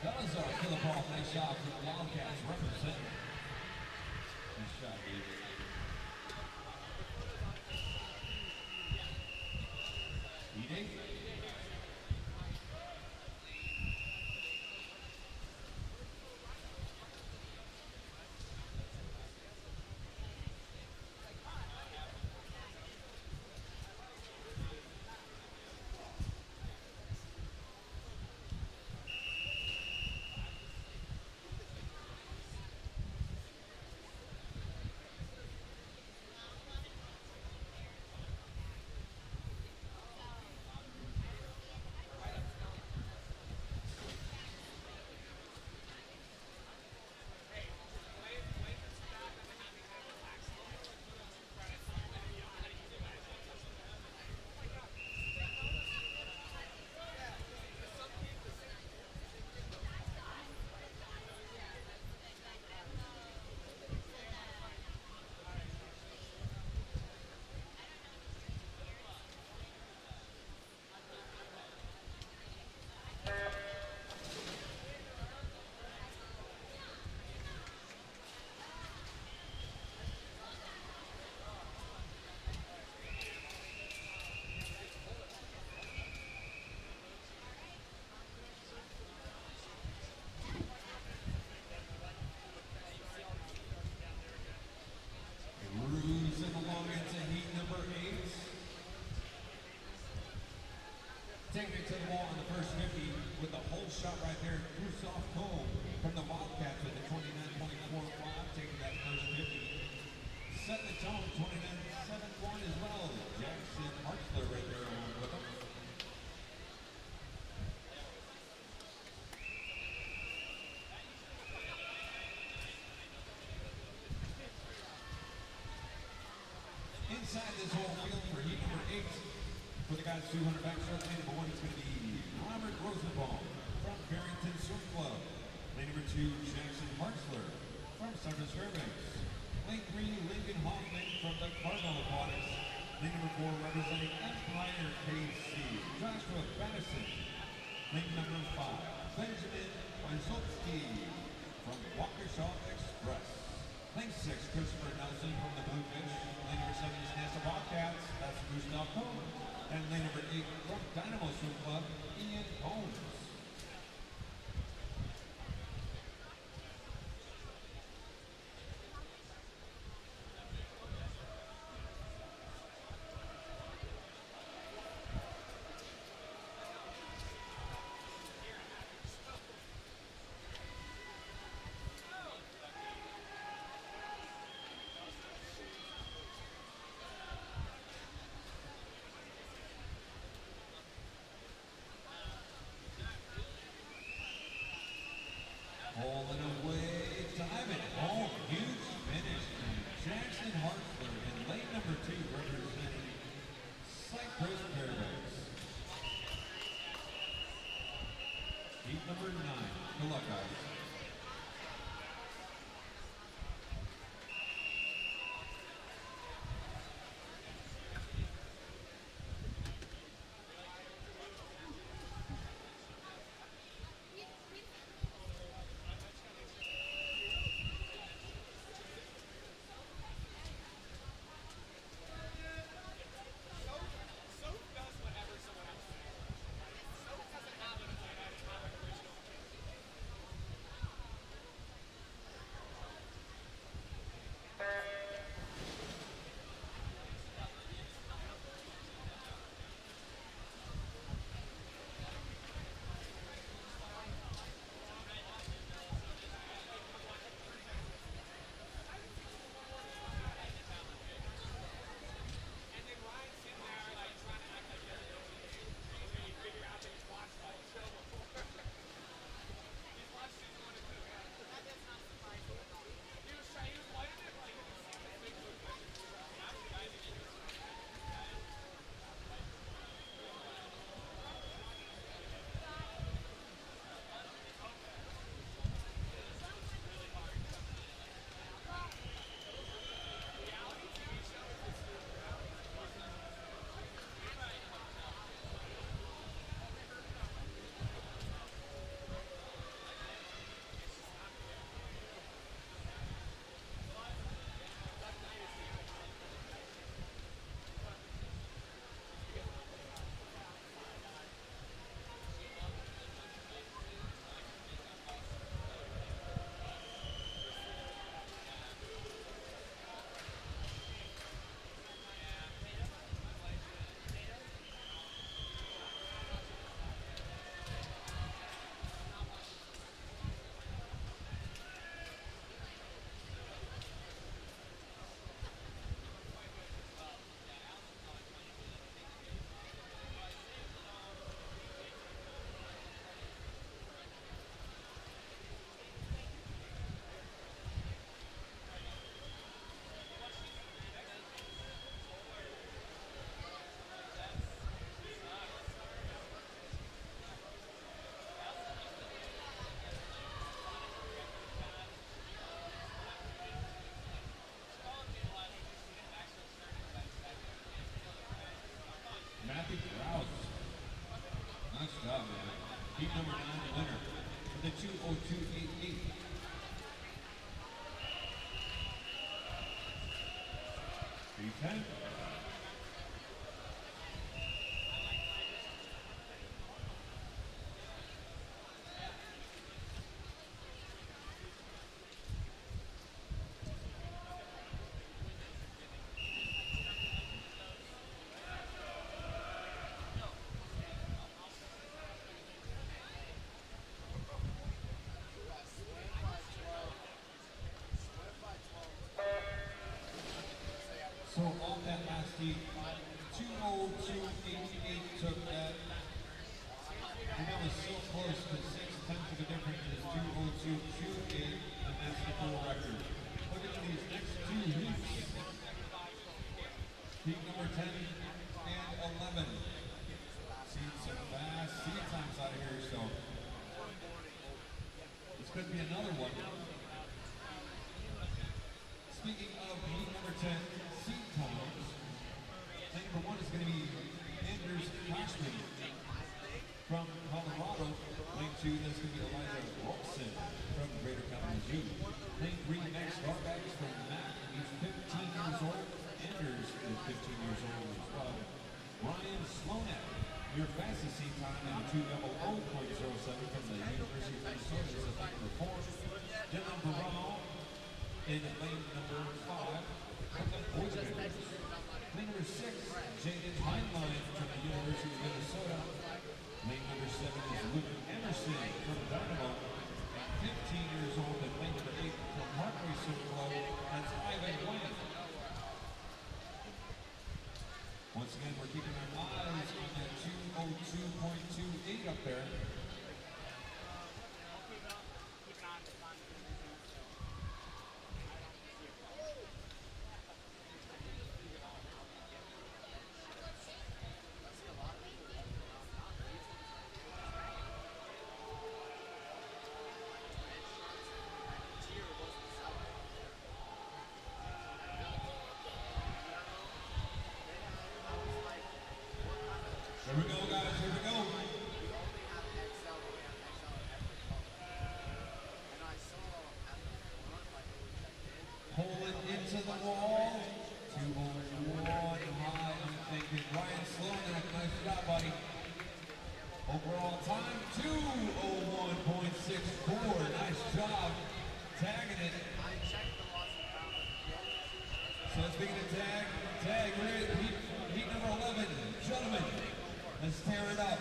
Speaker 1: Belazar, Philippaugh, nice shot for the Wildcats representing. Nice shot, dude. Eating. Cruising along into heat number 8. Taking it to the wall on the first 50 with the whole shot right there. Krzysztof Cole from the Wildcats with the 29.45, taking that first 50. Set the tone, 29.71 as well. Jackson Hartzler right there along with him. Inside this whole field for heat number 8, for the guys 200 backstroke, lane number 1 is going to be Robert Rosenbaum from Barrington Swim Club. Lane number 2, Jackson Hartzler from Cypress Fairbanks. Lane 3, Lincoln Hoffman from the Cardinal Aquatics. Lane number 4, representing Empire KC, Joshua Madison. Lane number 5, Benjamin Wysocki from Waukesha Express. Lane 6, Christopher Nelson from the Bluefish. Lane number 7 is Nesta Bobcats, that's Krzysztof Cole. And lane number 8 from Dynamo Swim Club, Ian Holmes. Heat number 9. Good luck, guys. Nice job, man. Heat number 9, the winner of the 202.88. Heat 10. So on that last heat, 202.88 took that. And that was so close to 6/10 of a difference is 202.28, and that's the full record. Look at these next two heats. Heat number 10 and 11. Seen some fast seat times out of here, so this could be another one. Speaking of heat number 10, seat times, lane number 1 is going to be Anders Cashman from Colorado. Lane 2, that's going to be Eliza Wilson from Greater Kalamazoo. Lane 3, next, Starback from Mac. He's 15 years old. Anders is 15 years old as well. Ryan Slonak, your fastest seat time in 2:00.07 from the University of Minnesota is at lane number 4. Dylan Barano in lane number 5 from the Boys. Lane number 6, Jaden Heinlein from the University of Minnesota. Lane number 7 is Luke Emerson from Dynamo. 15 years old. And lane number 8 from Heart Racing Club, that's Ivan Wayne. Once again, we're keeping our eyes on that 202.28 up there. overall time, 2:01.64. Nice job tagging it. So speaking of tag, we're at heat number 11. Gentlemen, let's tear it up.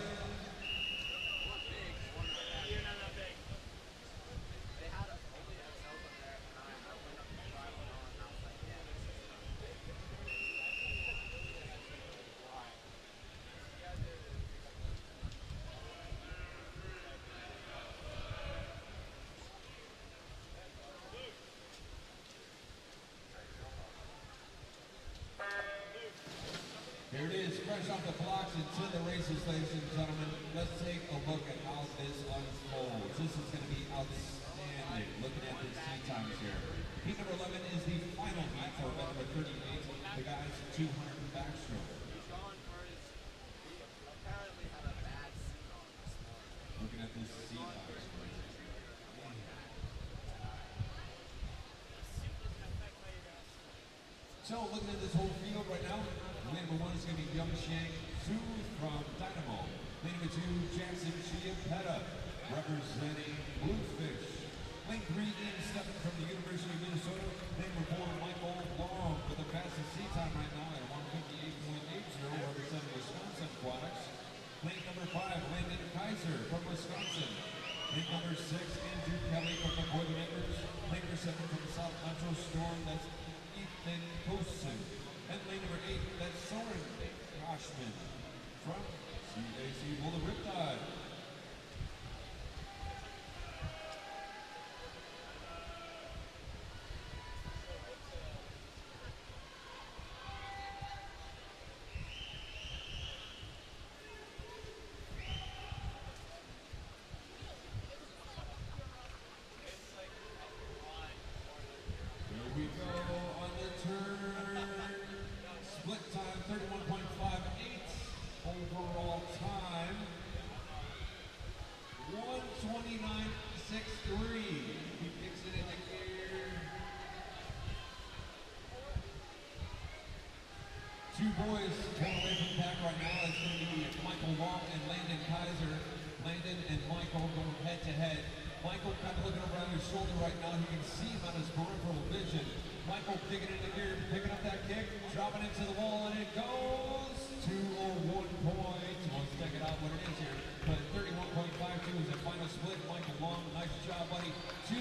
Speaker 1: Here it is, fresh off the blocks into the races, ladies and gentlemen. Let's take a look at how this unfolds. This is going to be outstanding. Looking at the seat times here. Heat number 11 is the final heat for event number 38. The guys 200 backstroke. Looking at this seat times. So looking at this whole field right now. Lane number 1 is going to be Young Shank Zhu from Dynamo. Lane number 2, Jackson Chiapetta, representing Bluefish. Lane 3, Ian Steffen from the University of Minnesota. Lane number 4, Michael Long with the fastest seat time right now at 158.80, representing Wisconsin Aquatics. Lane number 5, Landon Kaiser from Wisconsin. Lane number 6, Andrew Kelly from the Boilermakers. Lane number 7 from the South Metro Storm, that's Ethan Posen. And lane number 8, that's Soren Koshman from CAC Boulder Riptide. Here we go on the turn. Split time 31.58. Overall time 129.63. He kicks it into gear. Two boys pulling away from the pack right now. It's going to be Michael Long and Landon Kaiser. Landon and Michael going head to head. Michael kind of looking around his shoulder right now. You can see him on his peripheral vision. Michael kicking into gear, picking up that kick, dropping into the wall, and it goes 201 points. Let's check it out what it is here. But 31.52 is the final split. Michael Long, nice job, buddy. 201.15.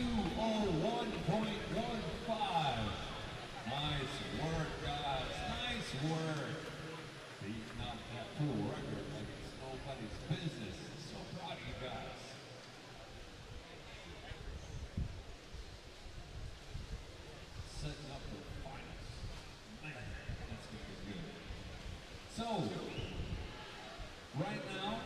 Speaker 1: Nice work, guys. Nice work. Beating up that pool record like it's nobody's business. So proud of you guys. Setting up the finals. Man, that's going to be good. So, right now,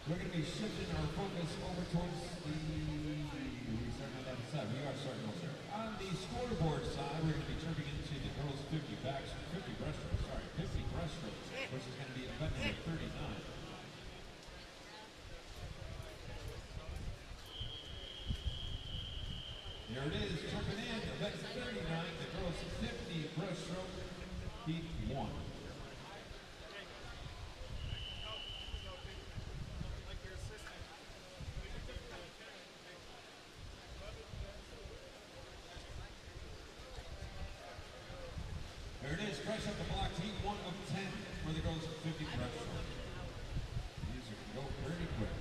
Speaker 1: we're going to be shifting our focus over towards the, are we starting on that side? We are starting on there. On the scoreboard side, we're going to be jumping into the girls' 50 breaststroke, which is going to be event number 39. Here it is, jumping in, event 39, the girls' 50 breaststroke, heat 1. There it is, fresh up the block, heat 1 of 10 for the girls' 50 breaststroke. These are going to go pretty quick.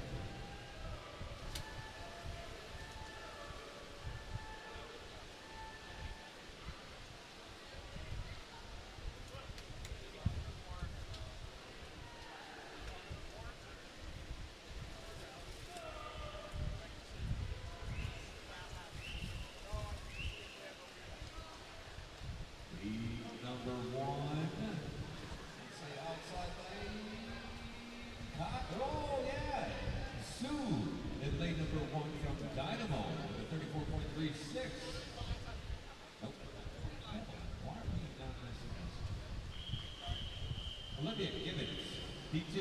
Speaker 1: Number 1. Say outside lane. Oh yeah. Sue in lane number 1 from Dynamo with a 34.36. Nope. Why are we not missing this? Olivia Gibbons, P2.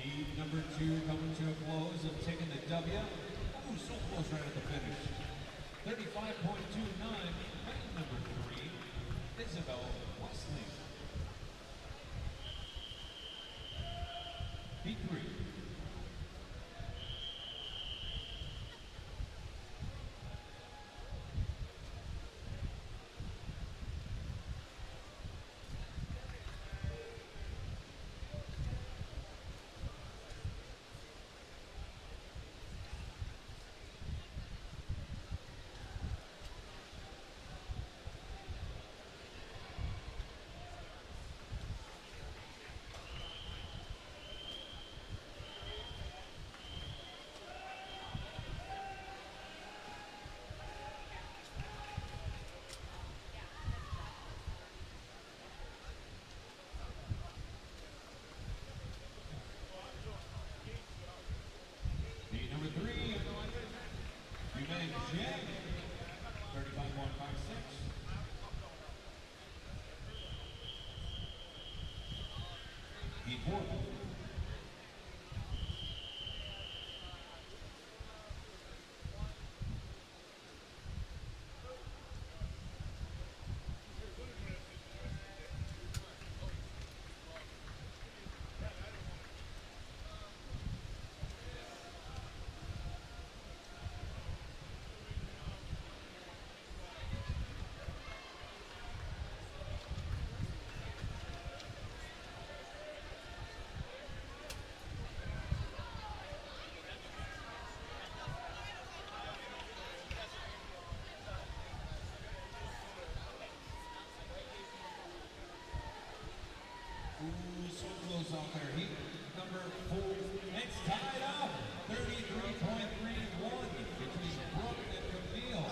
Speaker 1: Heat number 2 coming to a close and taking the W. Ooh, so close right at the finish. 35.29, main number 3, Isabel Wesley. Heat 3. So close out there. Heat number 4. It's tied up. 33.31 between Brooke and Camille.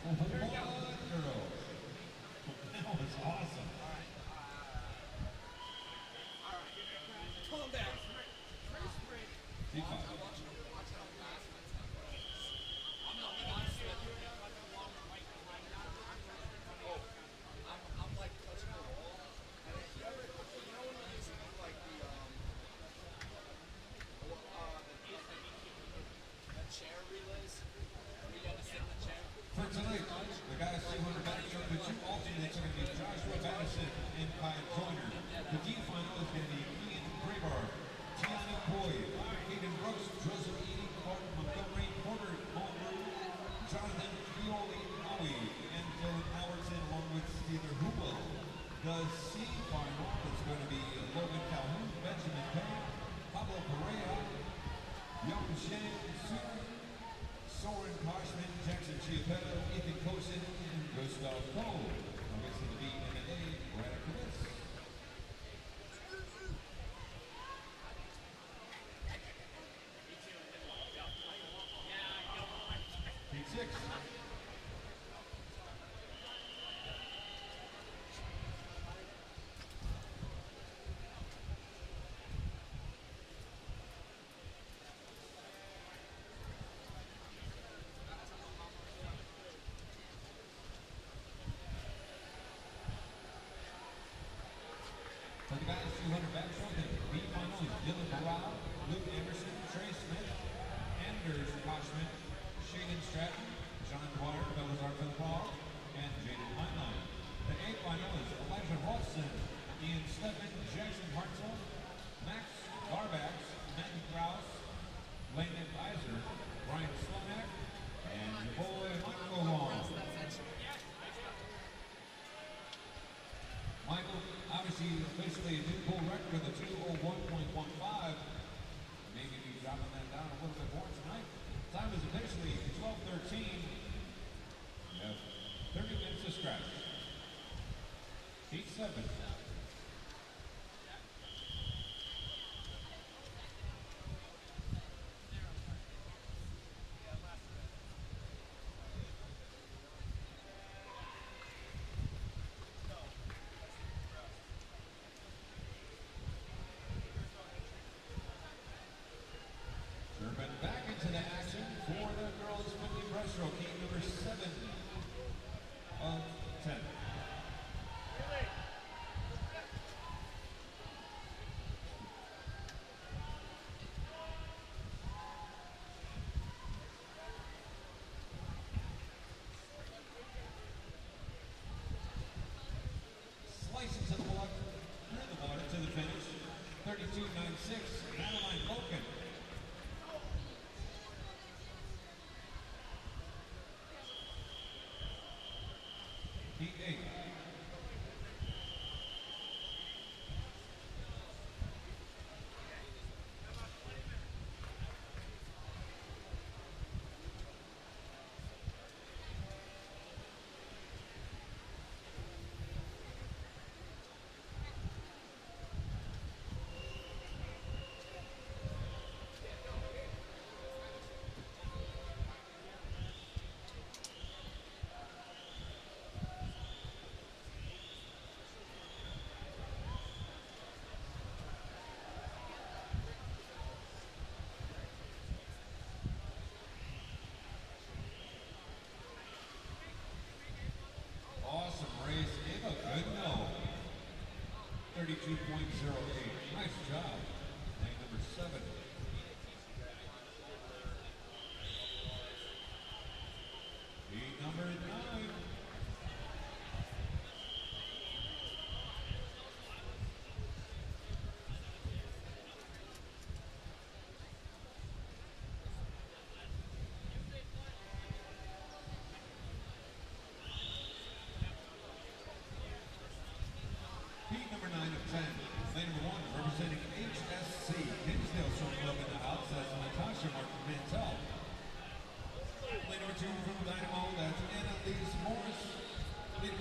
Speaker 1: What girls? That was awesome.
Speaker 2: Calm down.
Speaker 1: Heat 5. For tonight, the guys 200 Backstroke, the 2 alternates are going to be Joshua Madison and Kyle Joyner. The D final is going to be Ian Graybar, Tiana Coy, Hayden Brooks, Joseph Edie, Martin Montgomery, Porter Mulgrew, Jonathan Pioli Howie, and Dylan Howardson, along with Steeler Hubel. The C final is going to be Logan Calhoun, Benjamin Payne, Pablo Pereira, Young Shane Su, Soren Koshman, Jackson Chiapetta, Ethan Kosin, and Gustav Cole. I'll get to the B and an A right after this. Heat 6. For the guys 200 Backstroke, the B final is Dylan Barral, Luke Emerson, Trey Smith, Anders Koshman, Shaden Stratton, John Dwyer, Belazar Philpol, and Jaden Heinlein. The A final is Elijah Rolfson, Ian Stedman, Jackson Hartzell, Max Garbax, Matthew Krause, Landon Iser, Brian Slomak, and your boy Michael Long. Michael, obviously, officially a new pull record with a 2:01.15. Maybe be dropping that down a little bit more tonight. Time is officially 12:13. You have 30 minutes to scratch. Heat 7. Serpent back into the action for the girls 50 breaststroke, heat number 7 of 10.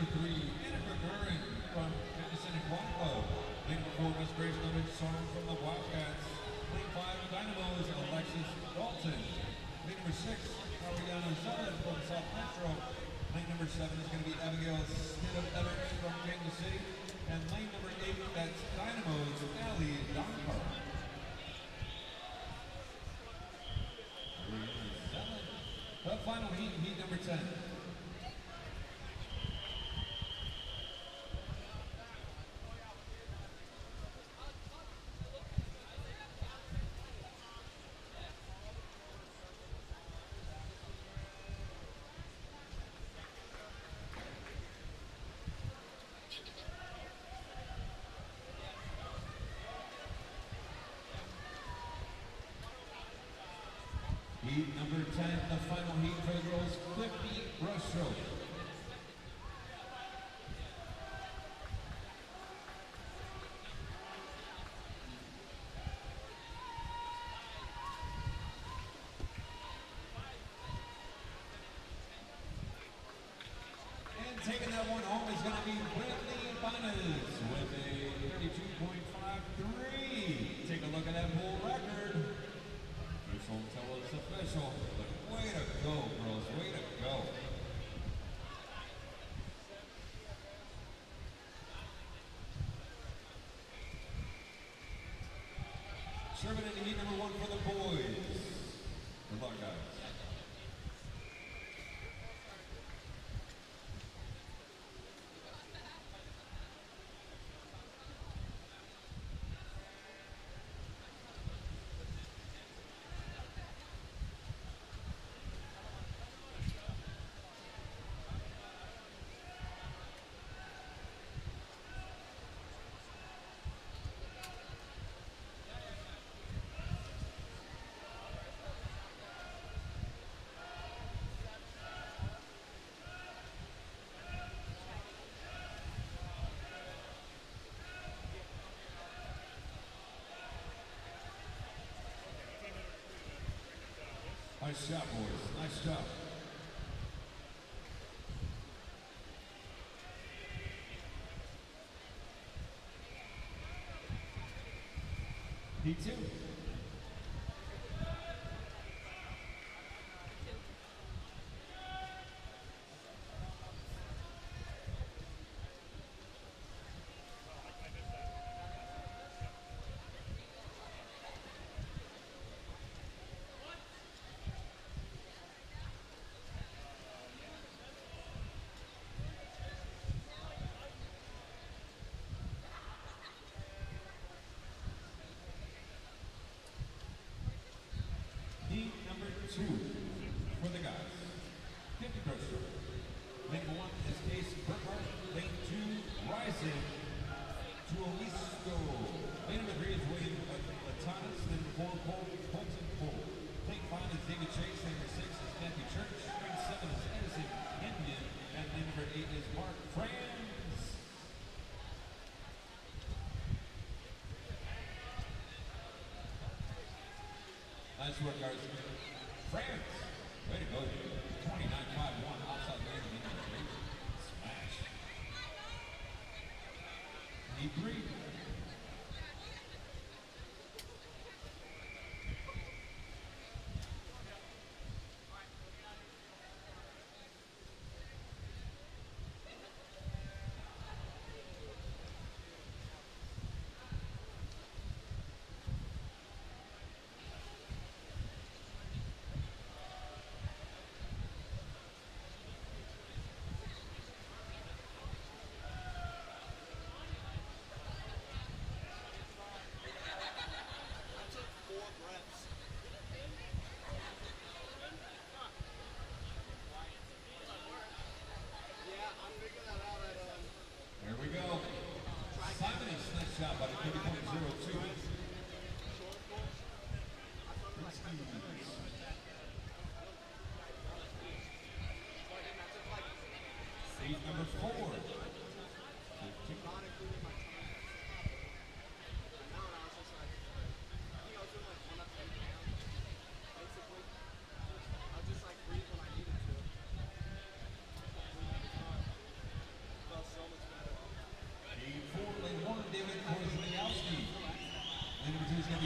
Speaker 1: number 3, Jennifer Curran from Madison and Quad Club. Lane number 4, Miss Grace Limit Song from the Wildcats. Lane 5, Dynamos, Alexis Dalton. Lane number 6, Ariana Sullivan from South Metro. Lane number 7 is going to be Abigail Stidham-Evans from Kansas City. And lane number 8, that's Dynamos, Allie Donkar. The final heat, heat number 10. Heat number 10, the final heat for the girls, 50 breaststroke. And taking that one home is going to be Medley with a 32.53. Take a look at that full record. This won't tell us official, but way to go, girls, way to go. Serving into heat number 1 for the boys. Good luck, guys. Nice job, boys. Nice job. Heat 2. Heat number 2 for the guys. 50 breaststroke. Lane 1 is Ace Burkhart. Lane 2, Rising to Olisco. Lane number 3 is William Latanas. Lane number 4, Colton Cole. Lane 5 is David Chase. Lane number 6 is Matthew Church. Lane 7 is Edison Indian. And lane number 8 is Mark Franz. Nice work, guys. France, way to go, dude. 29-5-1, outside lane, smash. Heat 3.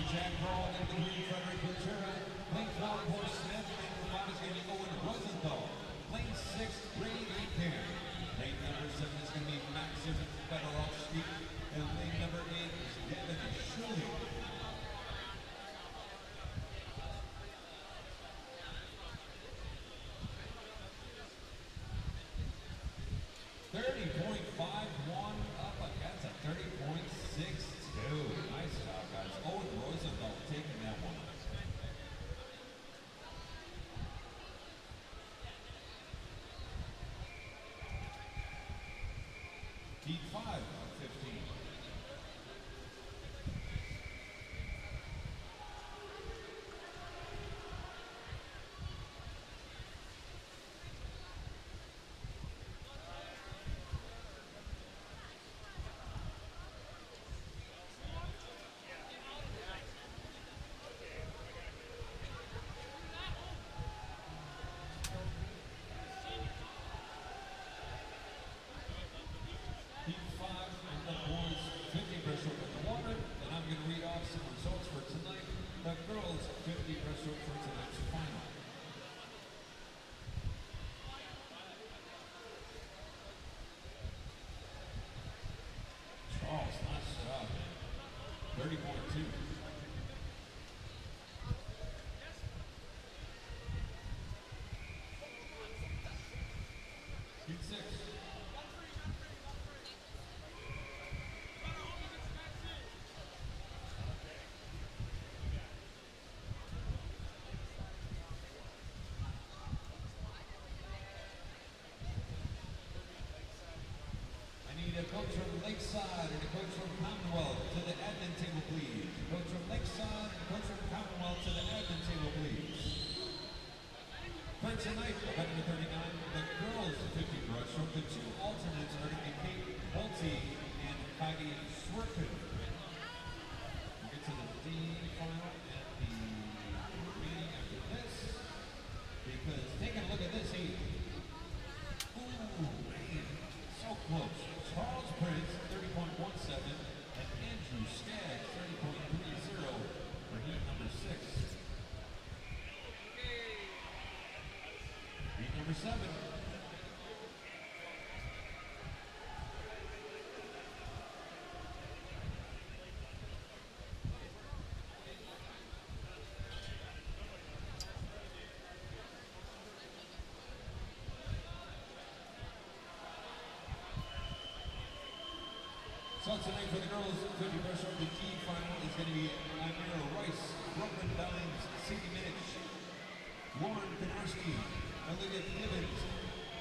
Speaker 1: Jack Brawl, in the green, Frederick Ventura. Lane 4, Horse Smith. Lane number 5 is going to be Owen Rosenthal. Lane 6, Ray Leapan. Lane number 7 is going to be Madison Federowski. And lane number 8 is Devin Shuley. Up against a 30.62. Nice job, guys. Owen Rosenthal taking that one. Heat 5 of 15. The girls 50 breaststroke for tonight's final. Charles, nice job. 30.2. Heat 6. A coach from Lakeside and a coach from Commonwealth to the admin table, please. A coach from Lakeside and a coach from Commonwealth to the admin table, please. For tonight, event number 39, the girls 50 breaststroke. The two alternates are going to be Kate Bolte and Heidi Swerkin. We'll get to the D final and the meeting after this. Because taking a look at this heat. Ooh, man, so close. Charles Prince, 30.17, and Andrew Skaggs, 30.30 for heat number 6. Heat number 7. So tonight for the girls, 50 breaststroke, the G final is going to be Amira Rice, Brooklyn Bellings, Sadie Minich, Lauren Konarski, Olivia Gibbons,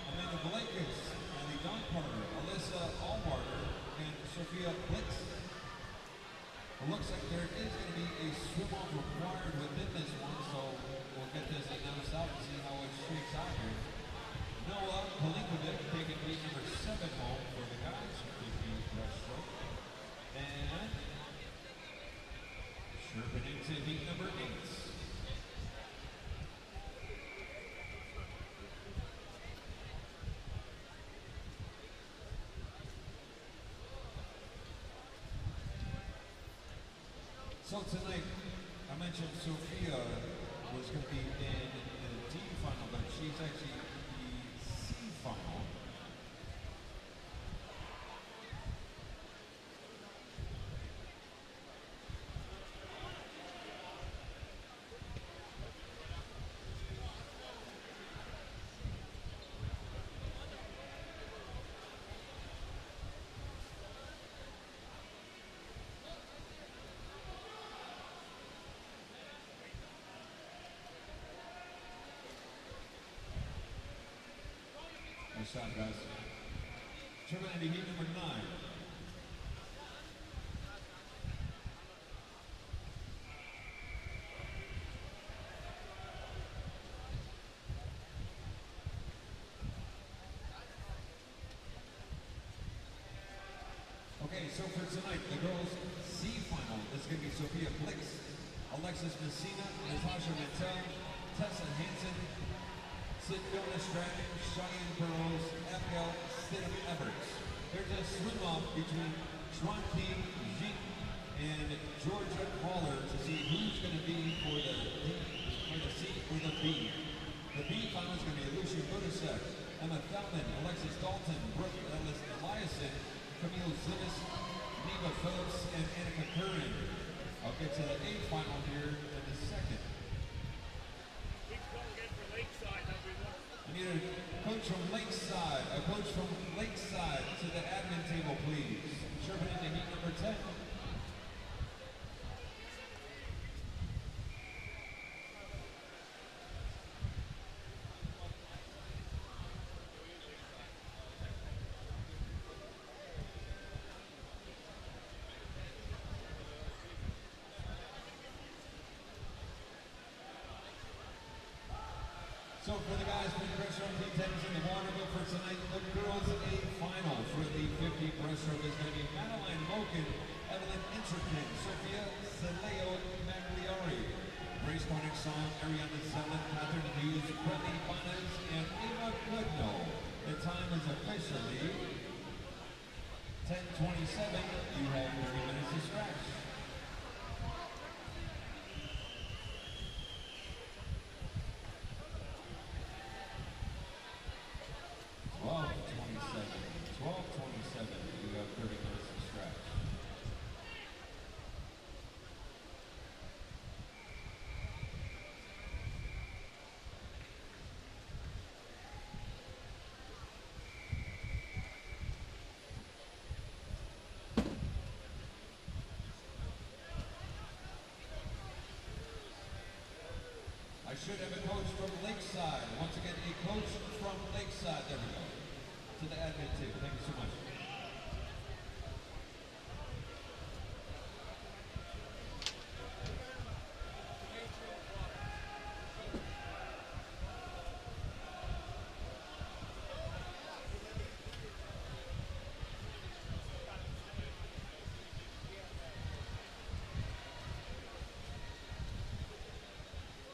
Speaker 1: Amanda Blakis, Ellie Doncarter, Alyssa Allbarger, and Sophia Blitz. It looks like there is going to be a swim-off required within this one, so we'll get this announced out and see how it shakes out here. Noah Palinkovic taking heat number 7 home for the guys, 50 breaststroke. And Sherpin into heat number 8. So tonight, I mentioned Sophia was going to be in the D final, but she's actually the C final. Nice shot, guys. Triple into heat number 9. Okay, so for tonight, the girls' C final is going to be Sophia Blix, Alexis Messina, Natasha Mantel, Tessa Hansen, Sidona Stratton, Cheyenne Burrows, Abigail Stidham Everts. There's a swim-off between Schwanke Jeet and Georgia Caller to see who's going to be for the C or the B. The B final is going to be Lucia Budasek, Emma Thelman, Alexis Dalton, Brooke Ellis Eliason, Camille Zivis, Neva Phillips, and Annika Curran. I'll get to the A final here in a second. I need a coach from Lakeside, to the admin table, please. Sherman into heat number 10. So for the guys putting pressure on T10s in the water, but for tonight, the girls' A final for the 50 breaststroke is going to be Madeline Moken, Evelyn Intrakin, Sophia Celeo Magliari, Grace Cornick Song, Ariana Zellin, Catherine Hughes, Bradley Bonas, and Ava Goodnow. The time is officially 10:27. You have 30 minutes to scratch. 12:27. You have 30 minutes to scratch. I should have a coach from Lakeside. Once again, a coach from Lakeside. There we go. To the admin table. Thank you so much.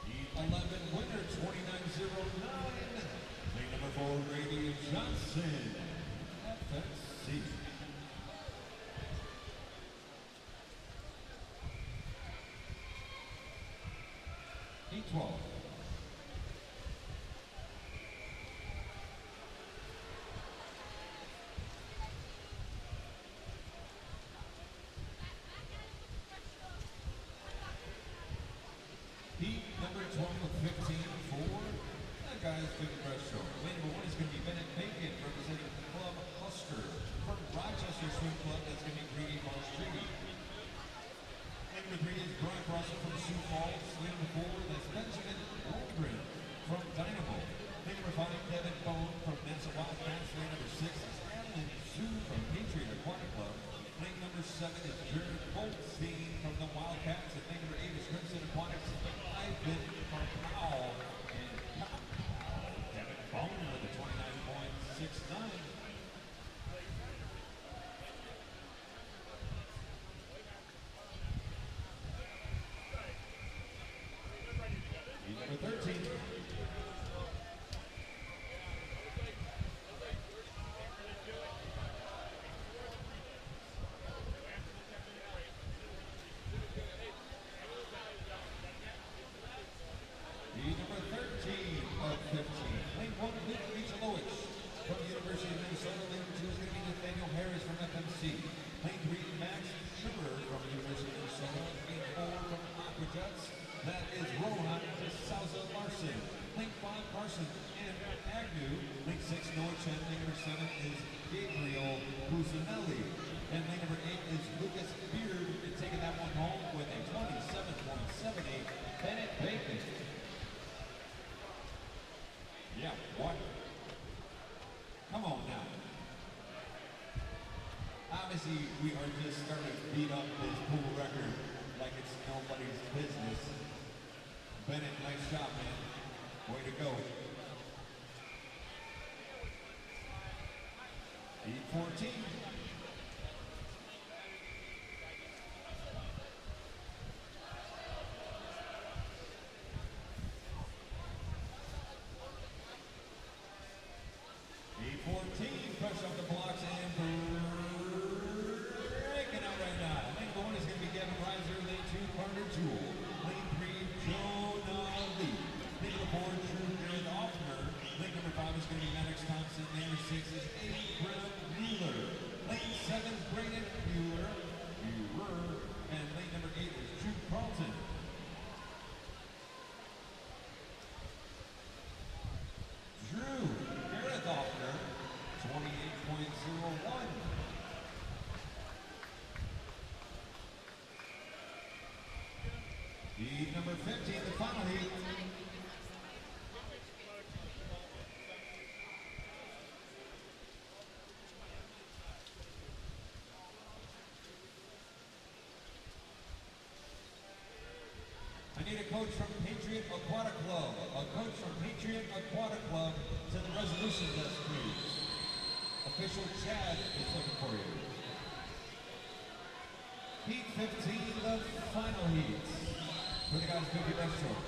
Speaker 1: The 11 winner, 2909. Lane number 4, Grady Johnson, FNC. E12. Heat number 12 of 15 for the guys to the breaststroke. Lane number 1 is going to be Bennett Bacon, representing Club Husker. From Rochester Swim Club, that's going to be Grady Falls Treaty. Lane number 3 is Brian Russell from Sioux Falls. Lane number 4, that's Benjamin Waldron from Dynamo. Lane number 5, Devin Bone from Mensa Wildcats. Lane number 6 is Alan Zhu from Patriot Aquatic Club. Lane number 7 is Jared Goldstein from the Wildcats. And lane number 8 is Crimson Aquatics. Ivan from Powell. And Devin Bone with a 29.69. Number 13. Number 13 of 15. Lane 1, Luke Michalowicz from the University of Minnesota. Lane 2 is going to be Nathaniel Harris from FMC. Lane 3, Max Schubert from the University of Minnesota. Lane 4 from Aquajets. That is Rohan Souza Larson. Lane 5, Carson and Agnew. Lane 6, Noah Chen. Lane number 7 is Gabriel Busanelli. And lane number 8 is Lucas Beard. And taking that one home with a 27.78, Bennett Bacon. Yeah, what? Come on now. Obviously, we are just starting to beat up this pool record like it's nobody's business. Bennett, nice job, man. Way to go. 8-14. Push up the blocks and breaking out right now. Lane 1 is going to be Heat number 15, the final heat. I need a coach from Patriot Aquatic Club. A coach from Patriot Aquatic Club to the resolution desk, please. Official Chad is looking for you. Heat 15, the final heat. For the guys doing Breaststroke.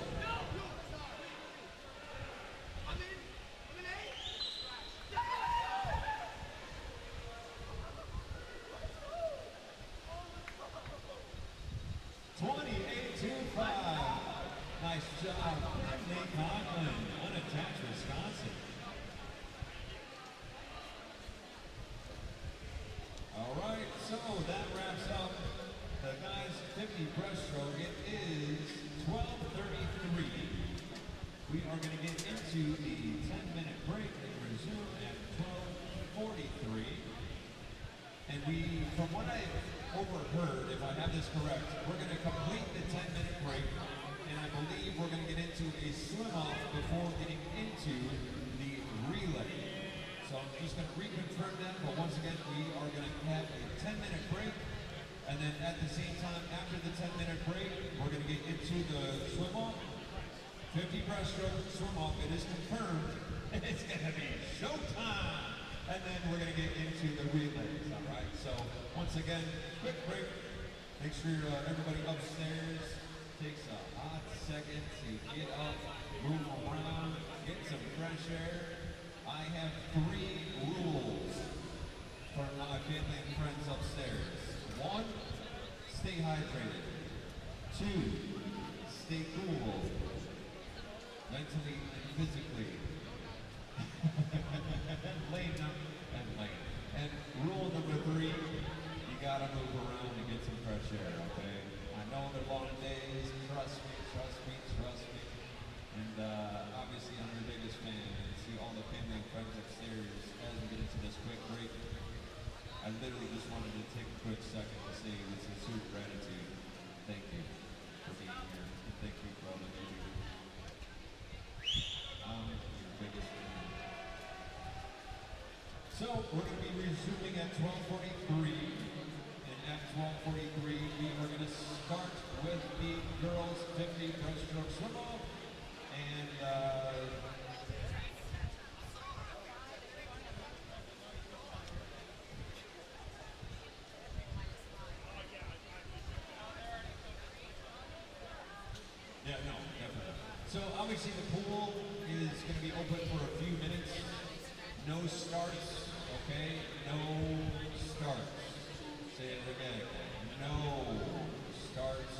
Speaker 2: I'm in
Speaker 1: 28-5. Nice job, Medley Conklin, unattached Wisconsin. All right, so that wraps up the guys 50 breaststroke. It is 12:33. We are going to get into the 10-minute break and resume at 12:43. And from what I overheard, if I have this correct, we're going to complete the 10-minute break, and I believe we're going to get into a swim-off before getting into the relay. So I'm just going to reconfirm that, but once again, we are going to have a 10-minute break, and then at the same time, after the 10-minute break, we're going to get into the swim-off. 50 breaststroke swim-off, it is confirmed. It's going to be showtime! And then we're going to get into the relays, all right? So, once again, quick break. Make sure everybody upstairs takes a hot second to get up, move around, get some fresh air. I have 3 rules for my family and friends upstairs. 1, stay hydrated. 2, stay cool, mentally and physically. And rule number 3, you gotta move around and get some fresh air, okay? I know they're long days, trust me. And obviously I'm your biggest fan, and see all the family and friends upstairs as we get into this quick break. I literally just wanted to take a quick second to say with sincere gratitude, thank you for being here, and thank you for all that you do. I'm your biggest fan. So we're going to be resuming at 12:43, and at 12:43 we are going to start with the girls 50 breaststroke swim-off, and yeah, no, definitely. So obviously the pool is going to be open for a few minutes. No starts, okay? No starts. Say it again. No starts,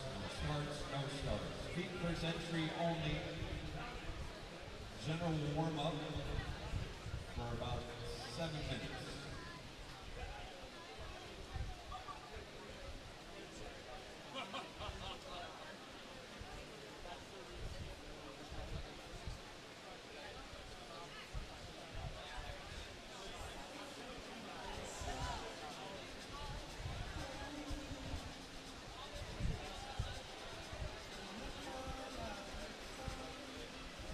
Speaker 1: no starts. Feet first entry only. General warm-up for about 7 minutes.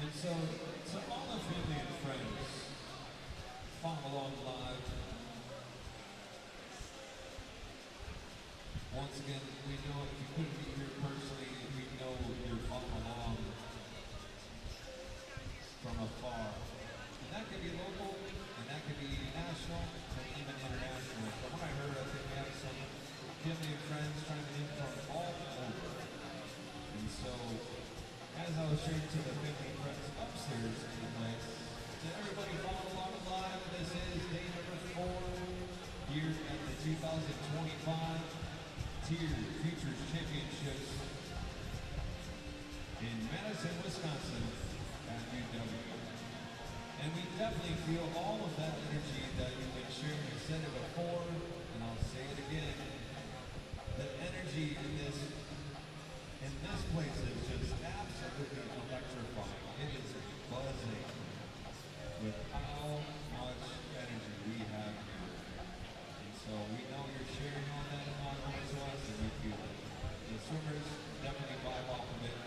Speaker 1: And so, to all the family and friends, follow along live. Once again, we know if you couldn't be here personally, we know you're following along from afar. And that could be local, and that could be national, and even international. From what I heard, I think we have some family and friends chiming in from all over. And so, as I was sharing to the 50 friends upstairs in the place, to everybody follow along live, this is day number 4 here at the 2025 Tier Futures Championships in Madison, Wisconsin at UW. And we definitely feel all of that energy that you've been sharing. I said it before, and I'll say it again. The energy in this place is just absolutely electrifying. It is buzzing with how much energy we have here. And so we know you're sharing all that on to us, and we feel it. The swimmers definitely vibe off of it.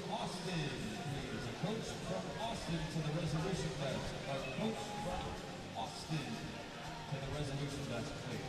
Speaker 1: Austin, please. A coach from Austin to the resolution desk. A coach from Austin to the resolution desk, please.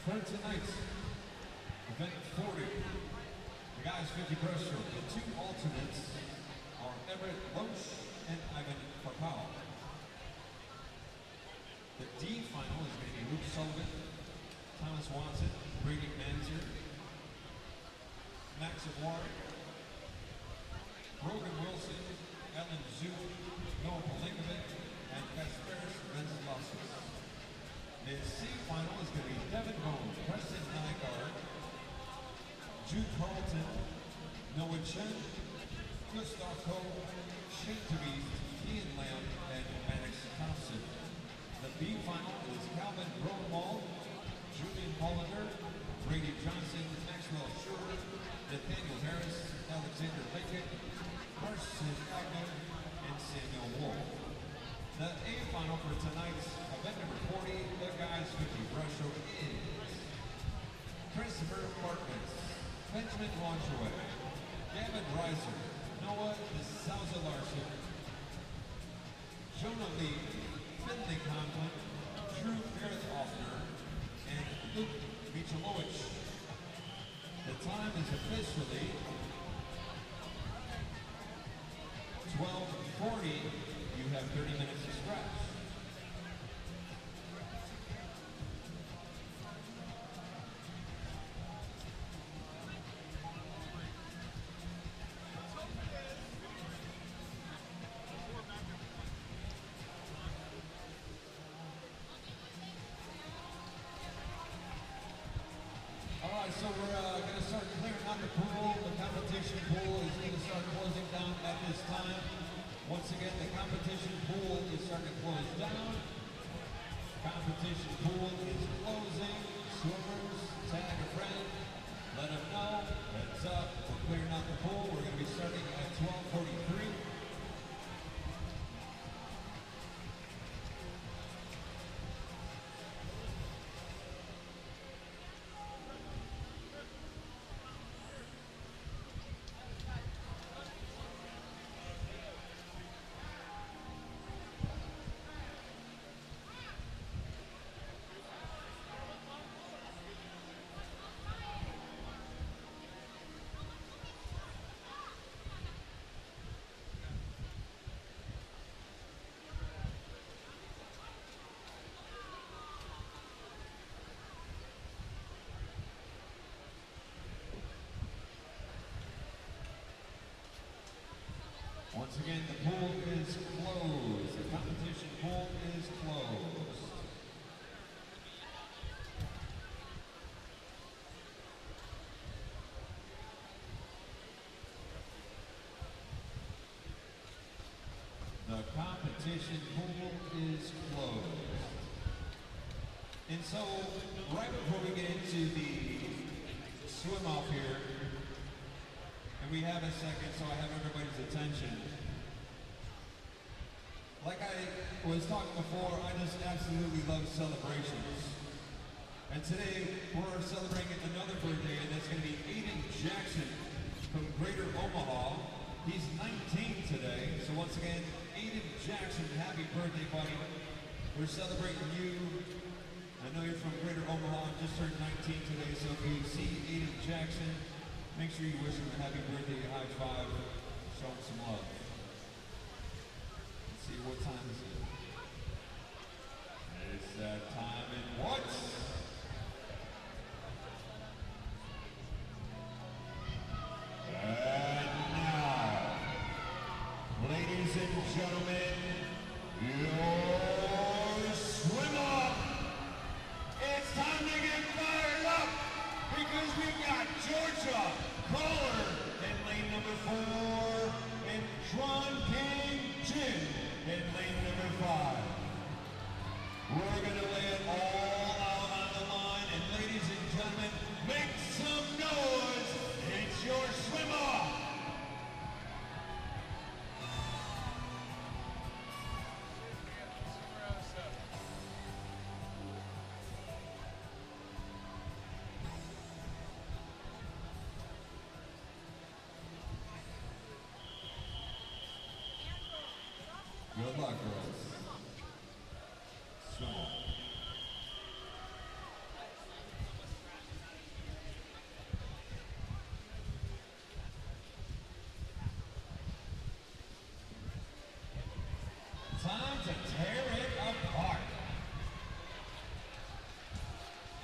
Speaker 1: For tonight's event 40, the guys 50 breaststroke, the two alternates are Everett Loesch and Ivan Fakal. The D final is going to be Luke Sullivan, Thomas Watson, Brady Manzer, Max Award, Brogan Wilson, Ellen Zook, Noah Polinkovic, and Kasperis Renzelowskis. The C final is going to be Devin Bone, Preston Nygaard, Jude Carlton, Noah Chen, Gustav Coe, Shane Therese, Ian Lamb, and Madison Thompson. The B final is Calvin Rosenwald, Julian Hollander, Brady Johnson, Maxwell Schur, Nathaniel Harris, Alexander Lincoln, Carson Agnew, and Samuel Wolf. The A final for tonight's event number 40, the guys 50 breaststroke is Christopher Bartman, Benjamin Launchaway, Gavin Reiser, Noah Souza Larson, Jonah Lee, Finley Conklin, Drew Gareth Offner, and Luke Michalowicz. The time is officially 12:40. You have 30 minutes to stretch. Alright, so we're going to start clearing out the pool. The competition pool is going to start closing down at this time. Once again, the competition pool is starting to close down. Competition pool is closing. Swimmers, tag a friend. Let them know. Heads up. We're clearing out the pool. We're going to be starting at 12:43. participation pool is closed. And so, right before we get into the swim off here, and we have a second, so I have everybody's attention. Like I was talking before, I just absolutely love celebrations. And today, we're celebrating another birthday, and that's going to be Aiden Jackson from Greater Omaha. He's 19 today, so once again, Aiden Jackson, happy birthday, buddy. We're celebrating you. I know you're from Greater Omaha, just turned 19 today, so if you see Aiden Jackson, make sure you wish him a happy birthday, high five, show him some love. Let's see, what time is it? It's that time in what? And now, ladies and gentlemen, your swim off. It's time to get fired up because we've got Georgia Caller in lane number 4 and Tron King Jin in lane number 5. We're going to lay it all out on the line, and ladies and gentlemen, make some noise. It's your swim off. Good luck, girls. Swim off. Time to tear it apart.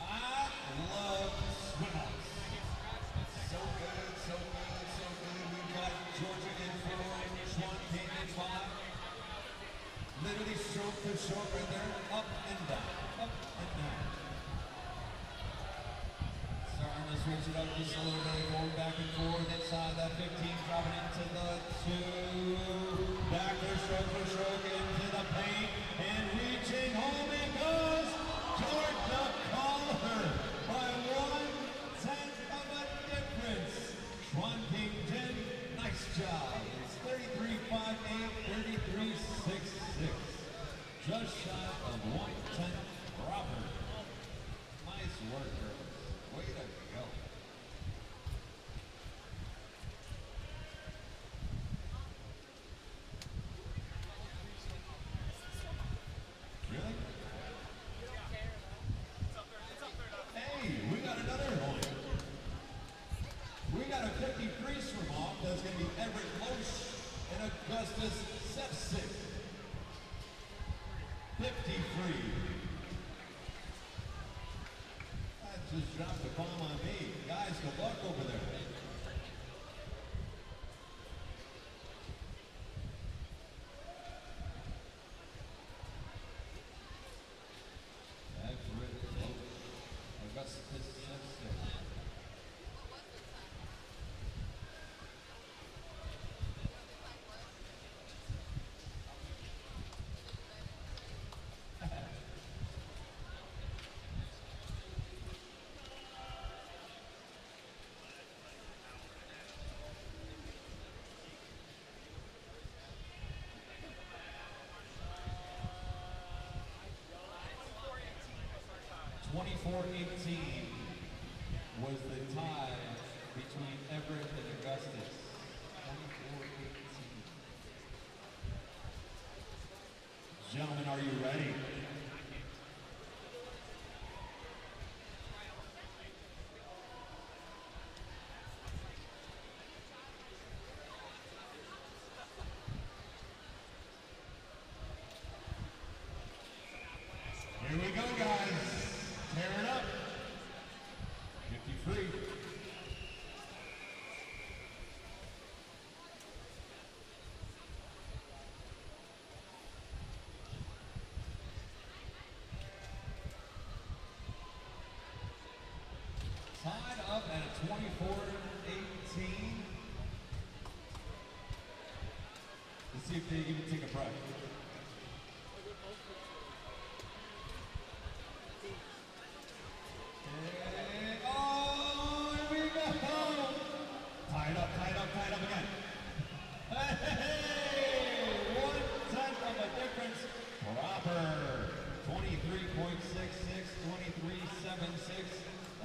Speaker 1: I love swim-offs. So good, so good, so good. We've got Georgia in 4, Swan King in 5. Literally stroke for stroke right there. Up and down, up and down. Starting to switch it up just a little bit, going back and forth inside that 15, dropping into the 2. Back for stroke into the paint, and reaching home it goes. Georgia Caller by 1/10 of a difference. Swan King Jin, nice job. It's 33.58, 33.66. Just shy of 1/10. Robert. Nice work, girls. Way to go. Really? Hey, we got another one. We got a 53 swim off. That's going to be Everett Loesch and Augustus Sepsic. 53. That just dropped a bomb on me. Guys, good luck over there. Everett Loesch, Augustus Sepsic. Was the tie between Everett and Augustus. 24-18. Gentlemen, are you ready? Here we go, guys. Tear it up. 53. Tied up at a 24-18. Let's see if they even take a breath.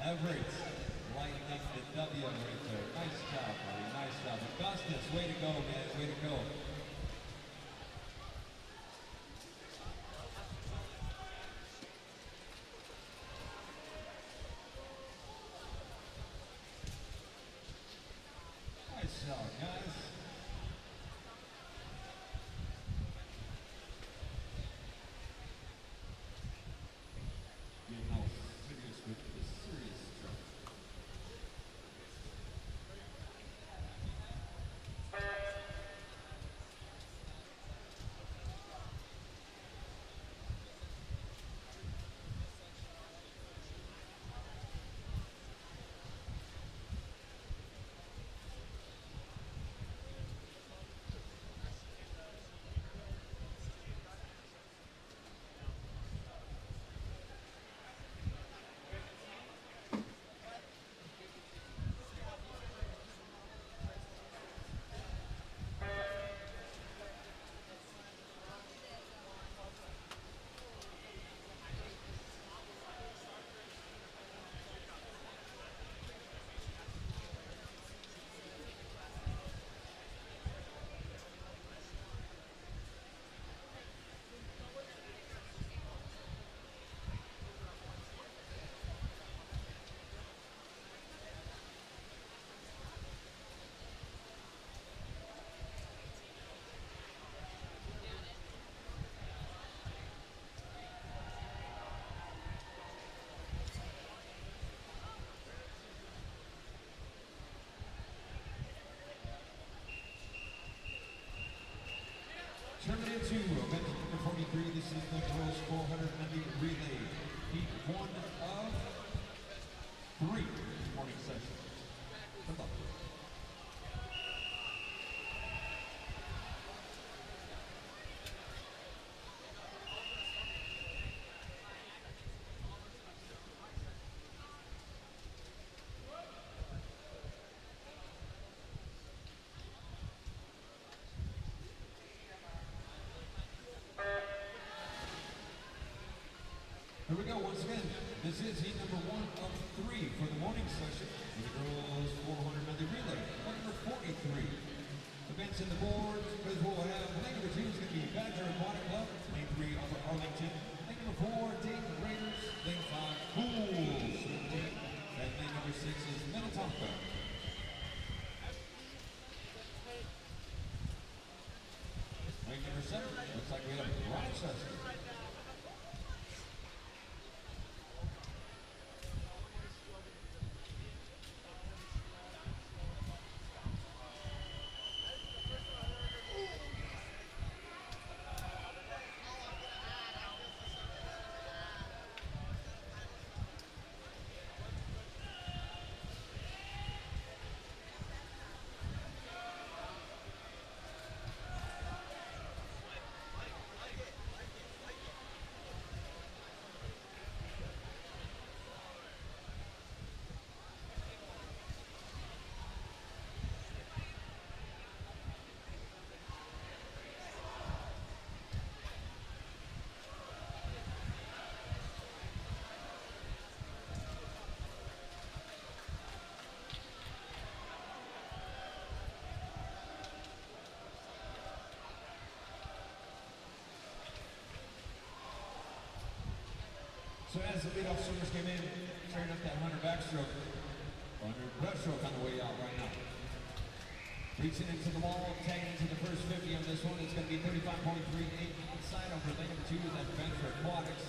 Speaker 1: Everett lighting up the W right there. Nice job, buddy. Nice job. Augustus, way to go, man. Way to go. Nice job, guys. Getting all serious with the serious stuff. Terminator 2, event number 43. This is the girls 400 meter relay. Heat 1 of 3 morning session. Good luck. Here we go once again. This is heat number 1 of 3 for the morning session for the girls 400 meter relay. Number 43. Events in the board, because we'll have lane number 2 is going to be Badger Aquatic Club, lane 3 Upper Arlington, lane number 4 Dayton Raiders, lane 5 Pools, and lane number 6 is Minnetonka. Lane number 7 looks like we have Rochester. So as the leadoff swimmers came in, turning up that 100 backstroke, 100 breaststroke on the way out right now. Reaching into the wall, tagging into the first 50 on this one. It's going to be 35.38 inside over lane number 2 is that Venture Aquatics.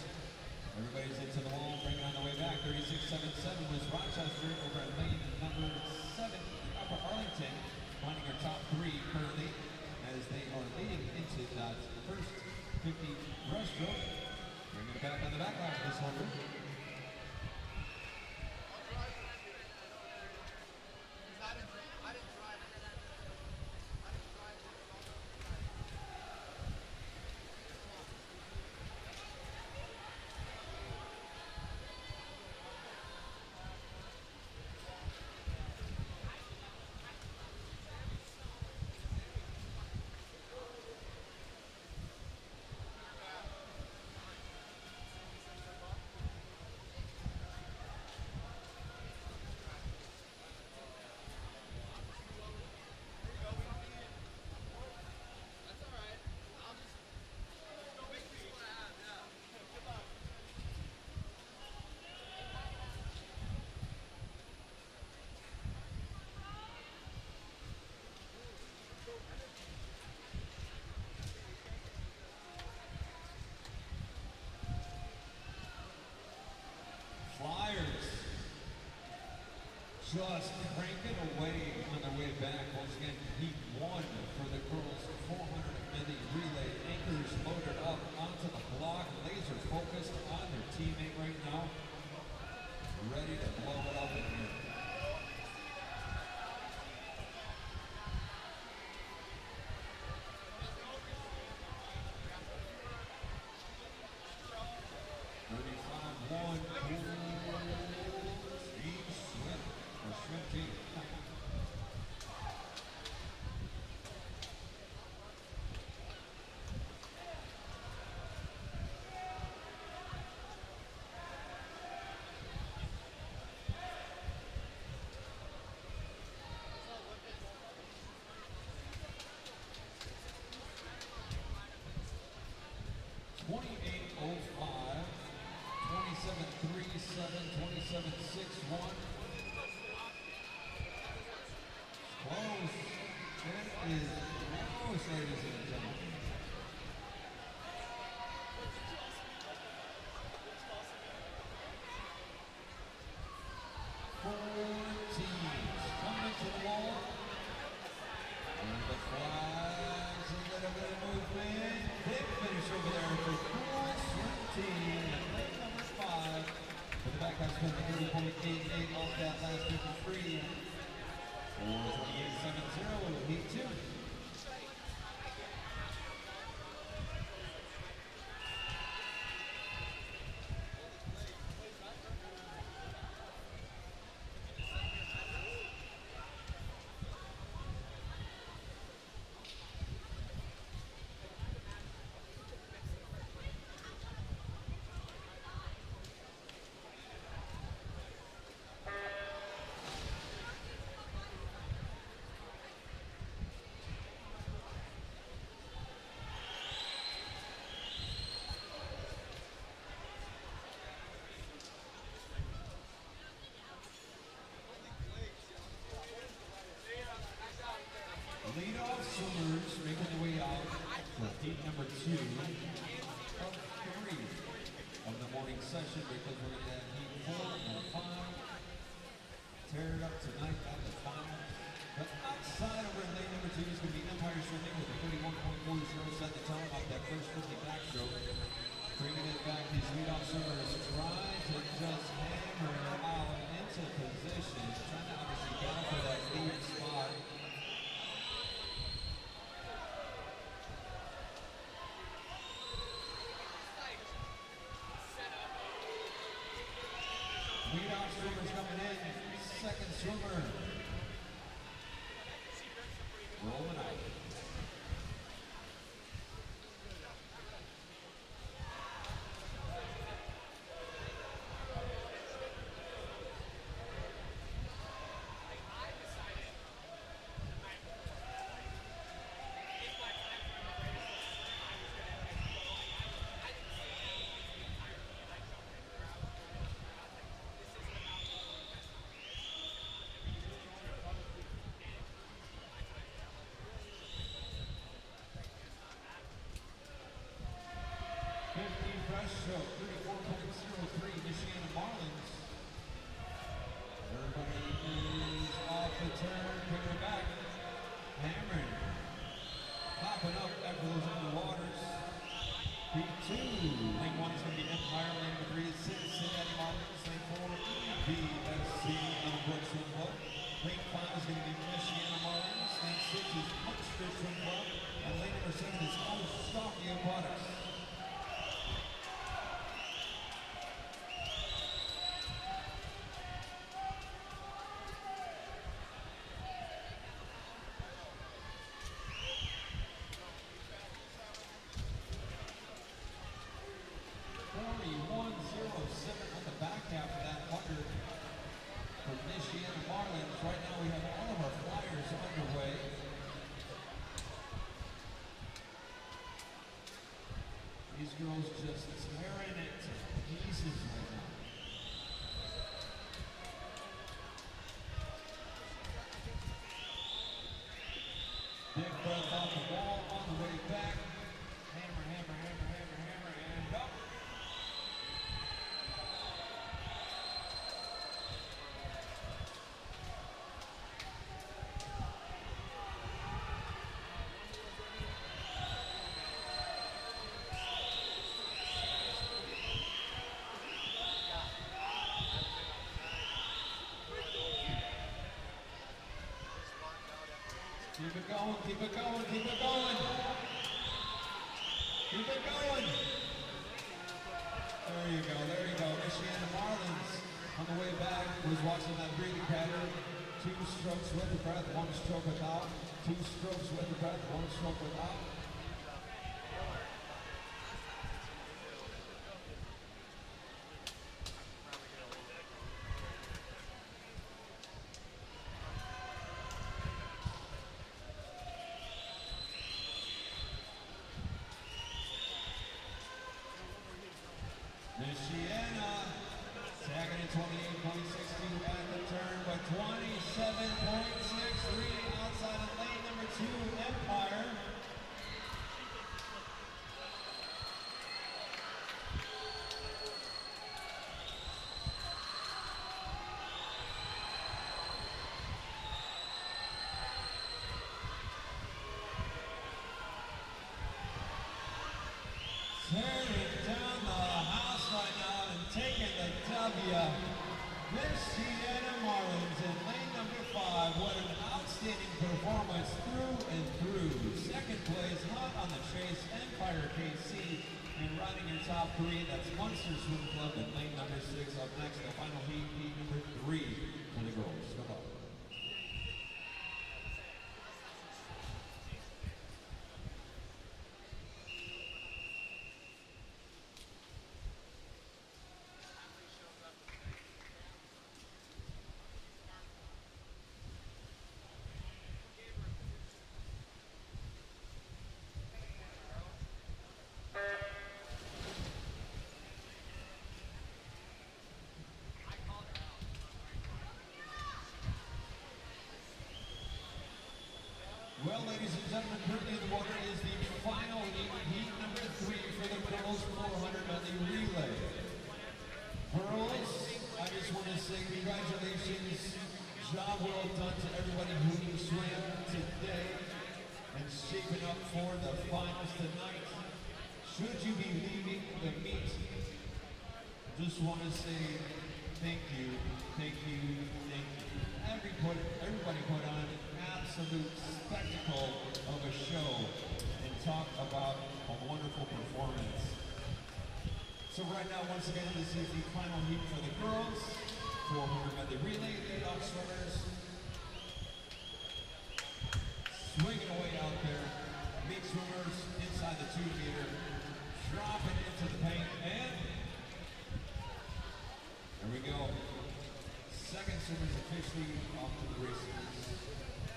Speaker 1: Everybody's into the wall, bringing on the way back. 36.77 was Rochester over at lane number 7, Upper Arlington, finding her top 3 currently as they are leading into that first 50 breaststroke. Bringing it back on the back line for this 100. just cranking away on their way back. Once again, heat one for the girls' 400 Medley relay. Anchors loaded up onto the block, laser focused on their teammate right now. Ready to blow it up in here. Lead-off swimmers making their way out for heat number 2 of 3 of the morning session, because we're going to have heat 4 and 5. Tear it up tonight at the finals. But outside of where lane number 2 is going to be Empire Swimming with a 31.40 set the tone off that first 50 backstroke. Bringing it back, these lead-off swimmers try to just hammer out into position, trying to obviously battle for that lead spot. Lead-off swimmers coming in, second swimmer, rolling out. Breaststroke, 34.03, Michiana Marlins. Everybody is off the turn, bringing it back. Hammering. Popping up after those underwaters. P2. Lane 1 is going to be Empire. Lane number 3 is Cincinnati Marlins. Lane 4, BSC Unbrook Swim Club. Lane 5 is going to be Michiana Marlins. Lane 6 is Monster Swim Club. And lane number 7 is Stocky Aquatics. On the back half of that 100. Keep it going, keep it going, keep it going. Keep it going. There you go, there you go. Michiana Marlins on the way back was watching that breathing pattern. 2 strokes with the breath, 1 stroke without. 2 strokes with the breath, 1 stroke without. Michiana tagging at 28.62 at the turn, but 27.63 outside of lane number 2, Empire. Tearing down the house right now and taking the W. Michiana Marlins in lane number 5. What an outstanding performance through and through. Second place, hot on the chase, Empire KC. And riding your top 3, that's Munster Swim Club in lane number 6. Up next, the final heat, heat number 3 for the girls. Come on. Well, ladies and gentlemen, currently in the water is the final heat number 3 for the girls 400 medley relay. Girls, I just want to say congratulations. Job well done to everybody who swam today and shaping up for the finals tonight. Should you be leaving the meet, just want to say thank you, thank you, thank you. Everybody put on an absolute spectacle of a show and talk about a wonderful performance. So right now, once again, this is the final heat for the girls. 400 medley relay, lead-off swimmers. Swinging away out there. Meet swimmers inside the 2 meter. Dropping into the paint, and there we go. Second swimmers officially off to the races.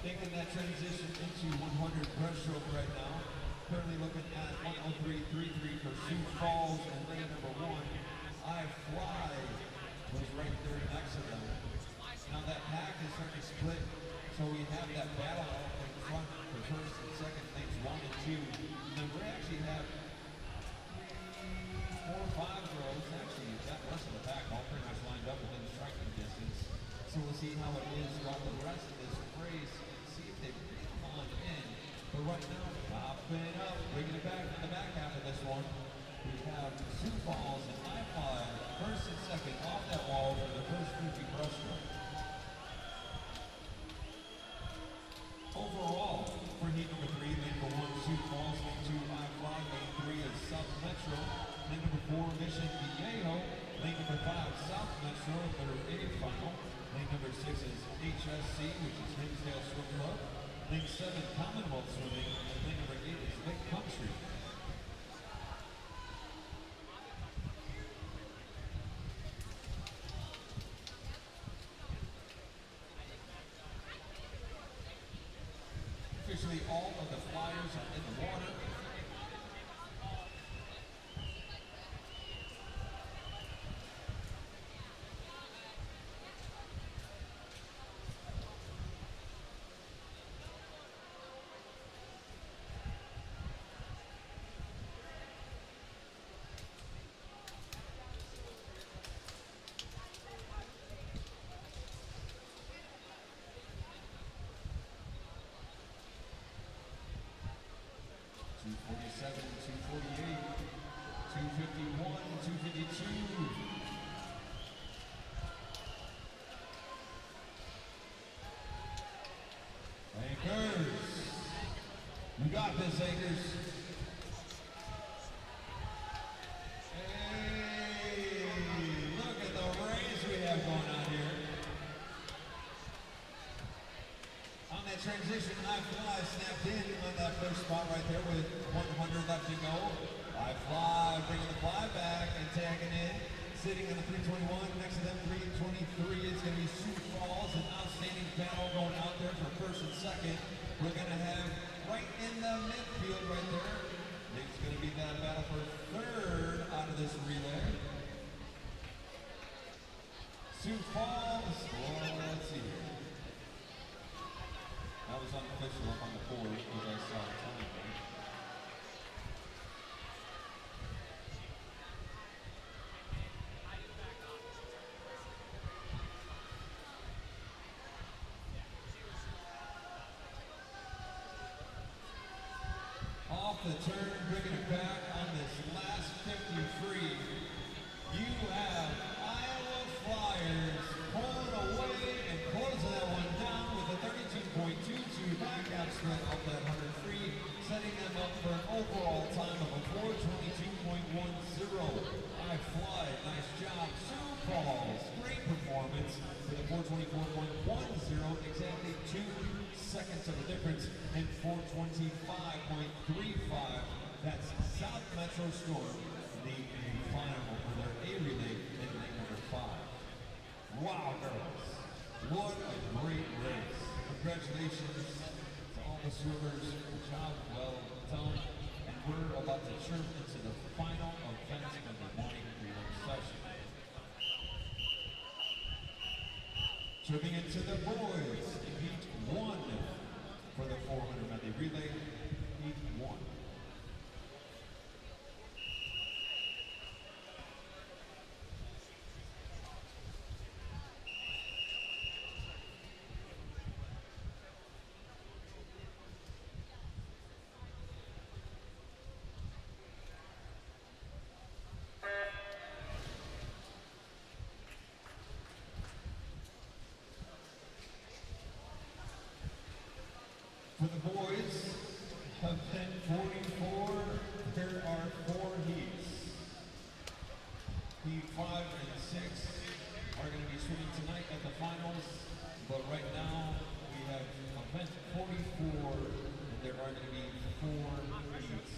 Speaker 1: Making that transition into 100 breaststroke right now. Currently looking at 103.33 for Sioux Falls and lane number 1. I Fly was right there next to them. Now that pack is starting to split, so we have that battle out in front for first and second, lanes 1 and 2. And then we actually have 4 or 5 girls, actually that rest of the pack all pretty much lined up within striking distance. So we'll see how it is throughout the rest of this race and see if they bring them on in. But right now, popping up, bringing it back in the back half of this one. We have Sioux Falls and I Fly first and second off that wall for the first 50 breaststroke. Overall, for heat number 3, lane number 1, Sioux Falls, lane 2, I Fly, lane 3 is South Metro, lane number 4, Mission Viejo, lane number 5, South Metro, their 8th final, lane number 6 is HSC, which is Hinsdale Swim Club, lane 7, Commonwealth Swimming, and lane number 8 is Big Country. Officially, all of the flyers are in the water. got this, Akers. Hey, look at the race we have going on here. On that transition, I fly snapped in on that first spot right there with 100 left to go. I fly, bringing the fly back and tagging in. Sitting on the 321, next to them 323 is going to be Sioux Falls, an outstanding battle going out there for first and second. We're going to have right in the midfield right there. It's going to be that battle for third out of this relay. Sioux Falls, well, let's see here. That was unofficial up on the board because I saw the time. Off the turn, bringing it back on this last 50 free. You have Iowa Flyers pulling away and closing that one down with a 32.22 backstroke off that 100 free, setting them up for an overall time of a 422.10. I Fly, nice job. Sioux Falls, great performance with a 424.10, exactly 2 seconds of a difference, and 425.35. That's South Metro Storm, the final for their A relay in lane number 5. Wow, girls, what a great race. Congratulations to all the swimmers. Job well done. And we're about to chirp into the final event of the morning relay session. Chirping into the boys, heat 1 for the 400 medley relay, heat 1. For the boys, event 44, there are 4 heats. Heat 5 and 6 are going to be swimming tonight at the finals, but right now we have event 44, and there are going to be 4 heats.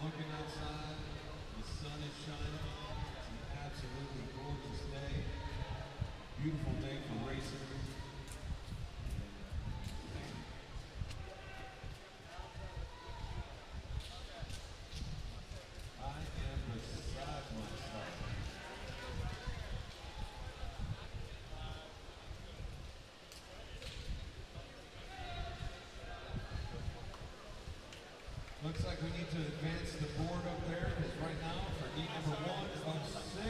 Speaker 1: Looking outside, the sun is shining. It's an absolutely gorgeous day. Beautiful day for racing. I am beside myself. Looks like we need to advance the board up there, because right now for heat number 1 of 6,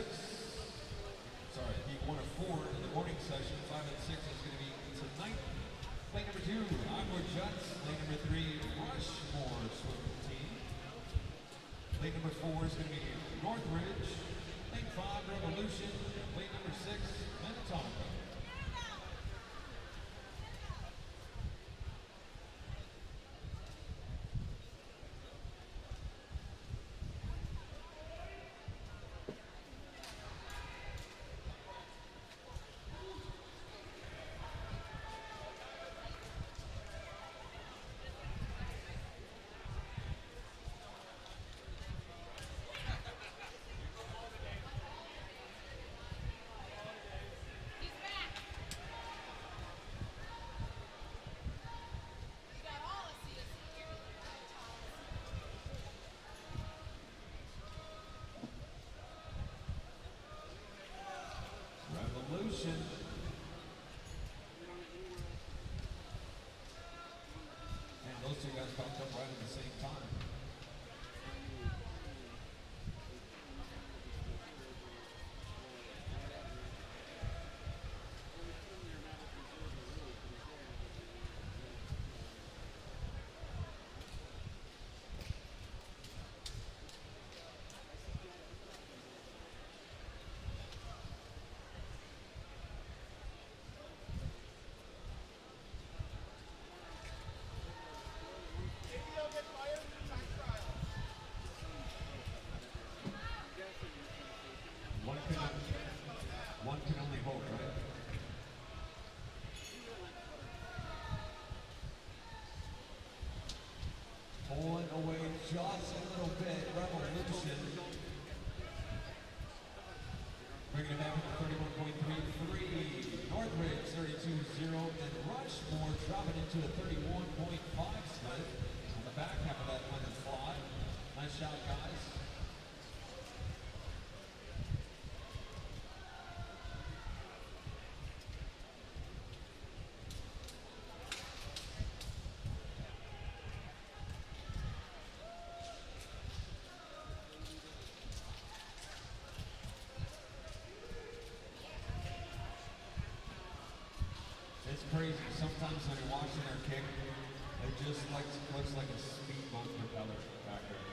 Speaker 1: sorry, heat 1 of 4 in the morning session, 5 and 6 is going to be tonight. Lane number 2, Aqua Jets. Lane number 3, Rushmore swimming team. Lane number 4 is going to be Northridge. Lane 5, Revolution. Lane number 6, Minnetonka. Revolution. And those two guys popped up right at the same time. away just a little bit. Revolution. Bringing it back to 31.33. Northridge 32-0. And Rushmore dropping into the 31.5 split. On the back half of that lemon fly. Nice shot, guys. It's crazy. Sometimes when you're watching their kick, it just looks like a speedboat propeller back there.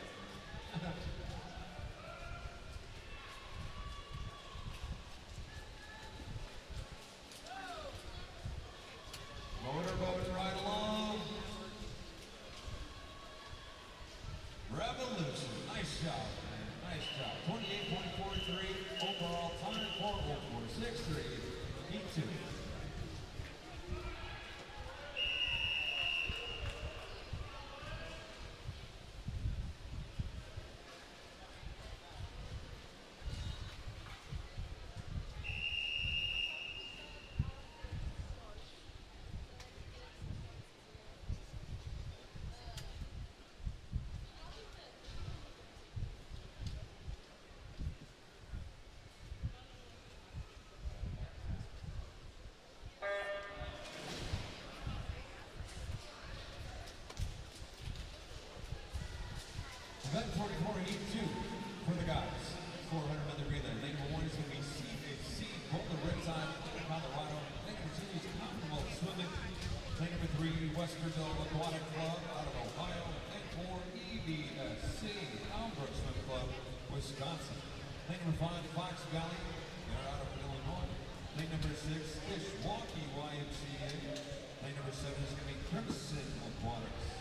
Speaker 1: Motorboating right along. Revolution. Nice job, man. Nice job. 28.43 overall time for 0463. Heat 2. Event 44, Heat 2 for the guys. 400 meter relay. Lane number 1 is going to be CHC, Boulder Riptide, Colorado. Lane number 2 is Commonwealth Swimming. Lane number 3, West Brazil Aquatic Club out of Ohio. Lane 4, EBSC, Albrook Swim Club, Wisconsin. Lane number 5, Fox Valley, they're out of Illinois. Lane number 6, Ishwaukee YMCA. Lane number 7 is going to be Crimson Aquatics.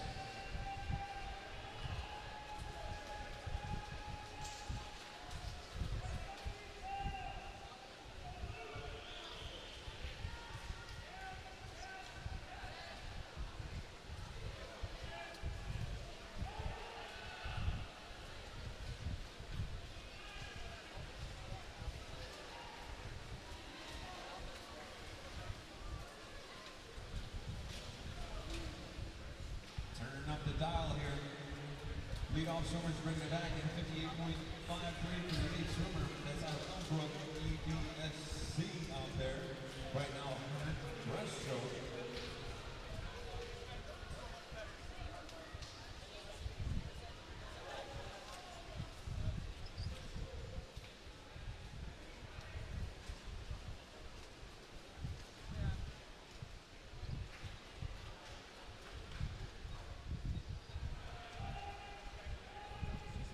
Speaker 1: Up the dial here. Lead off swimmers bringing it back in 58.53 for the lead swimmer. That's out of Elmbrook EBSC out there. Right now, Breaststroke.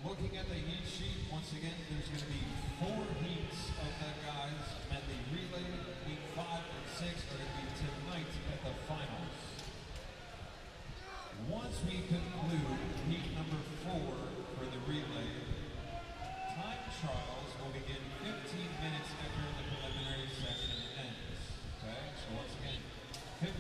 Speaker 1: Looking at the heat sheet, once again, there's going to be 4 heats of the guys. Medley relay, heat 5 and 6 are going to be tonight at the finals. Once we conclude heat number 4 for the relay, time trials will begin 15 minutes after the preliminary session ends. Okay, so once again, 15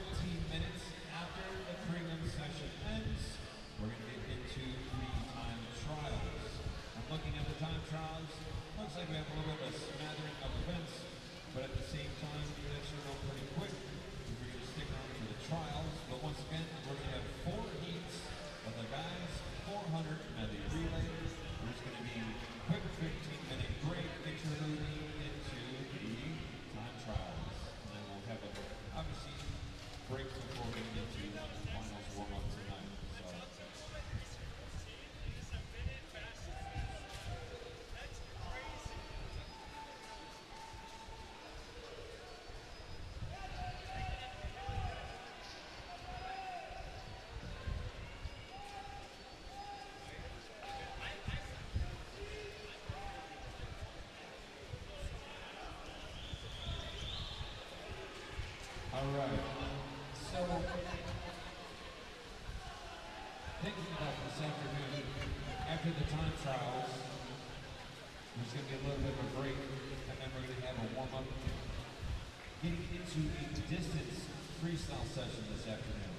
Speaker 1: minutes after the prelim session ends, we're going to get into the time trials. I'm looking at the time trials. Looks like we have a little bit of a smattering of events, but at the same time, that should go pretty quick if we're going to stick around for the trials. But once again, we're going to have 4 heats of the guys, 400 medley relay. There's going to be a quick 15-minute break interluding into the time trials. And then we'll have a, obviously, break before we get into the finals warm-up tonight. All right, so thinking about this afternoon, after the time trials, there's going to be a little bit of a break, and then we're going to have a warm-up, getting into a distance freestyle session this afternoon.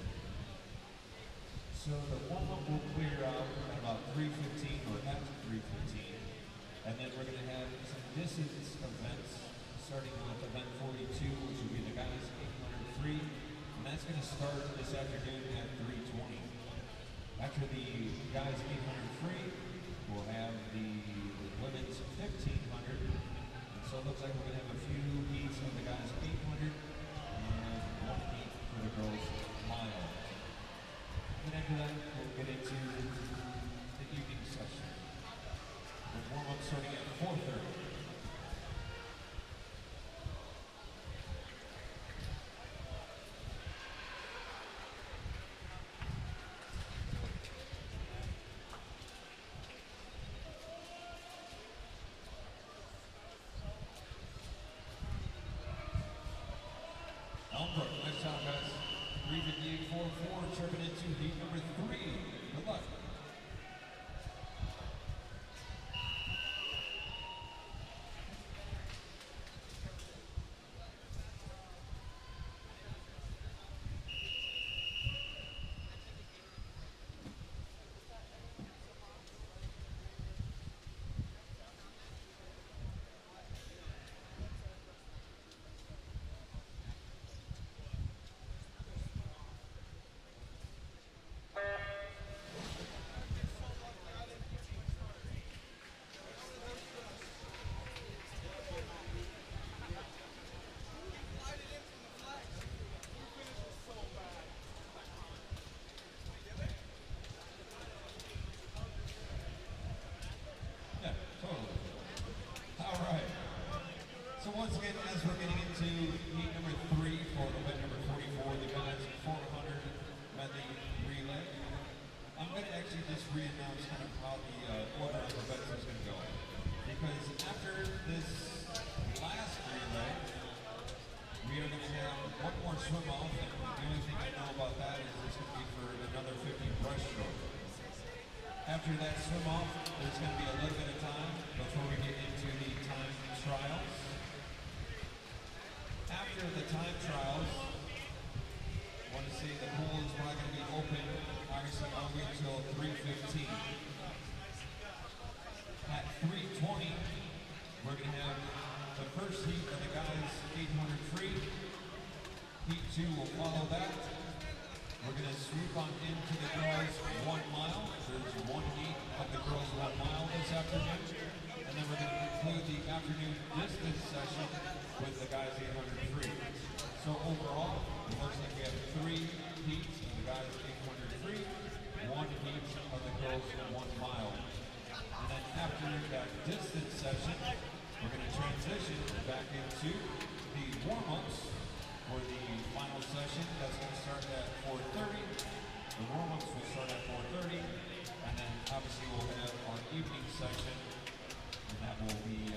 Speaker 1: So the warm-up will clear out at about 3:15 or after 3:15. And then we're going to have some distance events, starting with event 42, which will be the guys 800 free. And that's going to start this afternoon at 3:20. After the guys 800 free, we'll have the women's 1500. And so it looks like we're going to have a few heats of the guys 800 and one heat for the girls mile. And after that, we'll get into the evening session. With warm-up starting at 4:30. Nice job, guys. Breathing you 4-4, chirping into heat number 3. Good luck. So once again, as we're getting into heat number 3 for event number 44, the guys 400 Medley relay, I'm going to actually just re-announce kind of how the order of events is going to go. Because after this last relay, we are going to have one more swim off, and the only thing I know about that is it's going to be for another 50 breaststroke. After that swim off, there's going to be a little bit of time before we get into the time trials. After the time trials, I want to say the pool is not going to be open, obviously, all the way until 3:15. At 3:20, we're going to have the first heat of the guys 800 free. Heat 2 will follow that. We're going to sweep on into the girls 1 mile. There's one heat of the girls 1 mile this afternoon. And then we're going to conclude the afternoon distance session with the guys 800 free. So overall, it looks like we have 3 heats of the guys 800 free, 1 heat of the girls 1 mile. And then after that distance session, we're going to transition back into the warm-ups for the final session. That's going to start at 4:30. The warm-ups will start at 4:30. And then obviously we'll have our evening session. And that will be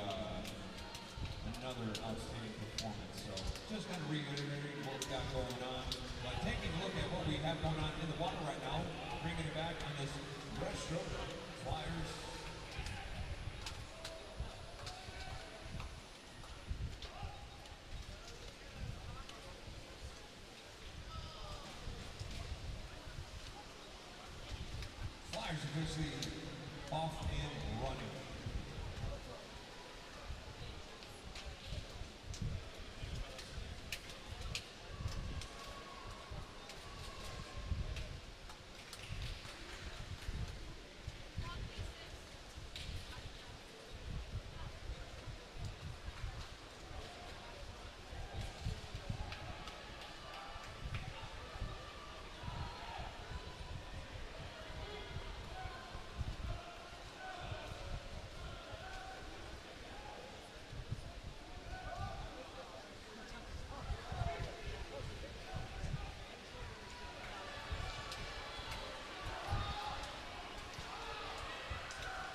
Speaker 1: another outstanding performance. So just kind of reiterating what we got going on. But taking a look at what we have going on in the water right now, bringing it back on this breaststroke, flyers. Flyers officially off and running.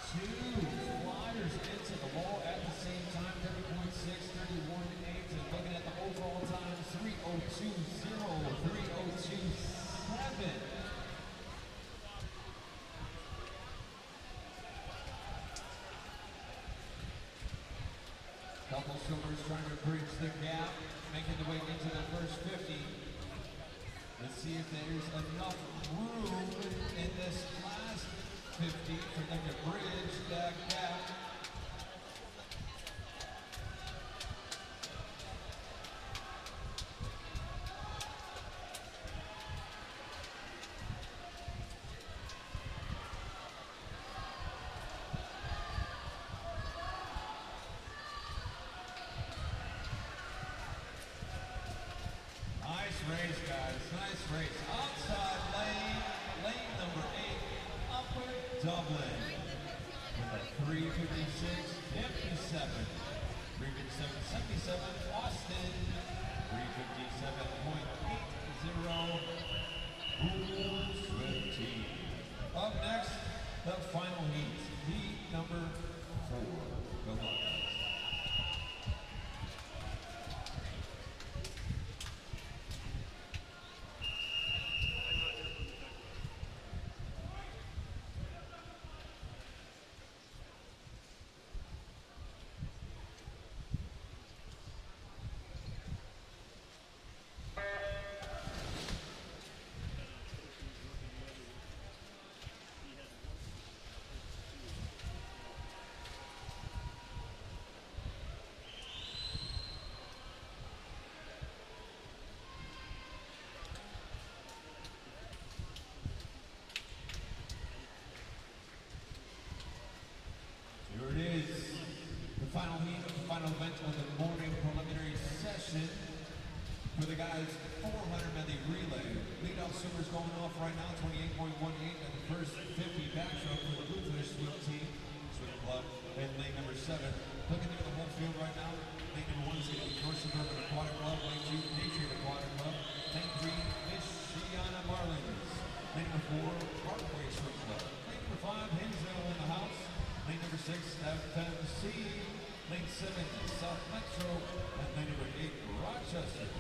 Speaker 1: Two flyers into the wall at the same time, 30.6, 31.8, and looking at the overall time, 3:02.0, 3:02.7. Couple swimmers trying to bridge the gap, making their way into the first 50. Let's see if there's enough room Dublin with a 356.57. 357.77. Austin, 357.80. Rules 15. Up next, the final heat. Heat number 4. Good luck. Here it is, the final heat of the final event of the morning preliminary session for the guys 400 medley relay. Lead-off swimmers going off right now, 28.18 at the first 50 backstroke for the Bluefish swim team, swim club, and lane number 7. Looking through the whole field right now, lane number 1 is going to be North Suburban Aquatic Club, lane 2, Patriot Aquatic Club, lane 3, Michiana Marlins, lane number 4, Parkway Swim Club, lane number 5, Hinsdale in the house, lane number 6, FMC, lane 7, South Metro, and lane number 8, Rochester.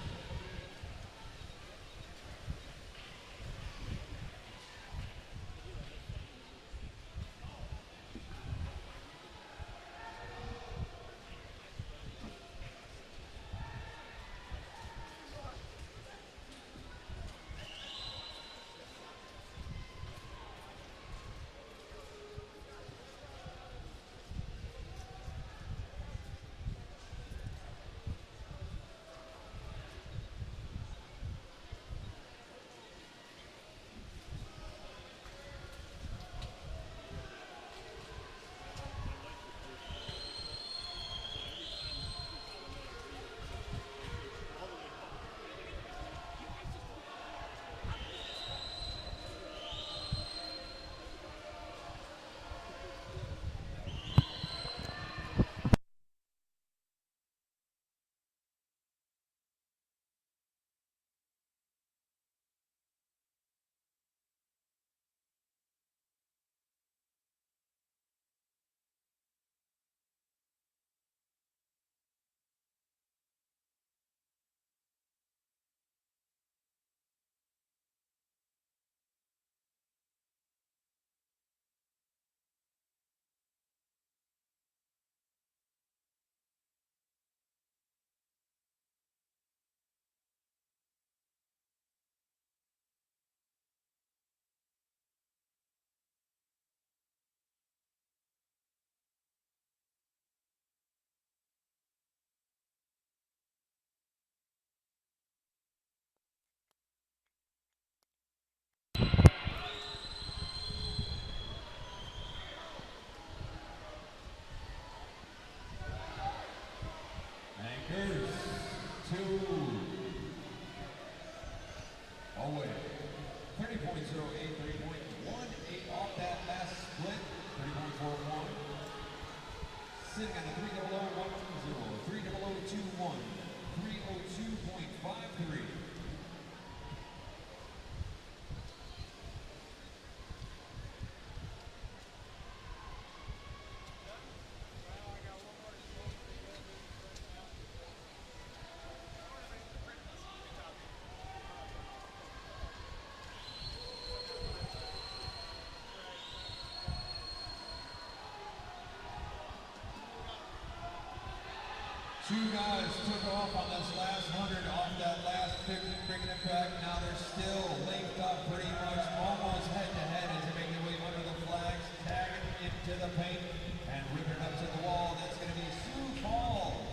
Speaker 1: Anchors, 2, away, 30.08, 30.18 off that last split, 30.41, sitting at the 30010, 30021, 302.53. Two guys took off on this last 100 off that last 50, bringing it back. Now they're still linked up pretty much, almost head to head as they make their way under the flags, tagging into the paint, and ripping it up to the wall. That's going to be Sioux Falls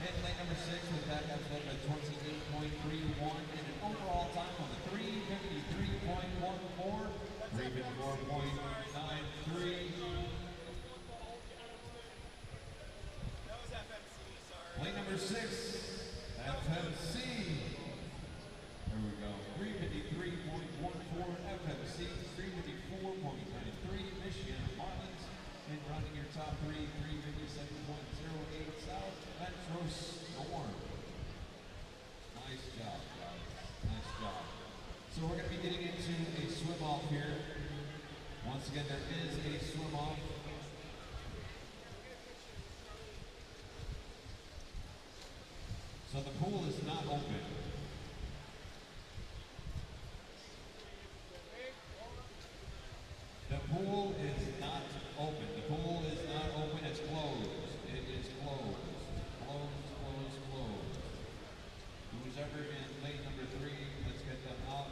Speaker 1: in lane number 6 with back up at 28.31 and an overall time on the 353.14, 354.93. Lane number 6, FMC. There we go. 353.14 FMC, 354.93 Once again, there is a swim off. So the pool is not open. The pool is not open. The pool is not open. It's closed. It is closed. Closed, closed, closed. Who's ever in lane number 3, let's get them out.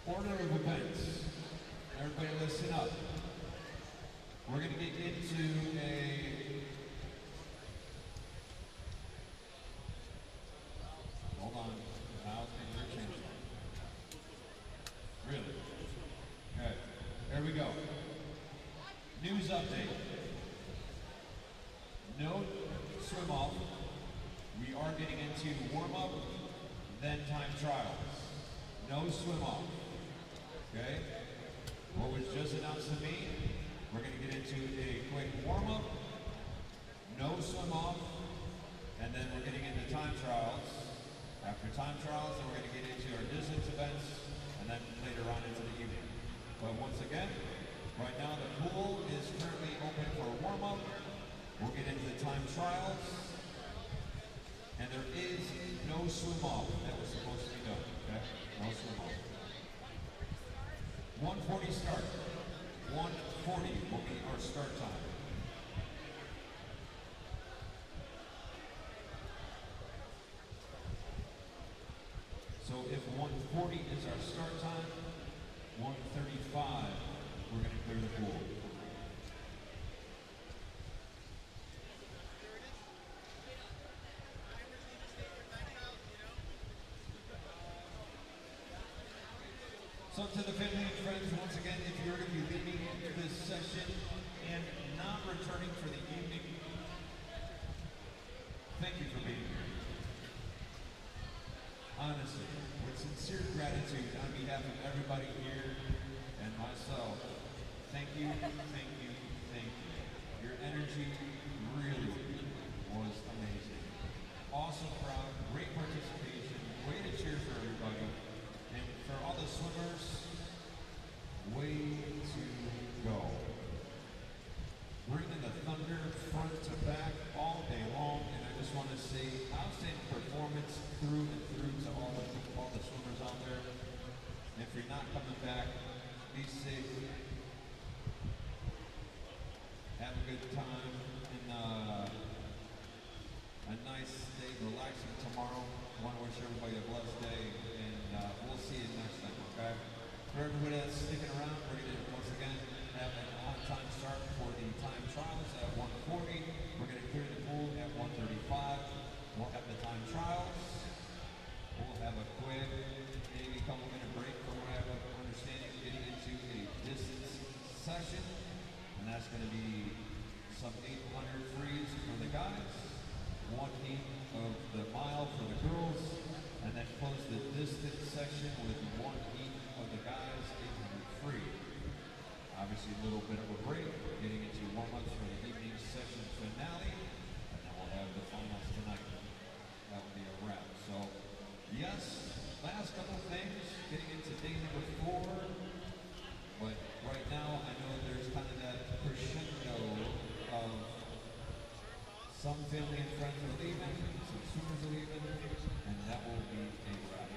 Speaker 1: Order of events. Everybody listen up. We're going to get into a... Hold on. How things are changing. Really? Okay. There we go. News update. No swim off. We are getting into warm up, then time trials. No swim off. Okay? What was just announced to me, we're going to get into a quick warm-up, no swim off, and then we're getting into time trials. After time trials, then we're going to get into our distance events, and then later on into the evening. But once again, right now the pool is currently open for warm-up. We'll get into the time trials, and there is no swim off that was supposed to be done. Okay? No swim off. 1:40 start. 1:40 will be our start time. So if 1:40 is our start time, 1:35 we're going to clear the pool. So to the family and friends, once again, if you're going to be leaving this session and not returning for the evening, thank you for being here. Honestly, with sincere gratitude on behalf of everybody here and myself, thank you, thank you, thank you. Your energy really was amazing. Awesome crowd, great participation, way to cheer for everybody. And for all the swimmers, way to go. Bringing the thunder front to back all day long, and I just want to say outstanding performance through and through to all the swimmers out there. And if you're not coming back, be safe. Have a good time, and a nice day, relaxing tomorrow. I want to wish everybody a blessed day, and we'll see you next time, okay? For everybody that's sticking around, we're going to once again have an on-time start for the time trials at 1:40. We're going to clear the pool at 1:35. We'll have the time trials. We'll have a quick, maybe couple-minute break from what I have an understanding, getting into a distance session, and that's going to be some 800 frees for the guys, 1 heat of the mile for the girls, and then close the distance section with 1 heat of the guys, 800 free. Obviously a little bit of a break, getting into warm-ups for the evening session finale, and then we'll have the finals tonight. That will be a wrap. So, yes, last couple of things, getting into day number 4, but right now I know there's kind of that crescendo of some family and friends are leaving, some swimmers are leaving, and that will be a wrap.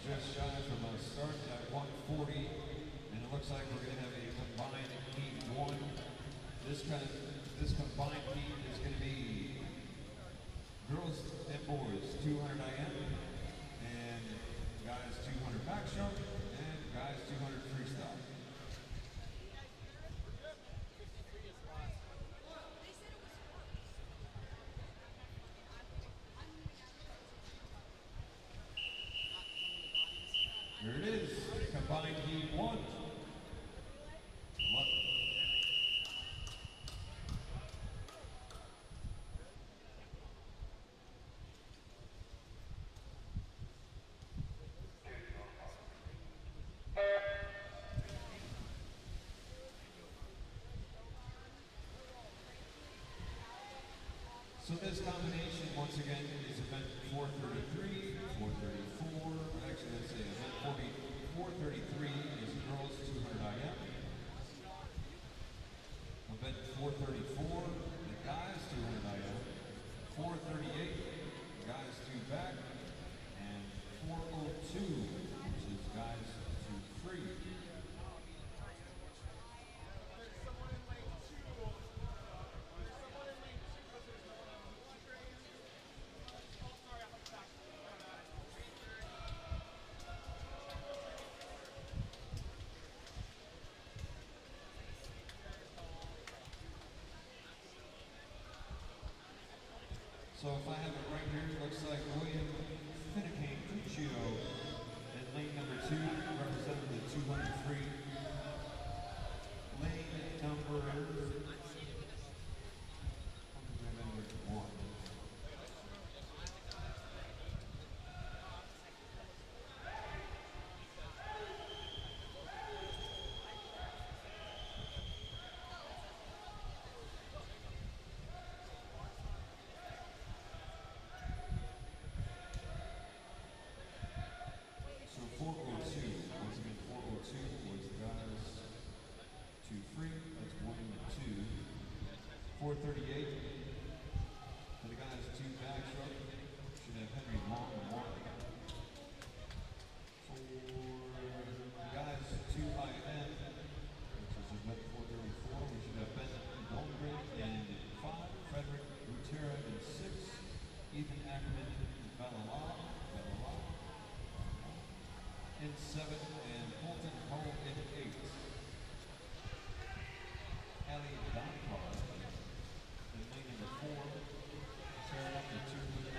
Speaker 1: just shy from a start at 140, and it looks like we're going to have a combined heat one. This combined heat is going to be girls and boys 200 IM, and guys 200 backstroke, and guys 200 freestyle. Here it is, combined heat one. So this combination, once again, is event 433, 434, actually let's say event 433 is girls 200 IM. Event 434, the guys 200 IM. 438, guys 2 back. And 402, which is guys 2 free. So if I have it right here, it looks like William Finnecane Cuccio in lane number 2, representing the 200 free. Lane number 1. So 402, once again 402 was the guys 2 free, that's 1 and 2. 438 for the guys 2 backstroke, should have Henry Long and 1. For the guys 2 IN, which is event 434, we should have Ben Goldgren in 5, Frederick Gutierrez in 6, Ethan Ackerman in Valala in 7, and Colton Cole in 8. Ellie Doncar in lane number 4, tearing up the 200.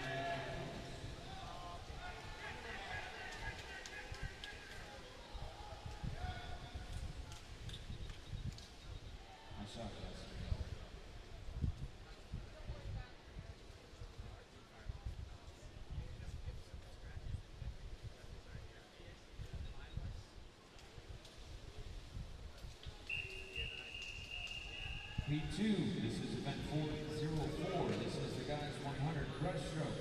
Speaker 1: Nice shot, guys. Heat 2, this is event 404. This is the guys 100 breaststroke.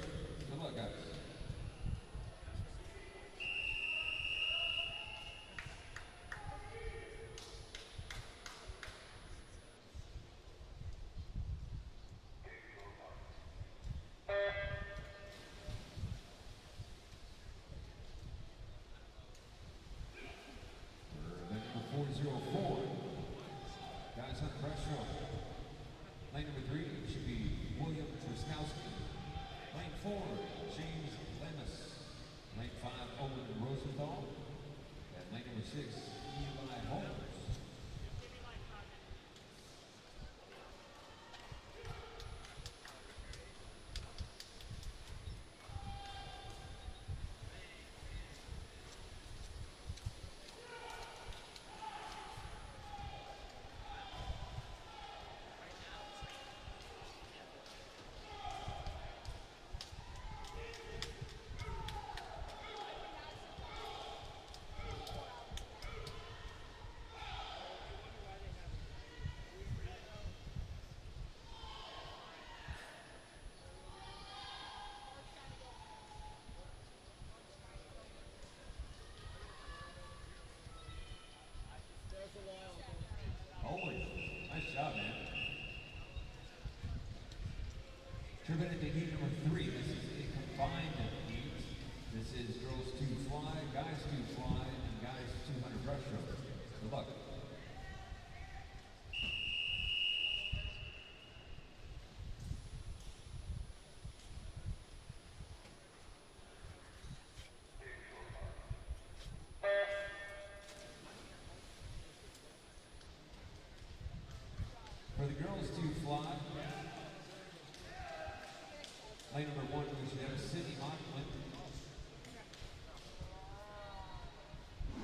Speaker 1: Good luck, guys. Event number 404. Guys on breaststroke. Lane number 3 should be William Truskowski. Lane 4, James Lemus. Lane 5, Owen Rosenthal. And lane number 6, Eli Holmes.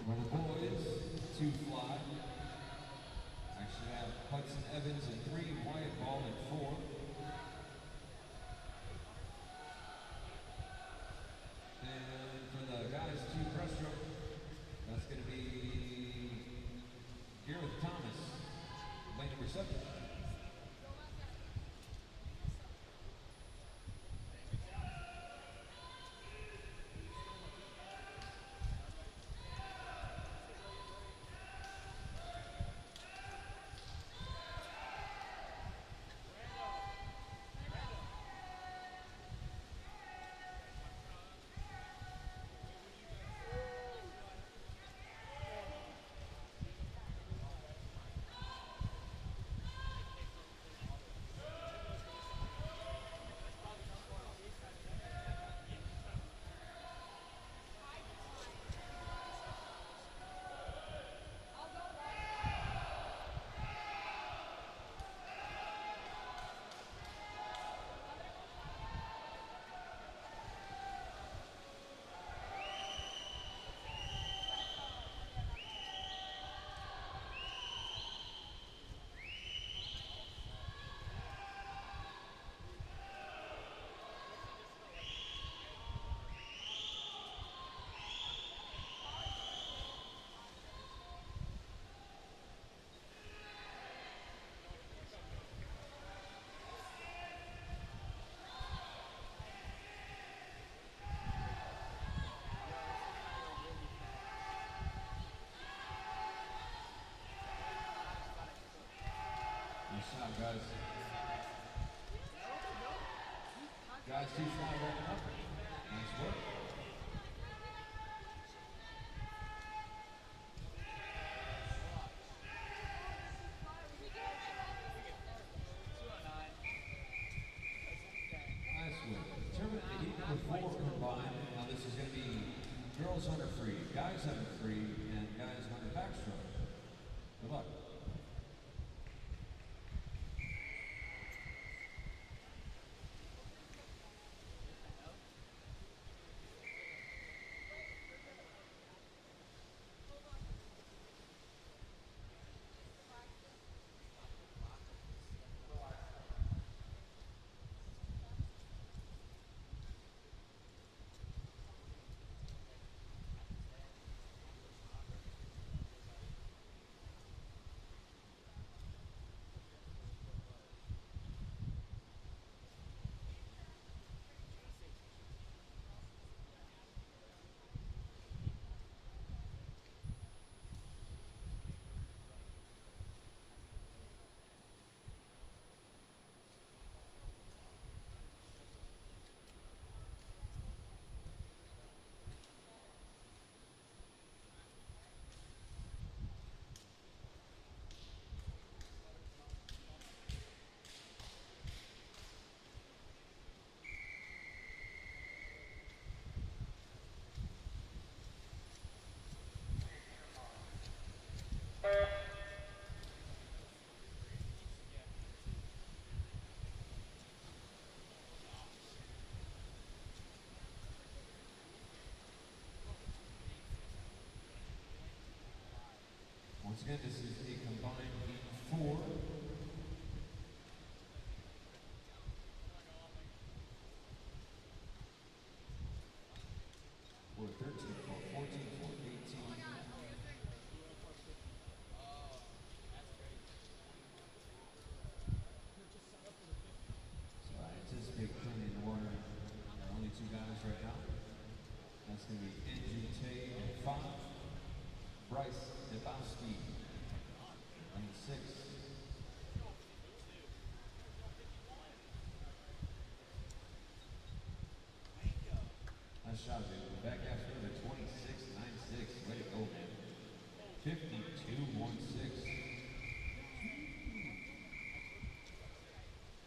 Speaker 1: For the boys, 2 fly. Actually have Hudson Evans in 3, Wyatt Ball in 4. And for the guys, 2 breaststroke, that's going to be Gareth Thomas, lane number 7. Nice shot, guys. Guys, 2 fly wrapping up. Nice work. Nice work. Tournament heat number 4 combined. Now this is going to be girls 100 free, guys 100 free, and guys 100 backstroke. Good luck. Once again, this is a combined heat 4. For 13, for 14, for 18. So I anticipate putting in the water. There are only 2 guys right now. That's going to be NG Tay in 5. Bryce Debowski in 6. Nice shot, dude. Back after the 26.96. Way to go, man. 52.16.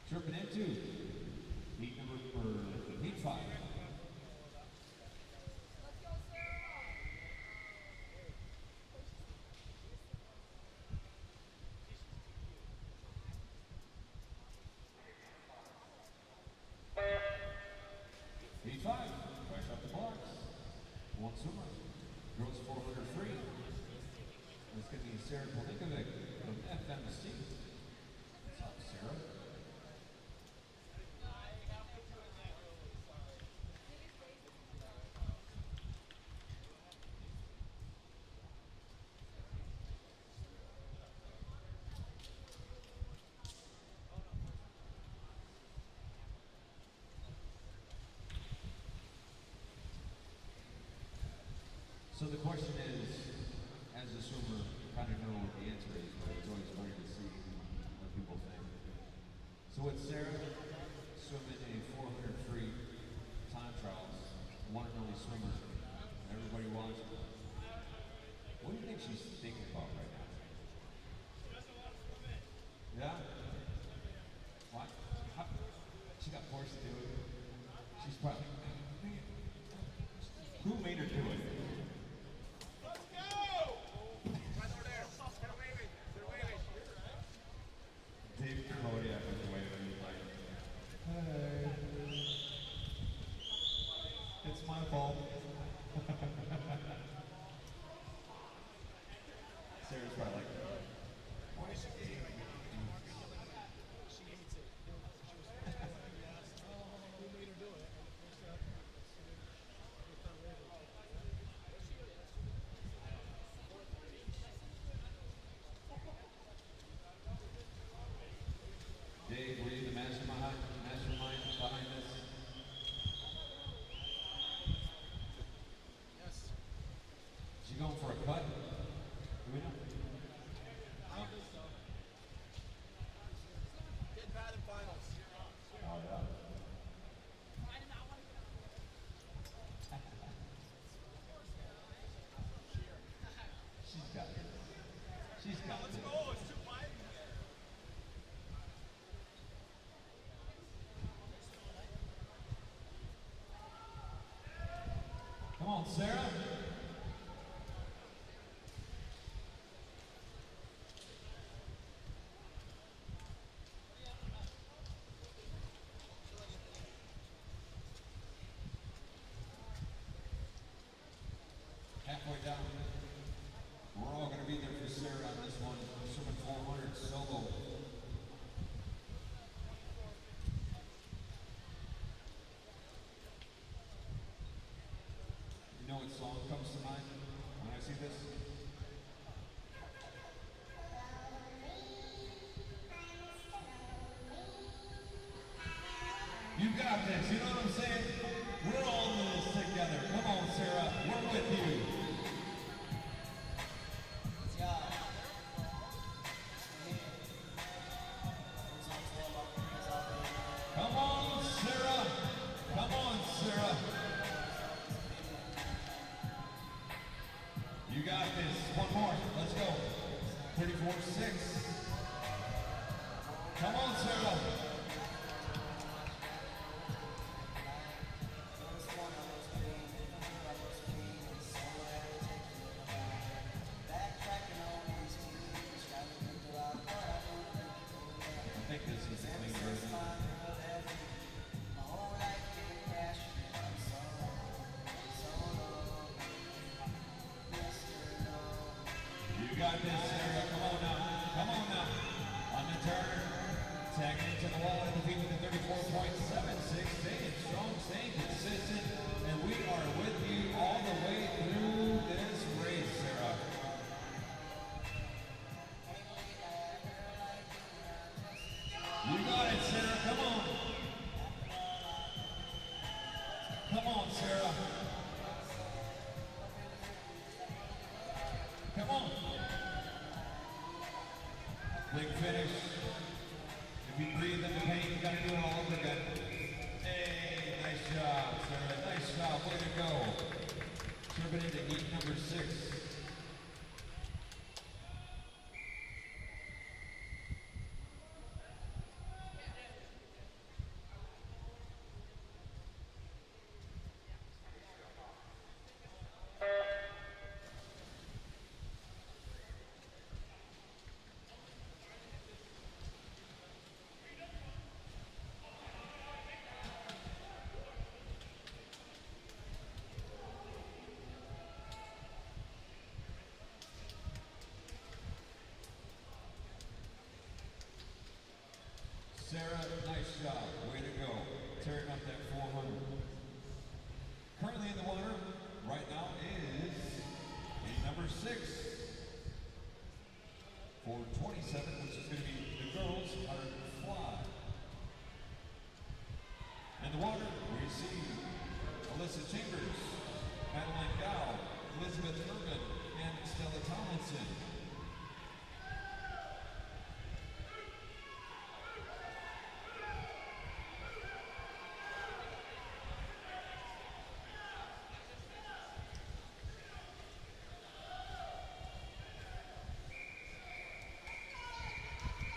Speaker 1: Tripping into heat number for heat 5. Heat 5, fresh off the blocks. Girls 400 free. It's going to be Sarah Polikovic from FMC. What's up, Sarah? So the question is, as a swimmer, kind of know what the answer is, but it's always funny to see what people think. So with Sarah, swimming a 400 free time trials, one and only swimmer, everybody watching. What do you think she's thinking about right now? Yeah? What? How? She got forced to do it. She's probably, who made her do it? Dave Kodiak was waving, he's like, hey, it's my fault. Sarah's probably like, why is she Dave?
Speaker 2: She hates it. She was yes. Who made her do it?
Speaker 1: Dave, were you the mastermind behind this?
Speaker 2: Yes.
Speaker 1: Is she going for a cut? Do we know?
Speaker 2: I don't think so. Get bad in finals.
Speaker 1: Oh, yeah. She's got it. She's got it.
Speaker 2: Let's go. It's too quiet in here.
Speaker 1: Come on, Sarah. Halfway down. We're all going to be there for Sarah on this one. Swimming 400 solo. You know what song comes to mind when I see this? You got this, you know what I'm saying? We're all in this together. Come on, Sarah, we're with you. Come on, Sarah. Come on, Sarah. You got this. One more. Let's go. 34-6. Come on, Sarah. I think this is the clean version. You got this, Sarah. Come on now. Come on now. On the turn. Tagging into the wall at the feet with the 34.76. Staying strong, staying consistent. And we are with you all the way through this race, Sarah. You got it, Sarah. Come on. Come on, Sarah. Come on. Big finish. If you breathe in the pain, you gotta do it all over again. Hey, nice job, Sarah. Nice job. Way to go. Serving into heat number 6. job. Way to go. Tearing up that 400. Currently in the water right now is heat number 6 for 27, which is going to be the girls' 100 fly. In the water, we see Alyssa Chambers, Madeline Gow, Elizabeth Urban, and Stella Tomlinson.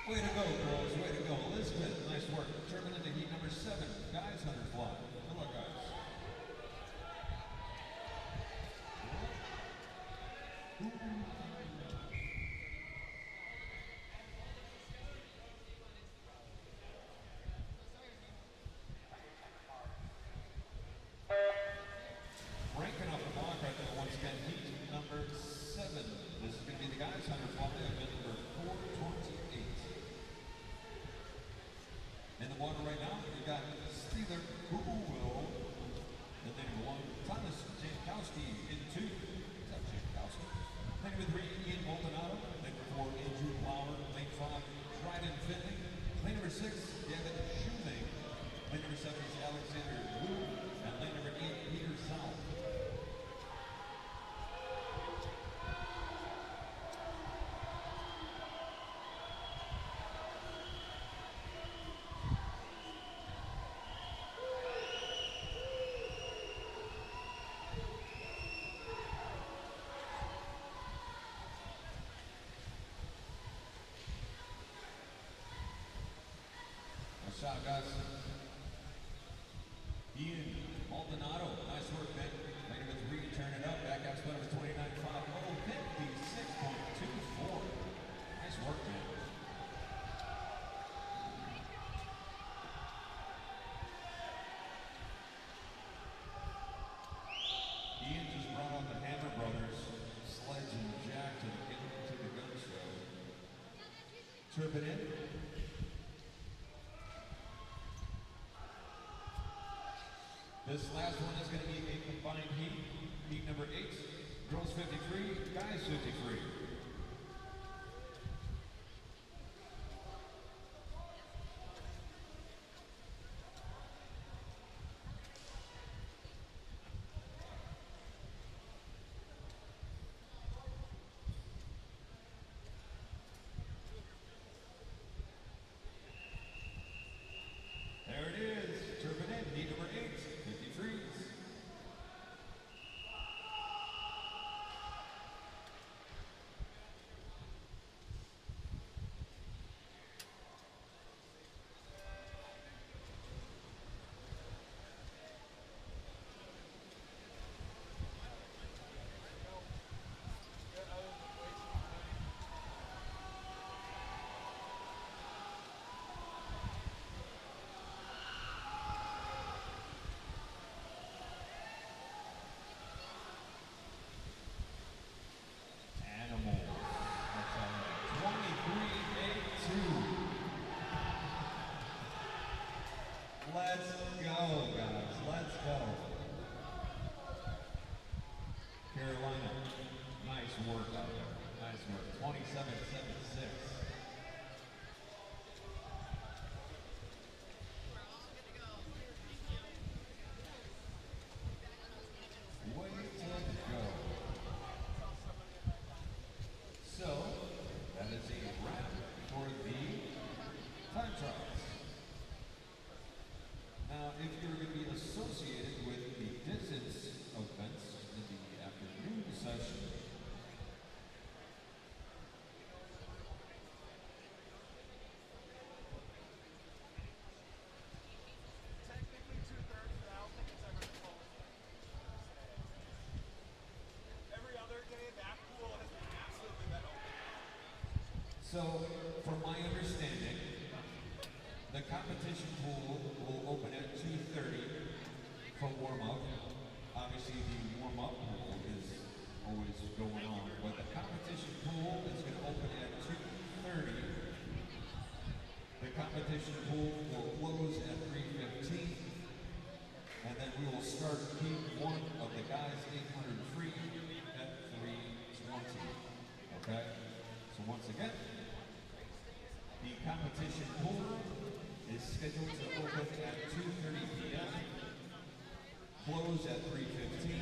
Speaker 1: Way to go, girls. Way to go. Elizabeth, nice work. Turning into heat number 7, guys 100 fly. Good luck, guys. Ranking off the block right there once again, heat number 7. This is going to be the guys 100 fly, event number 428. In the water right now, we've got Steeler Google, and then number 1, Thomas Jankowski in 2. What's up, Jankowski? Then with 3, Ian Boltonato. Then number 4, Andrew Lauer, Lane 5, Dryden Finley. Lane number 6, Gavin Shoemake. Lane number 7 is Alexander Wu. And lane number 8, Peter South. Nice shot, guys. Ian Maldonado, nice work, man. Lane number 3, turn it up. Back out split number 29, 56.24. Nice work, man. Ian just brought on the Hammer Brothers, Sledge and Jack to the gun show. Tripping in. This last one is going to be a combined heat. Heat number 8, girls 53, guys 53. There it is, turbine in, heat number 8, 53s. Let's go, guys. Let's go. Carolina, nice work out there. Nice work. 27-76. Way to go. So, that is a wrap for the time trials. Now, if you're going to be associated with the distance events in the afternoon session,
Speaker 2: Technically 2/3, but I don't think it's ever close. Every other day, that pool has absolutely been open.
Speaker 1: so from my understanding, the competition pool will open at 2:30 for warm-up. Obviously, the warm-up pool is always going on, but the competition pool is going to open at 2:30. The competition pool will close once again, the competition pool is scheduled to open at 2:30 p.m. Close at 3:15.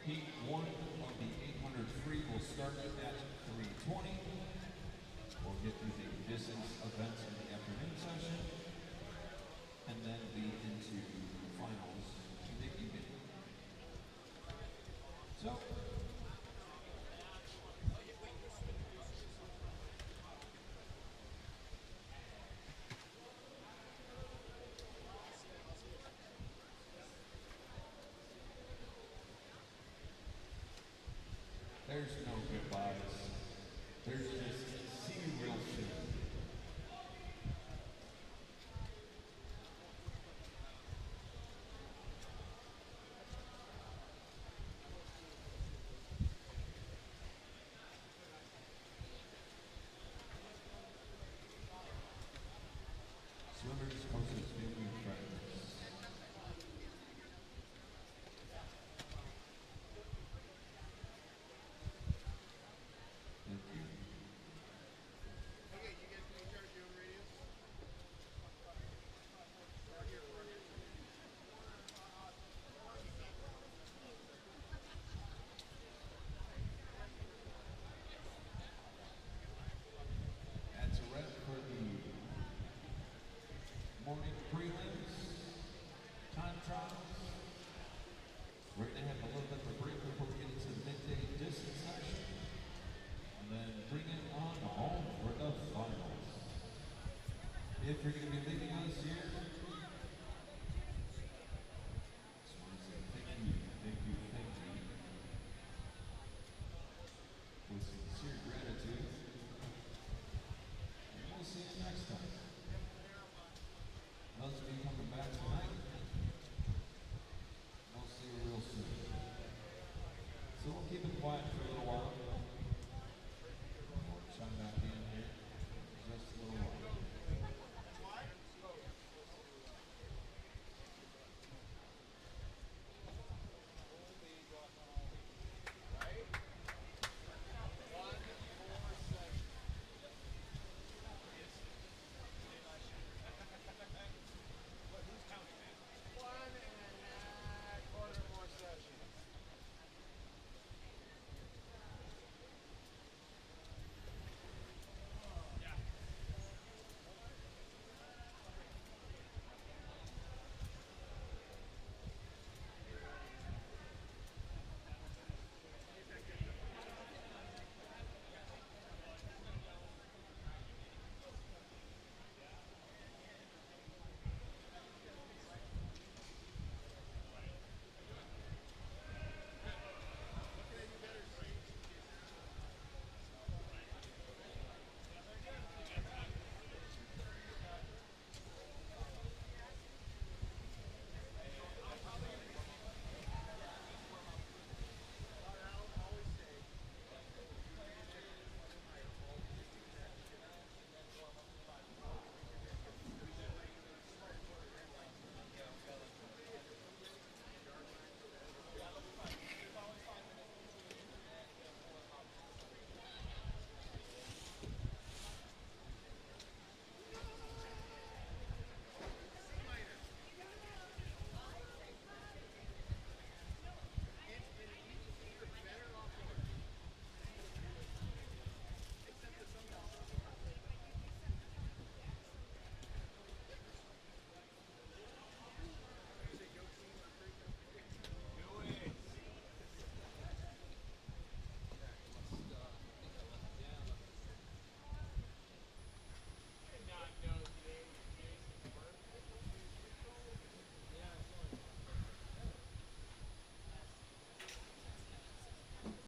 Speaker 1: Heat 1 of the 800 free will start at 3:20. We'll get through the distance events in the afternoon session, and then lead into finals in the evening. So, there's no goodbyes. There's just see you real soon. Swimmers, coaches, family, friends. Thank you.
Speaker 2: Okay, you guys can charge your own radius. Right here, right here.
Speaker 1: That's a wrap for the morning prelims, time trials. We're going to have a little bit of a break before we get into the midday distance section. And then bring it on home for the finals. If you're going to be leading us here, just want to say thank you, thank you, thank you. With sincere gratitude. And we'll see you next time. Those of you coming back tonight, we'll see you real soon. So we'll keep it quiet for